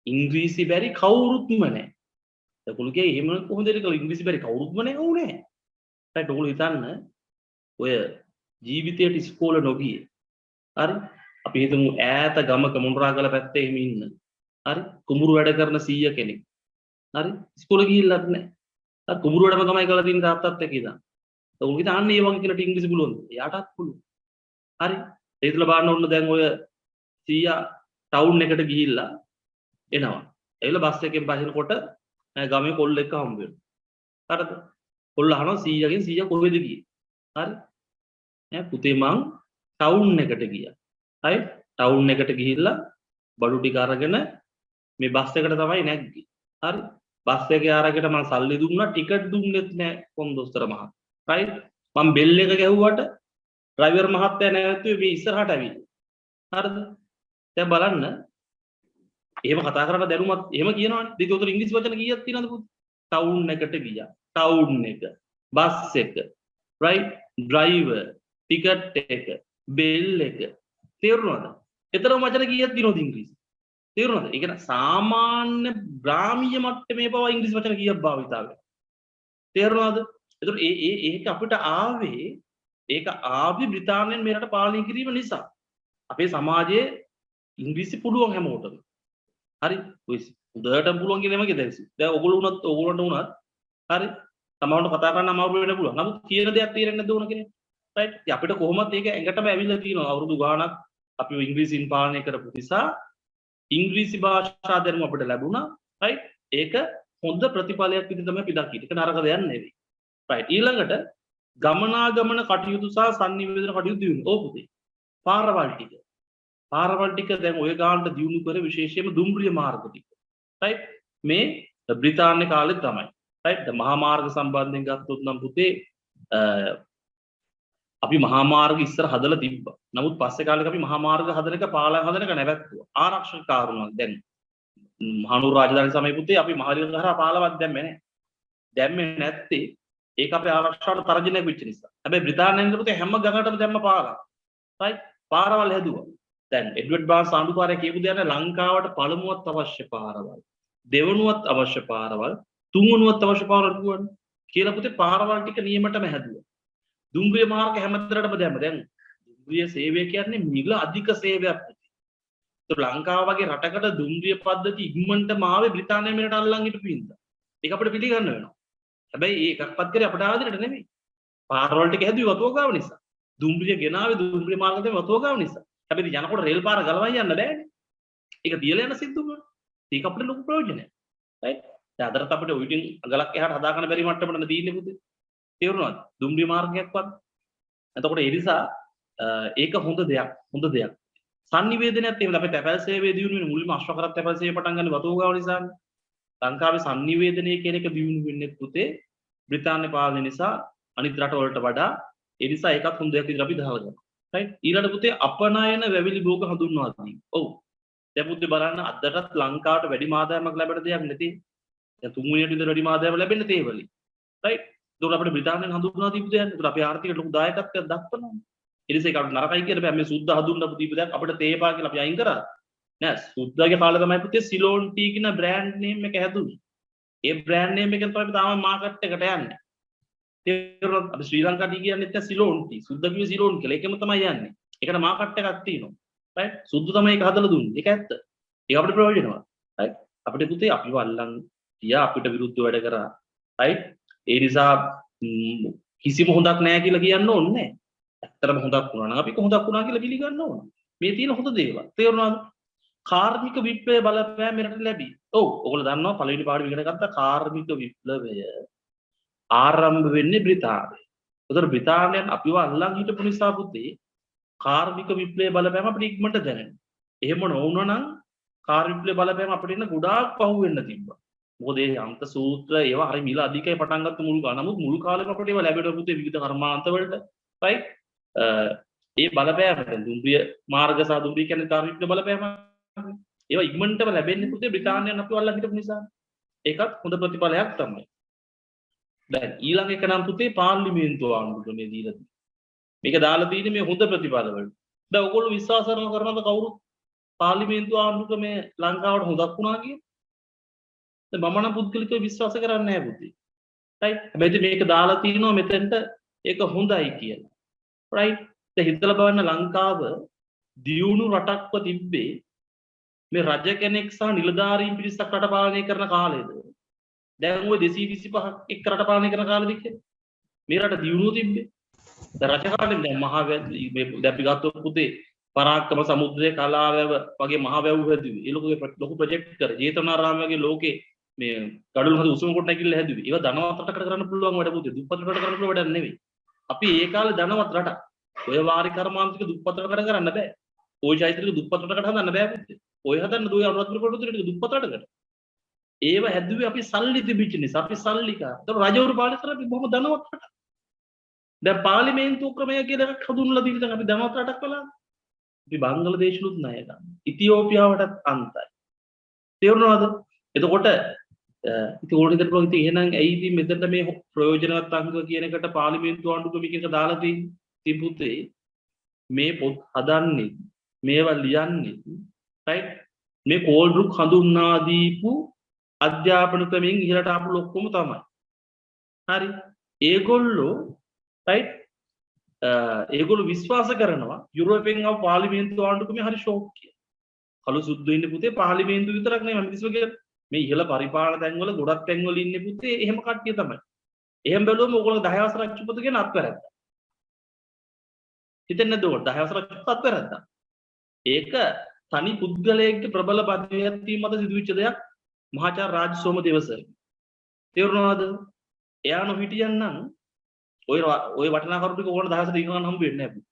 ඉංග්‍රීසි බැරි කවුරුත්ම නෑ. ඒගොල්ලෝ කියේ එහෙම කොහොමද ඒක ඉංග්‍රීසි බැරි කවුරුත්ම නෑ ඕනේ. right? ඔයගොල්ලෝ හිතන්න ඔය ජීවිතයට ඉස්කෝලේ නොගියේ. හරි? අපි හිතමු ඈත ගමක මොණරාගල පැත්තේ එහෙම ඉන්න. හරි? කුඹුරු වැඩ කරන 100 කෙනෙක්. හරි? ඉස්කෝලේ ගිහිල්ලත් නැහැ. අර කුඹුරු වැඩම තමයි කරලා තියෙන තාත්තත් එක්ක ඉඳන්. ඔව් ඉතින් අන්න ඒ වගේ කෙනෙක්ට ඉංග්‍රීසි පුළුවන්ද? එයාටත් පුළුවන්. හරි? ඒකල බලන්න ඕන දැන් ඔය 100 ටවුන් එකට ගිහිල්ලා එනවා. ඒවිල බස් එකෙන් බහිනකොට ගමේ කොල්ලෙක් හම්බ වෙනවා. හරිද? කොල්ල අහනවා 100 ගෙන් 100 කොහෙද ගියේ? හරි? පුතේ මං ටවුන් එකට ගියා. හරි? ටවුන් එකට ගිහිල්ලා බඩු ටික අරගෙන මේ බස් එකට තමයි නැග්ගේ. හරි? බස් එකේ අරගෙන මං සල්ලි දුන්නා ටිකට් දුන්නෙත් නෑ කොන්දොස්තර මහත්තයා. රයිට්? මං බෙල් එක ගැහුවට ඩ්‍රයිවර් මහත්තයා නැවතුනේ මේ ඉස්සරහට ඇවිල්ලා. හරිද? දැන් බලන්න එහෙම කතා කරලා දැනුමත් එහෙම කියනවනේ. දෙක උතර ඉංග්‍රීසි වචන කීයක් තියෙනවද පුතේ? ටවුන් එකට ගියා. ටවුන් එක. බස් එක. රයිට්? ඩ්‍රයිවර්. ටිකට් එක. බෙල් එක. තේරුණාද? ඊතරම් වචන කීයක් තියෙනවද ඉංග්‍රීසි? තේරුණාද? ඒ කියන්නේ සාමාන්‍ය ග්‍රාමීය මට්ටමේ පවා ඉංග්‍රීසි වචන කීයක් භාවිතා වෙනවා. තේරුණාද? ඒතකොට ඒක අපිට ආවේ බ්‍රිතාන්‍යයෙන් මේ රට පාලනය කිරීම නිසා. අපේ සමාජයේ ඉංග්‍රීසි පුළුවන් හැමෝටම. හරි? ඔය උදේටම පුළුවන් කියන එකේ දැක්සි. දැන් ඔයගොල්ලන්ට උනත් හරි? සමහරවිට කතා කරන්න අමාරු වෙන්න පුළුවන්. නමුත් කියන දෙයක් තේරෙන්නේ නැද්ද ඕන කෙනෙක්? රයිට්? ඉතින් අපිට කොහොමත් ඒක ඇඟටම ඇවිල්ලා තියෙනවා. අවුරුදු ගාණක් අපි ඉංග්‍රීසියෙන් පාලනය කරපු නිසා ඉංග්‍රීසි භාෂා දැනුම අපිට ලැබුණා. රයිට්? ඒක හොඳ ප්‍රතිඵලයක් විදිහට තමයි අපි දකින්නේ. ඒක නරක දෙයක් නෙවෙයි. රයිට්? ඊළඟට ගමනාගමන කටයුතු සහ sannivedana කටයුතු දියුණු. ඕ පුතේ. පාරවල් ටික දැන් ඔය ගානට දියුණු කර විශේෂයෙන්ම දුම්රිය මාර්ග ටික. රයිට්? මේ බ්‍රිතාන්‍ය කාලේ තමයි. රයිට්? මහා මාර්ග සම්බන්ධයෙන් ගත්තොත් නම් පුතේ අපි මහා මාර්ග ඉස්සර හදලා තිබ්බා. නමුත් පස්සේ කාලෙක අපි මහා මාර්ග හදන එක පාලන හදන එක නැවැත්තුවා. ආරක්ෂක කාරණා දැන් මහනුවර රාජධානි සමය පුතේ අපි මහලිය කරා පාලවත් දැම්මේ නැහැ. දැම්මේ නැත්තේ ඒක අපේ ආරක්ෂාවට තරජනයක් වෙච්ච නිසා. හැබැයි බ්‍රිතාන්‍යයෙන් පුතේ හැම ගඟටම දැම්ම පාරක්. right? පාරවල් හැදුවා. දැන් එඩ්වඩ් බාස් ආණ්ඩුකාරය කියපු දේ යන ලංකාවට පළමුවත් අවශ්‍ය පාරවල්, දෙවනුවත් අවශ්‍ය පාරවල්, තුන්වනුවත් අවශ්‍ය පාරවල් කිව්වනේ. කියලා පුතේ පාරවල් ටික නියමටම හැදුවා. දුම්රිය මාර්ග හැමතරටම දැම්ම. දැන් දුම්රිය සේවය කියන්නේ මිල අධික සේවයක්. ඒත් ලංකාව වගේ රටකට දුම්රිය පද්ධති ඉක්මනටම ආවේ බ්‍රිතාන්‍යය මෙරට අල්ලන් හිටපු හින්දා. ඒක අපිට පිළිගන්න වෙනවා. හැබැයි ඒකක්වත් කරේ අපට ආදරයට නෙමෙයි. පාරවල් ටික හැදුවේ වතුව ගාව නිසා. දුම්රිය ගෙනාවේ දුම්රිය මාර්ග දෙම වතුව ගාව නිසා. හැබැයි යනකොට රේල් පාර ගලවන්න යන්න බෑනේ. ඒක තියලා යන සිද්ධ වුණා. ඒක අපිට ලොකු ප්‍රයෝජනයක්. right? දැන් අදට අපිට ඔය ටින් අගලක් එහාට හදා ගන්න බැරි මට්ටමකට දීන්නේ පුතේ. තේරුණාද? දුම්රිය මාර්ගයක්වත්. එතකොට ඒ නිසා ඒක හොඳ දෙයක්. sannivedanayaත් එහෙම අපේ තැපැල් සේවයේ දියුණු වෙන මුලින්ම අශ්වකරත් තැපැල් සේවය පටන් ගන්න වතුව ගාව නිසානේ. ලංකාවේ sannivedanaya කියන එක දියුණු වෙන්නේ පුතේ බ්‍රිතාන්‍ය පාලනය නිසා අනිත් රට වලට වඩා. ඒ නිසා ඒකත් හොඳ දෙයක් විදිහට අපි දාලා ගන්නවා. right? ඊළඟ පුතේ අපනයන වැවිලි භෝග හඳුන්වා දීම. ඔව්. දැන් පුතේ බලන්න අදටත් ලංකාවට වැඩි ආදායමක් ලැබෙන දෙයක් නැති. දැන් තුන්වෙනියට විතර වැඩි ආදායම ලැබෙන්නේ තේවලි. right? ඒක අපිට බ්‍රිතාන්‍යයෙන් හඳුන්වා දීපු දෙයක්. ඒක අපේ ආර්ථිකයට ලොකු දායකත්වයක් දක්වනවා. ඒ නිසා ඒක නරකයි කියලා බෑ. මේ සුද්ධ හඳුන්වපු දීපු දෙයක් අපිට තේපා කියලා අපි අයින් කරා. නෑ සුද්ධගේ කාලේ තමයි පුතේ සිලෝන් ටී කියන බ්‍රෑන්ඩ් නේම් එක හැදුනේ. ඒ බ්‍රෑන්ඩ් නේම් එකෙන් තමයි තාම මාකට් එකට යන්නේ. තේරුණාද? අපි ශ්‍රී ලංකා ටී කියන්නේ නැත්නම් සිලෝන් ටී. සුද්ධ කිව්වේ සිලෝන් කියලා. ඒකම තමයි යන්නේ. ඒකට මාකට් එකක් තියෙනවා. right? සුද්ධ තමයි ඒක හදලා දුන්නේ. ඒක ඇත්ත. ඒක අපිට ප්‍රයෝජනවත්. right? අපිට පුතේ අපිව අල්ලන් තියා අපිට විරුද්ධව වැඩ කරා. right? ඒ නිසා කිසිම හොඳක් නැහැ කියලා කියන්න ඕනේ නැහැ. ඇත්තටම හොඳක් වුණා නම් අපි හොඳක් වුණා කියලා පිළිගන්න ඕන. මේ තියෙන හොඳ දේවල්. තේරුණාද? කාර්මික විප්ලවය බලපෑම මෙරට ලැබී. ඔව් ඔයගොල්ලෝ දන්නවා පළවෙනි පාඩම ඉගෙන ගත්ත කාර්මික විප්ලවය ආරම්භ වෙන්නේ බ්‍රිතාන්‍යයෙන්. ඒතර බ්‍රිතාන්‍යයෙන් අපිව අල්ලන් හිටපු නිසා පුතේ කාර්මික විප්ලවය බලපෑම අපිට ඉක්මනට දැනෙනවා. එහෙම නොවුණා නම් කාර්මික විප්ලවය බලපෑම අපිට ඉන්න ගොඩාක් පහු වෙන්න තිබ්බා. මොකද ඒ අන්ත සූත්‍ර ඒවා හරි මිල අධිකයි පටන් ගත්ත මුල් කාලේ. නමුත් මුල් කාලෙම අපිට ඒවා ලැබෙන්න පුතේ විවිධ කර්මාන්ත වලට. right? ඒ බලපෑම දුම්රිය මාර්ග සහ දුම්රිය කියන්නේ කාර්මික බලපෑම. ඒවා ඉක්මනටම ලැබෙන්නේ පුතේ බ්‍රිතාන්‍යයෙන් අපිව අල්ලන් හිටපු නිසා. ඒකත් හොඳ ප්‍රතිඵලයක් තමයි. දැන් ඊළඟ එක නම් පුතේ පාර්ලිමේන්තුව ආණ්ඩුක්‍රමයේ දීලා තියෙනවා. මේක දාලා තියෙන්නේ මේ හොඳ ප්‍රතිඵල වලට. දැන් ඔයගොල්ලෝ විශ්වාස කරනවද කවුරුත් පාර්ලිමේන්තුව ආණ්ඩුක්‍රමයේ ලංකාවට හොදක් වුණා කියලා? දැන් මම නම් පුද්ගලිකව විශ්වාස කරන්නේ නැහැ පුතේ. right? හැබැයි මේක දාලා තියෙනවා මෙතෙන්ට ඒක හොඳයි කියලා. right? දැන් හිතලා බලන්න ලංකාව දියුණු රටක්ව තිබ්බේ මේ රජ කෙනෙක් සහ නිලධාරීන් පිරිසක් රට පාලනය කරන කාලෙද? දැන් ওই 225ක් එක් රට පාලනය කරන කාලෙද කියන්නේ? මේ රට දියුණුව තිබ්බේ. දැන් රජ කාලෙම දැන් මහා මේ දැන් අපි ගත්තොත් පුතේ පරාක්‍රම සමුද්‍රයේ කලාවැව වගේ මහා වැව් හැදුවේ. ඒ ලොකු ප්‍රොජෙක්ට් කර ජේතවනාරාම වගේ ලෝකේ මේ ගඩොල් හද උසම කොට නැගිල්ල හැදුවේ. ඒවා ධනවත් රටකට කරන්න පුළුවන් වැඩ පුතේ. දුප්පත් රටකට කරන්න පුළුවන් වැඩක් නෙවෙයි. අපි ඒ කාලේ ධනවත් රටක්. ඔය වාරි කර්මාන්තික දුප්පත් රටකට කරන්න බෑ. ඔය චෛත්‍යික දුප්පත් රටකට හදන්න බෑ පුතේ. ඔය හදන්න දුවේ අනුරාධපුර පොළොන්නරුව ටික දුප්පත් රටකට. ඒව හැදුවේ අපි සල්ලි තිබිච්ච නිසා. අපි සල්ලිකා. ඒතර රජවරු පාලනය කරා අපි බොහොම ධනවත් රටක්. දැන් පාර්ලිමේන්තු ක්‍රමය කියලා එකක් හඳුන්වලා දීලා දැන් අපි ධනවත් රටක් වෙලා. අපි බංග්ලාදේශලුත් ණය ගන්න. ඉතියෝපියාවටත් අන්තයි. තේරුණාද? එතකොට ඉතින් ඕන විදිහට බලද්දි එහෙනම් ඇයි ඉතින් මෙතන මේ ප්‍රයෝජනවත් අංග කියන එකට පාර්ලිමේන්තු ආණ්ඩුක්‍රම මේක දාලා තියෙන්නේ පුතේ මේ පොත් හදන්නේ මේවා ලියන්නේ right මේ කෝල්ඩ්රුක් හඳුන්වා දීපු අධ්‍යාපන ක්‍රමයෙන් ඉහළට ආපු ලොක්කම තමයි හරි ඒගොල්ලෝ right ඒගොල්ලෝ විශ්වාස කරනවා යුරෝපයෙන් ආව පාර්ලිමේන්තු ආණ්ඩුක්‍රමේ හරි ෂෝක් කියලා කළු සුදු ඉන්නේ පුතේ පාර්ලිමේන්තු විතරක් නෙමෙයි මිනිස්සු කියන්නේ මේ ඉහළ පරිපාලන තැන්වල ගොඩක් තැන්වල ඉන්නේ පුතේ එහෙම කට්ටිය තමයි. එහෙම බැලුවම ඕගොල්ලෝ 10 වසර අච්චුපත කියන අත්වැරද්දා. හිතෙන්නේ නැද්ද ඕගොල්ලෝ 10 වසර අච්චුපත අත්වැරද්දා. ඒක තනි පුද්ගලයෙක්ගේ ප්‍රබල පදවියක් තීම මත සිදුවෙච්ච දෙයක් මහාචාර්ය රාජසෝම දේවසර්. තේරුණාද? එයා නොහිටියන්නම් ඔය වටිනා කරුණු ටික ඕගොල්ලෝ 10 වසර ඉගෙන ගන්න හම්බ වෙන්නේ නැහැ.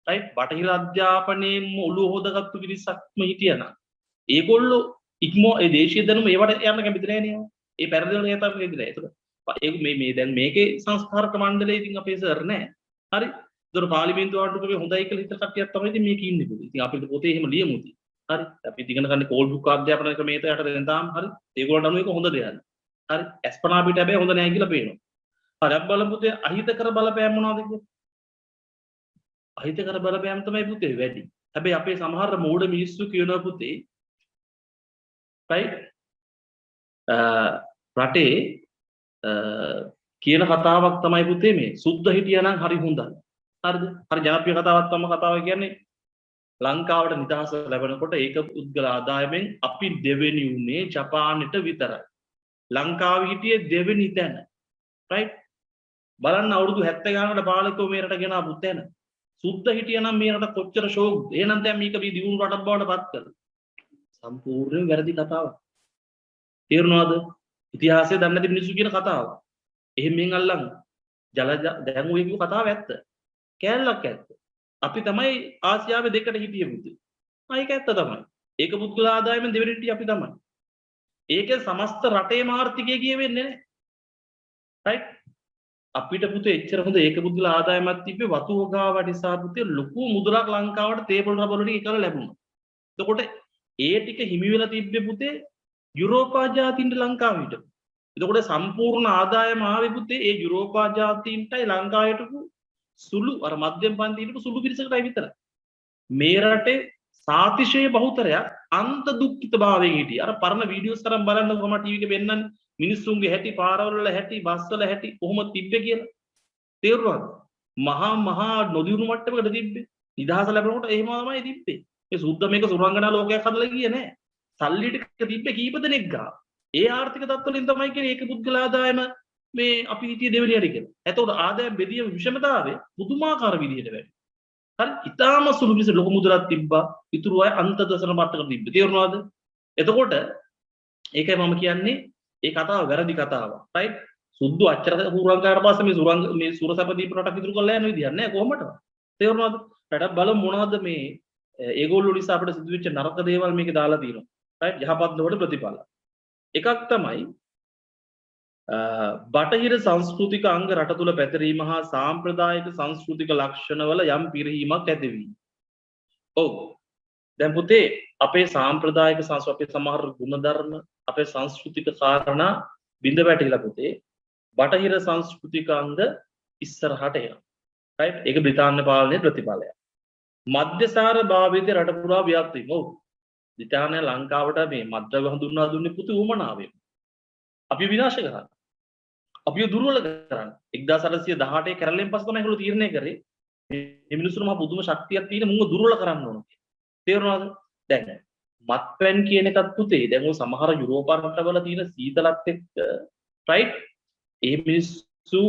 රයිට්? බටහිර අධ්‍යාපනයේම ඔළුව හොදගත්තු පිරිසක්ම හිටියනම් ඒගොල්ලෝ ඉක්මෝ ඒ දේශීය දැනුම ඒවට යන්න කැමති නැහැ නේ. ඒ පෙරදෙන ඒ තමයි ඉඳලා. ඒක මේ දැන් මේකේ සංස්කාරක මණ්ඩලයේ ඉතින් අපේ සර් නැහැ. හරි. ඒතර පාර්ලිමේන්තු ආණ්ඩුවේ හොඳයි කියලා හිතන කට්ටියක් තමයි ඉතින් මේක ඉන්නේ පුතේ. ඉතින් අපිට පොතේ එහෙම ලියමු ඉතින්. හරි. අපි ඉගෙන ගන්න කෝල් බුක් අධ්‍යාපන ක්‍රමයට යටතේ දාන්න හරි. ඒගොල්ලන්ට අනුව ඒක හොඳ දෙයක්. හරි. අස්පනා පිට හැබැයි හොඳ නැහැ කියලා පේනවා. හරි. අපි බලමු පුතේ අහිතකර බලපෑම් මොනවද කියලා. අහිතකර බලපෑම් තමයි පුතේ වැඩි. හැබැයි අපේ සමහර මෝඩ මිනිස්සු කියනවා පුතේ right රටේ කියන කතාවක් තමයි පුතේ මේ සුද්ධ හිටියා නම් හරි හොඳයි. හරිද? හරි ජනප්‍රිය කතාවක් තමයි කතාව කියන්නේ ලංකාවට නිදහස ලැබෙනකොට ඒක පුද්ගල ආදායමෙන් අපි දෙවෙනි උනේ ජපානයට විතරයි. ලංකාවේ හිටියේ දෙවෙනි තැන. right බලන්න අවුරුදු 70 ගානකට පාලකෝ මේ රට ගෙන ආපු තැන. සුද්ධ හිටියා නම් මේ රට කොච්චර ෂෝක්ද? එහෙනම් දැන් මේක මේ දියුණු රටක් බවට පත් කරලා. සම්පූර්ණයෙන් වැරදි කතාවක්. තේරුණාද? ඉතිහාසය දන්නේ නැති මිනිස්සු කියන කතාව. එහෙම මෙන් අල්ලන්න. දැන් ඔය කියපු කතාව ඇත්ත. කෑල්ලක් ඇත්ත. අපි තමයි ආසියාවේ දෙකට හිටියේ පුතේ. ඒක ඇත්ත තමයි. ඒක පුද්ගල ආදායමෙන් දෙවෙනි හිටියේ අපි තමයි. ඒකේ සමස්ත රටේම ආර්ථිකය කියවෙන්නේ නැහැ. right? අපිට පුතේ එච්චර හොඳ ඒක පුද්ගල ආදායමක් තිබ්බේ වතු වගාව නිසා පුතේ ලොකු මුදලක් ලංකාවට තේපොළ රබර් ටික එකල ලැබුණා. එතකොට ඒ ටික හිමි වෙලා තිබ්බේ පුතේ යුරෝපා ජාතීන්ට ලංකාවට. එතකොට සම්පූර්ණ ආදායම ආවේ පුතේ ඒ යුරෝපා ජාතීන්ටයි ලංකාවට සුළු අර මධ්‍යම පන්තියට සුළු පිරිසකටයි විතරයි. මේ රටේ සාතිශය බහුතරයක් අන්ත දුක්ඛිත භාවයෙන් හිටියේ. අර පරණ වීඩියෝස් කරන් බලන්න කොහොම ටීවී එකේ වෙන්නන්නේ මිනිස්සුන්ගේ හැටි පාරවල වල හැටි බස් වල හැටි කොහොමද තිබ්බේ කියලා. තේරුණාද? මහා නොදියුණු මට්ටමකට තිබ්බේ. නිදහස ලැබෙනකොට එහෙම තමයි තිබ්බේ. ඒ සුද්ධ මේක සුරංගනා ලෝකයක් හදලා ගියේ නෑ. සල්ලි ටික තිබ්බේ කීප දෙනෙක් ගා. ඒ ආර්ථික තත්ත්වවලින් තමයි කියන්නේ ඒක පුද්ගල ආදායම මේ අපි හිටියේ දෙවෙනි හරි කියලා. එතකොට ආදායම් බෙදීම විෂමතාවය පුදුමාකාර විදිහට වැඩි. හරි ඉතාලම සුළු පිළිස ලොකු මුදලක් තිබ්බා. ඉතුරු අය අන්තදසන මට්ටමකට තිබ්බේ. තේරුණාද? එතකොට ඒකයි මම කියන්නේ ඒ කතාව වැරදි කතාවක්. right? සුද්ධ අච්චර හුරංගාට පස්සේ මේ සුරසපදීප රටක් ඉතුරු කරලා යන විදියක් නෑ කොහොමද? තේරුණාද? රටක් බලමු මොනවද මේ ඒගොල්ලෝ නිසා අපිට සිදුවෙච්ච නරක දේවල් මේකේ දාලා තියෙනවා. right? යහපත් නොවන ප්‍රතිඵල. එකක් තමයි බටහිර සංස්කෘතික අංග රට තුළ පැතිරීම හා සාම්ප්‍රදායික සංස්කෘතික ලක්ෂණවල යම් පිරිහීමක් ඇතිවීම. ඔව්. දැන් පුතේ අපේ සාම්ප්‍රදායික අපේ සමහර ගුණධර්ම අපේ සංස්කෘතික කාරණා බිඳ වැටිලා පුතේ බටහිර සංස්කෘතික අංග ඉස්සරහට එනවා. right? ඒක බ්‍රිතාන්‍ය පාලනයේ ප්‍රතිඵලයක්. මධ්‍යසාර භාවිතේ රට පුරා ව්‍යාප්ත වීම. ඔව්. බ්‍රිතාන්‍ය ලංකාවට මේ මද්ද්‍රව්‍ය හඳුන්වා දුන්නේ පුතේ උමනාවෙන්. අපි විනාශ කරා. අපිව දුර්වල කරන්න 1818 කැරලෙන් පස්සේ තමයි ඒගොල්ලෝ තීරණය කරේ මේ මිනිස්සුන්ට මහ පුදුම ශක්තියක් තියෙන මුංග දුර්වල කරන්න ඕන කියලා. තේරුණාද? දැන් මත්පැන් කියන එකත් පුතේ දැන් ඔය සමහර යුරෝපා රටවල තියෙන සීතලත් එක්ක right ඒ මිනිස්සු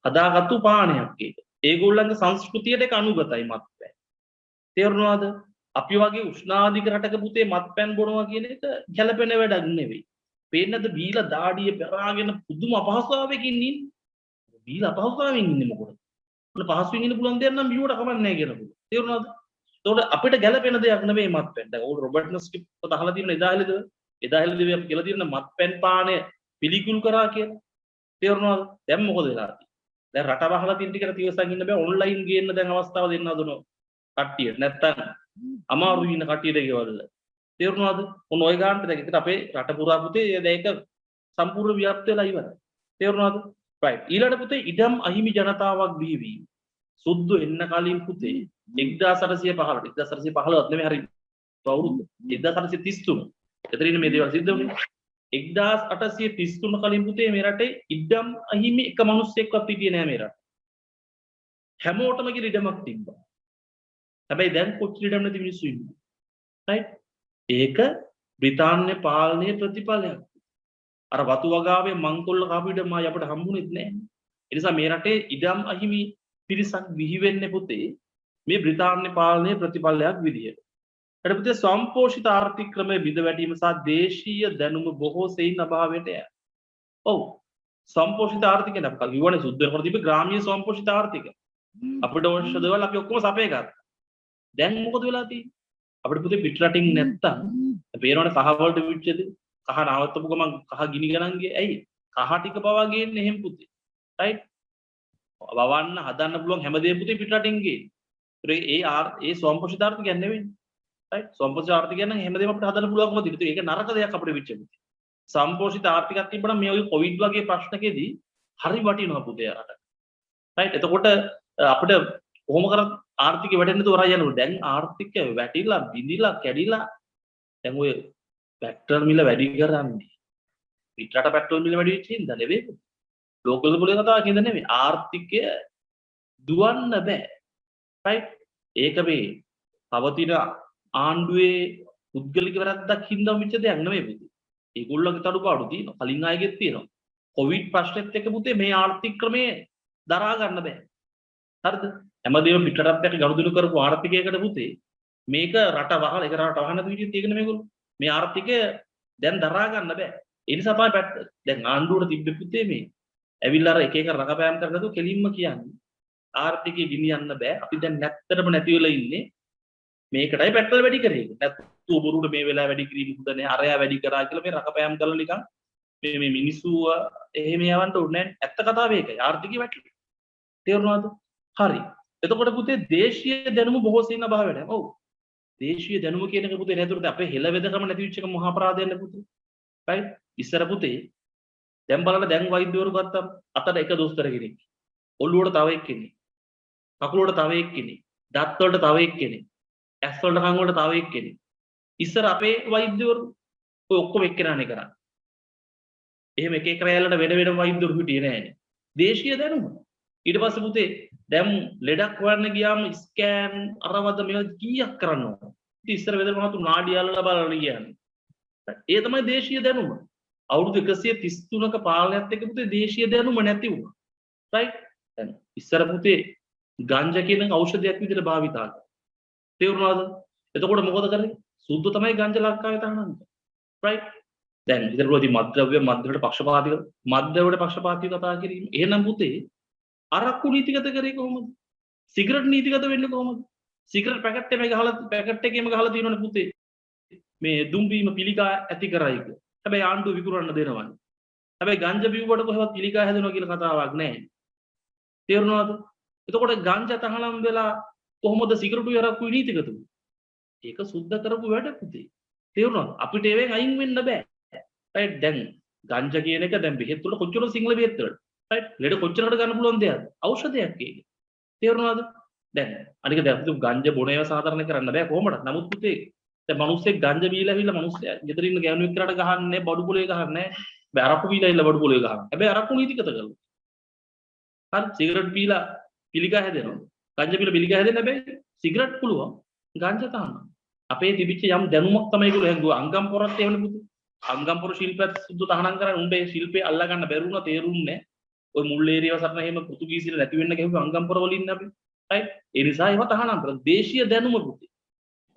හදාගත්තු පානයක් ඒක. ඒගොල්ලන්ගේ සංස්කෘතියට ඒක අනුගතයි මත්පැන්. තේරුණාද? අපි වගේ උෂ්ණාධික රටක පුතේ මත්පැන් බොනවා කියන එක ගැළපෙන වැඩක් නෙවෙයි. පේන්නද බීලා දාඩිය පෙරාගෙන පුදුම අපහසුතාවයකින් ඉන්නේ. බීලා අපහසුතාවයෙන් ඉන්නේ මොකද? මොන පහසුවෙන් ඉන්න පුළුවන් දෙයක් නම් බියුවට කමක් නැහැ කියනකොට. තේරුණාද? ඒකට අපිට ගැළපෙන දෙයක් නෙවෙයි මත්පැන්. දැන් ඕක රොබර්ට් නස්කිප් පොත අහලා තියෙන එදාහෙලද? එදාහෙලද අපි කියලා තියෙන මත්පැන් පානය පිළිකුල් කරා කියලා. තේරුණාද? දැන් මොකද වෙලා තියෙන්නේ? දැන් රට වහලා තියෙන ටිකට තියසන් ඉන්න බෑ ඔන්ලයින් ගේන්න දැන් අවස්ථාව දෙන්න හදනවා. කට්ටියට. නැත්තම් අමාරු ඉන්න කට්ටියට ගෙවල්. තේරුණාද? ඔන්න ඔය ගානට දැන් ඉතින් අපේ රට පුරා පුතේ දැන් ඒක සම්පූර්ණ ව්‍යාප්ත වෙලා ඉවරයි. තේරුණාද? right. ඊළඟ පුතේ ඉඩම් අහිමි ජනතාවක් බිහිවීම. සුද්ධ එන්න කලින් පුතේ 1815ට 1815වත් නෙමෙයි හරි අවුරුද්ද 1833. එතනින් මේ දේවල් සිද්ධ වුණේ. 1833 කලින් පුතේ මේ රටේ ඉඩම් අහිමි එක මිනිස්සෙක්වත් හිටියේ නෑ මේ රට. හැමෝටම කියලා ඉඩමක් තිබ්බා. හැබැයි දැන් කොච්චර ඉඩම් නැති මිනිස්සු ඉන්නවා. right. ඒක බ්‍රිතාන්‍ය පාලනයේ ප්‍රතිඵලයක්. අර වතු වගාවේ මංකොල්ල කාපු ඉඩම් ආයි අපිට හම්බුනේත් නෑ. ඒ නිසා මේ රටේ ඉඩම් අහිමි පිරිසක් බිහි වෙන්නේ පුතේ මේ බ්‍රිතාන්‍ය පාලනයේ ප්‍රතිඵලයක් විදියට. ඊට පුතේ සම්පෝෂිත ආර්ථික ක්‍රමයේ බිඳ වැටීම සහ දේශීය දැනුම බොහෝ සෙයින් අභාවයට යෑම. ඔව්. සම්පෝෂිත ආර්ථිකය නේද? අපි කියවනේ සුද්ධ කරලා තිබ්බේ ග්‍රාමීය සම්පෝෂිත ආර්ථිකය. අපිට අවශ්‍ය දේවල් අපි ඔක්කොම සපේ ගත්තා. දැන් මොකද වෙලා තියෙන්නේ? අපිට පුතේ පිට රටින් නැත්තම් පේනවනේ කහ වලට විච්චද කහ නවත්තපු ගමන් කහ ගිනි ගණන් ගියේ ඇයි කහ ටික පවා ගේන්නේ එහෙම පුතේ right වවන්න හදන්න පුළුවන් හැමදේම පුතේ පිටරටින් ගේන්නේ. ඒ ස්වයංපෝෂිත ආර්ථිකයක් නෙවෙයි. right? ස්වයංපෝෂිත ආර්ථිකයක් නම් හැමදේම අපිට හදන්න පුළුවන්කම තියෙනවා. ඒක නරක දෙයක් අපිට වෙච්ච පුතේ. සම්පෝෂිත ආර්ථිකයක් තිබ්බනම් මේ වගේ කොවිඩ් වගේ ප්‍රශ්නකෙදී හරි වටිනවා පුතේ අරට. right? එතකොට අපිට කොහොම කරත් ආර්ථිකය වැටෙන්නේ නැතුව වරයි යනවා. දැන් ආර්ථිකය වැටිලා බිඳිලා කැඩිලා දැන් ඔය පෙට්‍රල් මිල වැඩි කරන්නේ. පිටරට පෙට්‍රල් මිල වැඩි වෙච්ච හින්දා නෙවෙයි. ලෝකල් පොලේ කතාවක් හින්දා නෙවෙයි. ආර්ථිකය දුවන්න බෑ. right? ඒක මේ පවතින ආණ්ඩුවේ පුද්ගලික වැරද්දක් හින්දා වෙච්ච දෙයක් නෙවෙයි පුතේ. ඒගොල්ලෝගේ තඩුපාඩු තියෙනවා. කලින් ආයෙත් තියෙනවා. කොවිඩ් ප්‍රශ්නෙත් එක්ක පුතේ මේ ආර්ථික ක්‍රමේ දරා ගන්න බෑ. හරිද? හැමදේම පිටරටත් එක්ක ගනුදෙනු කරපු ආර්ථිකයකට පුතේ මේක රට වහල එක රට වහන විදිහට තියෙන මේගොල්ලෝ. මේ ආර්ථිකය දැන් දරා ගන්න බෑ. ඒ නිසා තමයි දැන් ආණ්ඩුවට තිබ්බ පුතේ මේ ඇවිල්ලා අර එක එක රඟපෑම් කරනදු කෙලින්ම කියන්නේ ආර්ථිකය ගෙනියන්න බෑ. අපි දැන් නැත්තටම නැති වෙලා ඉන්නේ. මේකටයි පෙට්‍රල් වැඩි කරේ. නැත්තු බොරුට මේ වෙලාව වැඩි කිරීම හොඳ නෑ. අරයා වැඩි කරා කියලා මේ රඟපෑම් කරලා නිකන් මේ මිනිස්සු එහෙම යවන්න ඕනේ නෑ. ඇත්ත කතාව ඒකයි. ආර්ථිකය වැටලුවා. තේරුණාද? හරි. එතකොට පුතේ දේශීය දැනුම බොහෝ සෙයින් අභාව වෙනවා. ඔව්. දේශීය දැනුම කියන එක පුතේ නැතුවට අපේ හෙළ වෙදකම නැති වෙච්ච එක මහා අපරාධයක් නේ පුතේ. right? ඉස්සර පුතේ දැන් බලන්න දැන් වෛද්‍යවරු ගත්තම අතට එක දොස්තර කෙනෙක්. ඔළුවට තව එක්කෙනෙක්. කකුලට තව එක්කෙනෙක්. දත් වලට තව එක්කෙනෙක්. ඇස් වලට කන් වලට තව එක්කෙනෙක්. ඉස්සර අපේ වෛද්‍යවරු ඔය ඔක්කොම එක්කෙනානේ කරන්නේ. එහෙම එක එක රැයලට වෙන වෙනම වෛද්‍යවරු හිටියේ නෑනේ. දේශීය දැනුම. ඊට පස්සේ පුතේ දැන් ලෙඩක් හොයන්න ගියාම ස්කෑන් අරවද මේවා කීයක් කරන්න ඕන. ඉතින් ඉස්සර වෙදර මහතු නාඩි අල්ලලා බලන්න කියන්නේ. ඒ තමයි දේශීය දැනුම. අවුරුදු 133ක පාලනයත් එක්ක පුතේ දේශීය දැනුම නැති වුණා. right? දැන් ඉස්සර පුතේ ගංජා කියන ඖෂධයක් විදිහට භාවිතා කරා. තේරුණාද? එතකොට මොකද කරන්නේ? සුද්ධ තමයි ගංජා ලංකාවේ තහනම්. right? දැන් ඉතින් මද්ද්‍රව්‍යයට පක්ෂපාතීව කතා කිරීම. එහෙනම් පුතේ අරක්කු නීතිගත කරේ කොහොමද? සිගරට් නීතිගත වෙන්නේ කොහොමද? සිගරට් පැකට් එකේ ගහලා තියෙනවනේ පුතේ. මේ දුම්බීම පිළිකා ඇති කරයි කියලා. හැබැයි ආණ්ඩුව විකුණන්න දෙනවනේ. හැබැයි ගංජා බිව්වට කොහෙවත් පිළිකා හැදෙනවා කියලා කතාවක් නැහැ. තේරුණාද? එතකොට ගංජා තහනම් වෙලා කොහොමද සිගරට් යරක්කු නීතිගත වෙන්නේ? ඒක සුද්ධ කරපු වැඩ පුතේ. තේරුණාද? අපිට ඒවෙන් අයින් වෙන්න බෑ. right? දැන් ගංජා කියන එක දැන් බෙහෙත් වල කොච්චර සිංහල බෙහෙත් වල right? ලෙඩ කොච්චරකට ගන්න පුළුවන් දෙයක්ද? ඖෂධයක් ඒක. තේරුණාද? දැන් අනික දැන් අපි ගංජා බොන ඒවා සාධාරණ කරන්න බෑ කොහොමද? නමුත් පුතේ දැන් මිනිස්සෙක් ගංජා බීලා ඇවිල්ලා මිනිස්සයා ගෙදර ඉන්න ගෑනු එක්කනට ගහන්නේ බඩු පොලේ ගහන්නේ නැහැ. අරක්කු බීලා ඉල්ල බඩු පොලේ ගහනවා. හැබැයි අරක්කු නීතිගත කරලා. හරි සිගරට් බීලා පිළිකා හැදෙනවා. ගංජා බීලා පිළිකා හැදෙන්න හැබැයි සිගරට් පුළුවන්. ගංජා තහනම්. අපේ තිබිච්ච යම් දැනුමක් තමයි ඒගොල්ලෝ හැංගුවා. අංගම් පොරත් එහෙමනේ පුතේ. අංගම් පොර ශිල්පයත් සුදු තහනම් කරන්නේ උඹේ ශිල්පේ අල්ලා ගන්න බැරුණා තේරුන්නේ. ඔය මුල් ඒරියාව සරණ එහෙම පෘතුගීසිල නැති වෙන්න ගිහුව අංගම් පොර වල ඉන්න අපි. right? ඒ නිසා ඒවා තහනම් කරලා දේශීය දැනුම පුතේ.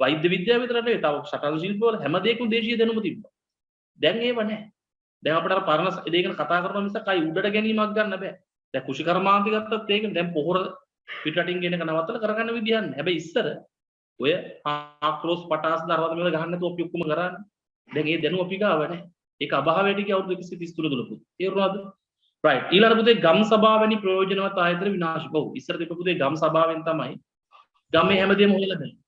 වෛද්‍ය විද්‍යාව විතර නෙවෙයි තව සටන් ශිල්ප වල හැම දෙයකම දේශීය දැනුම තිබ්බා. දැන් ඒව නැහැ. දැන් අපිට අර පරණ දේ ගැන කතා කරනවා මිසක් අයි උඩට ගැනීමක් ගන්න බෑ. දැන් කුෂිකර්මාන්ති ගත්තත් ඒක දැන් පොහොර පිටරටින් ගෙන එක නවත්තලා කරගන්න විදියක් නැහැ. හැබැයි ඉස්සර ඔය ආක්‍රෝස් පටාස් දරවද මේවා ගහන්න නැතුව අපි ඔක්කොම කරන්නේ. දැන් ඒ දැනුම අපි ගාව නැහැ. ඒක අභාවයට ගිය අවුරුදු 133 දුලපු. තේරුණාද? right. ඊළඟ පුතේ ගම් සභාවැනි ප්‍රයෝජනවත් ආයතන විනාශ. ඔව් ඉස්සර දෙප පුතේ ගම් සභාවෙන් තමයි ගමේ හැමදේම හොයලා දෙන්නේ.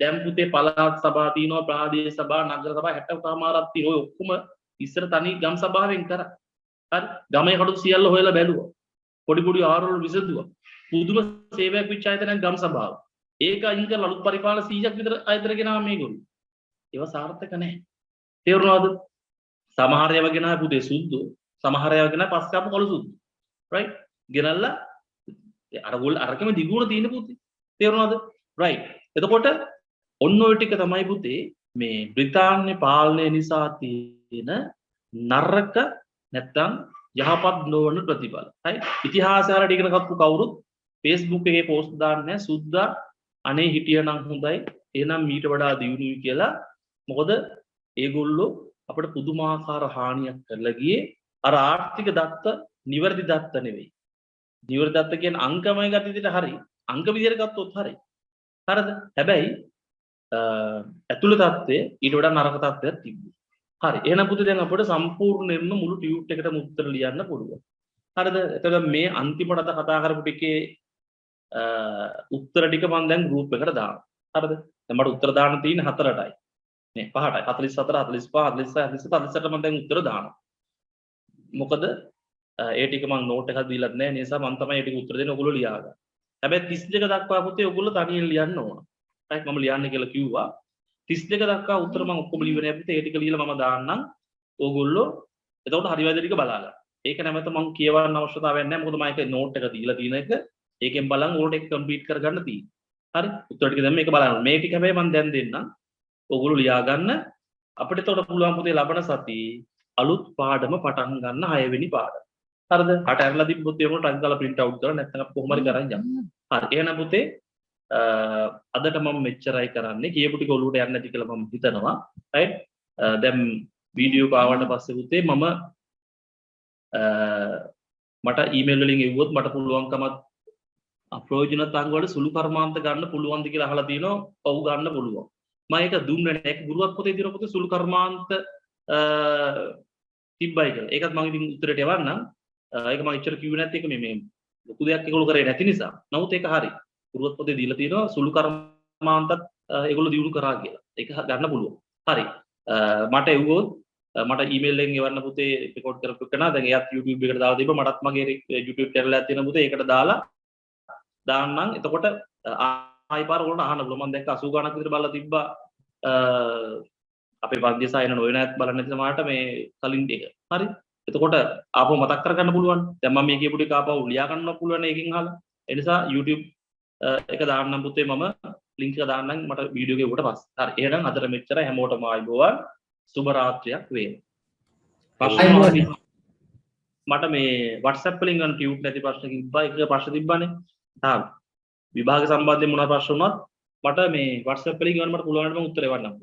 දැන් පුතේ පළාත් සභා තියෙනවා, ප්‍රාදේශ සභා, නගර සභා 60කමාරක් තියෙනවා. ඔය ඔක්කොම ඉස්සර තනි ගම් සභාවෙන් කරා. හරි. ගමේ කටයුතු සියල්ල හොයලා බැලුවා. පොඩි පොඩි ආරවල විසඳුවා. පුදුම සේවයක් වෙච්ච ආයතනයක් ගම් සභාව. ඒක අයින් කරලා අලුත් පරිපාලන 100ක් විතර ආයතන ගෙනාවා මේගොල්ලෝ. ඒවා සාර්ථක නැහැ. තේරුණාද? සමහර ඒවා ගෙනාවා පුතේ සුද්ධ. සමහර ඒවා ගෙනාවා පස්සේ ආපු කළු සුද්ධ. right? ගෙනල්ලා අරකම දිගුණ තියෙන පුතේ. තේරුණාද? right. එතකොට ඔන්න ඔය ටික තමයි පුතේ මේ බ්‍රිතාන්‍ය පාලනය නිසා තියෙන නරක නැත්තම් යහපත් නොවන ප්‍රතිඵල. right? ඉතිහාසය හරියට ඉගෙන ගත්තු කවුරුත් Facebook එකේ post දාන්නේ නැහැ. සුද්දා අනේ හිටියනම් හොඳයි. එහෙනම් මීට වඩා දියුණුයි කියලා. මොකද ඒගොල්ලෝ අපිට පුදුමාකාර හානියක් කරලා ගියේ අර ආර්ථික දත්ත නිවැරදි දත්ත නෙවෙයි. නිවැරදි දත්ත කියන්නේ අංකමය ගත විදිහට හරි. අංක විදිහට ගත්තොත් හරි. හරිද? හැබැයි ඇතුළත තත්ත්වයේ ඊට වඩා නරක තත්ත්වයක් තිබුණා. හරි. එහෙනම් පුතේ දැන් අපිට සම්පූර්ණයෙන්ම මුළු ටියුට් එකටම උත්තර ලියන්න පුළුවන්. හරිද? එතකොට මේ අන්තිමට අද කතා කරපු ටිකේ උත්තර ටික මම දැන් ගෲප් එකට දානවා. හරිද? දැන් මට උත්තර දාන්න තියෙන්නේ 4ටයි. නේ 5ටයි. 44 45 46 47 48 මම දැන් උත්තර දානවා. මොකද ඒ ටික මම නෝට් එකක් දීලත් නැහැ. ඒ නිසා මම තමයි ඒ ටික උත්තර දෙන්නේ. ඔයගොල්ලෝ ලියා ගන්න. හැබැයි 32 දක්වා පුතේ ඔයගොල්ලෝ තනියෙන් ලියන්න ඕන. රයිට් මම ලියන්න කියලා කිව්වා. 32 දක්වා උත්තර මම ඔක්කොම ලියන්නේ පුතේ. ඒ ටික ලියලා මම දාන්නම්. ඕගොල්ලෝ එතකොට හරි වැරදි ටික බලා ගන්න. ඒක නැවත මම කියවන්න අවශ්‍යතාවයක් නැහැ. මොකද මම ඒක නෝට් එක දීලා තියෙන එක. ඒකෙන් බලන් ඕකට ඒක කම්ප්ලීට් කරගන්න තියෙන්නේ. හරි? උත්තර ටික දැන් මේක බලන්න. මේ ටික හැබැයි මම දැන් දෙන්නම්. ඕගොල්ලෝ ලියා ගන්න. අපිට එතකොට පුළුවන් පුතේ ලබන සතියේ අලුත් පාඩම පටන් ගන්න 6 වෙනි පාඩම. හරිද? අට ඇරලා තිබ්බොත් ඒක ටක් ගාලා print out කරලා නැත්නම් අපි කොහොම හරි කරන් යමු. හරි. එහෙනම් පුතේ අදට මම මෙච්චරයි කරන්නේ. කියපු ටික ඔලුවට යන්නේ නැති කියලා මම හිතනවා. රයිට්? දැන් වීඩියෝ එක ආවට පස්සේ පුතේ මම මට ඊමේල් වලින් එව්වොත් මට පුළුවන්කමක් අප්‍රයෝජනත් අංග වල සුළු කර්මාන්ත ගන්න පුළුවන්ද කියලා අහලා තිනවා. ඔව් ගන්න පුළුවන්. මම ඒක දුන්නේ නැහැ. ඒක ගුරුවත් පොතේ දින පොතේ සුළු කර්මාන්ත තිබ්බයි කියලා. ඒකත් මම ඉතින් උත්තරයට යවන්නම්. ඒක මම ඉච්චර කිව්වේ නැත්te ඒක මේ ලොකු දෙයක් ඒගොල්ලෝ කරේ නැති නිසා. නමුත් ඒක හරි. ගුරුවත් පොතේ දීලා තියෙනවා සුළු කර්මාන්තත් ඒගොල්ලෝ දියුණු කරා කියලා. ඒක ගන්න පුළුවන්. හරි. මට එව්වොත් මට ඊමේල් එකෙන් එවන්න පුතේ රෙකෝඩ් කරපු එක නා දැන් එයාත් YouTube එකට දාලා තිබ්බා. මටත් මගේ YouTube channel එකක් තියෙන පුතේ ඒකට දාලා දාන්නම්. එතකොට ආයි පාර ඕන අහන්න පුළුවන්. මම දැක්ක 80 ගණක් විතර බලලා තිබ්බා. අපේ පන්ති සායන නොවනත් බලන්න නැති සමහරට මේ කලින් එක. හරි. එතකොට ආපහු මතක් කරගන්න පුළුවන්. දැන් මම මේ කියපු ටික ආපහු ලියා ගන්න පුළුවන් ඒකෙන් අහලා. ඒ නිසා YouTube එක දාන්නම් පුතේ මම link එක දාන්නම් මට වීඩියෝ එකේ උඩට පස්සේ. හරි. එහෙනම් අදට මෙච්චරයි හැමෝටම ආයිබෝවන්. සුබ රාත්‍රියක් වේවා. මට මේ WhatsApp වලින් ගන්න ටියුට් නැති ප්‍රශ්න තිබ්බා. එක ප්‍රශ්න තිබ්බානේ. තාම විභාග සම්බන්ධයෙන් මොනවා ප්‍රශ්න වුණත් මට මේ WhatsApp වලින් ගන්න මට පුළුවන් නම් උත්තර එවන්නම්.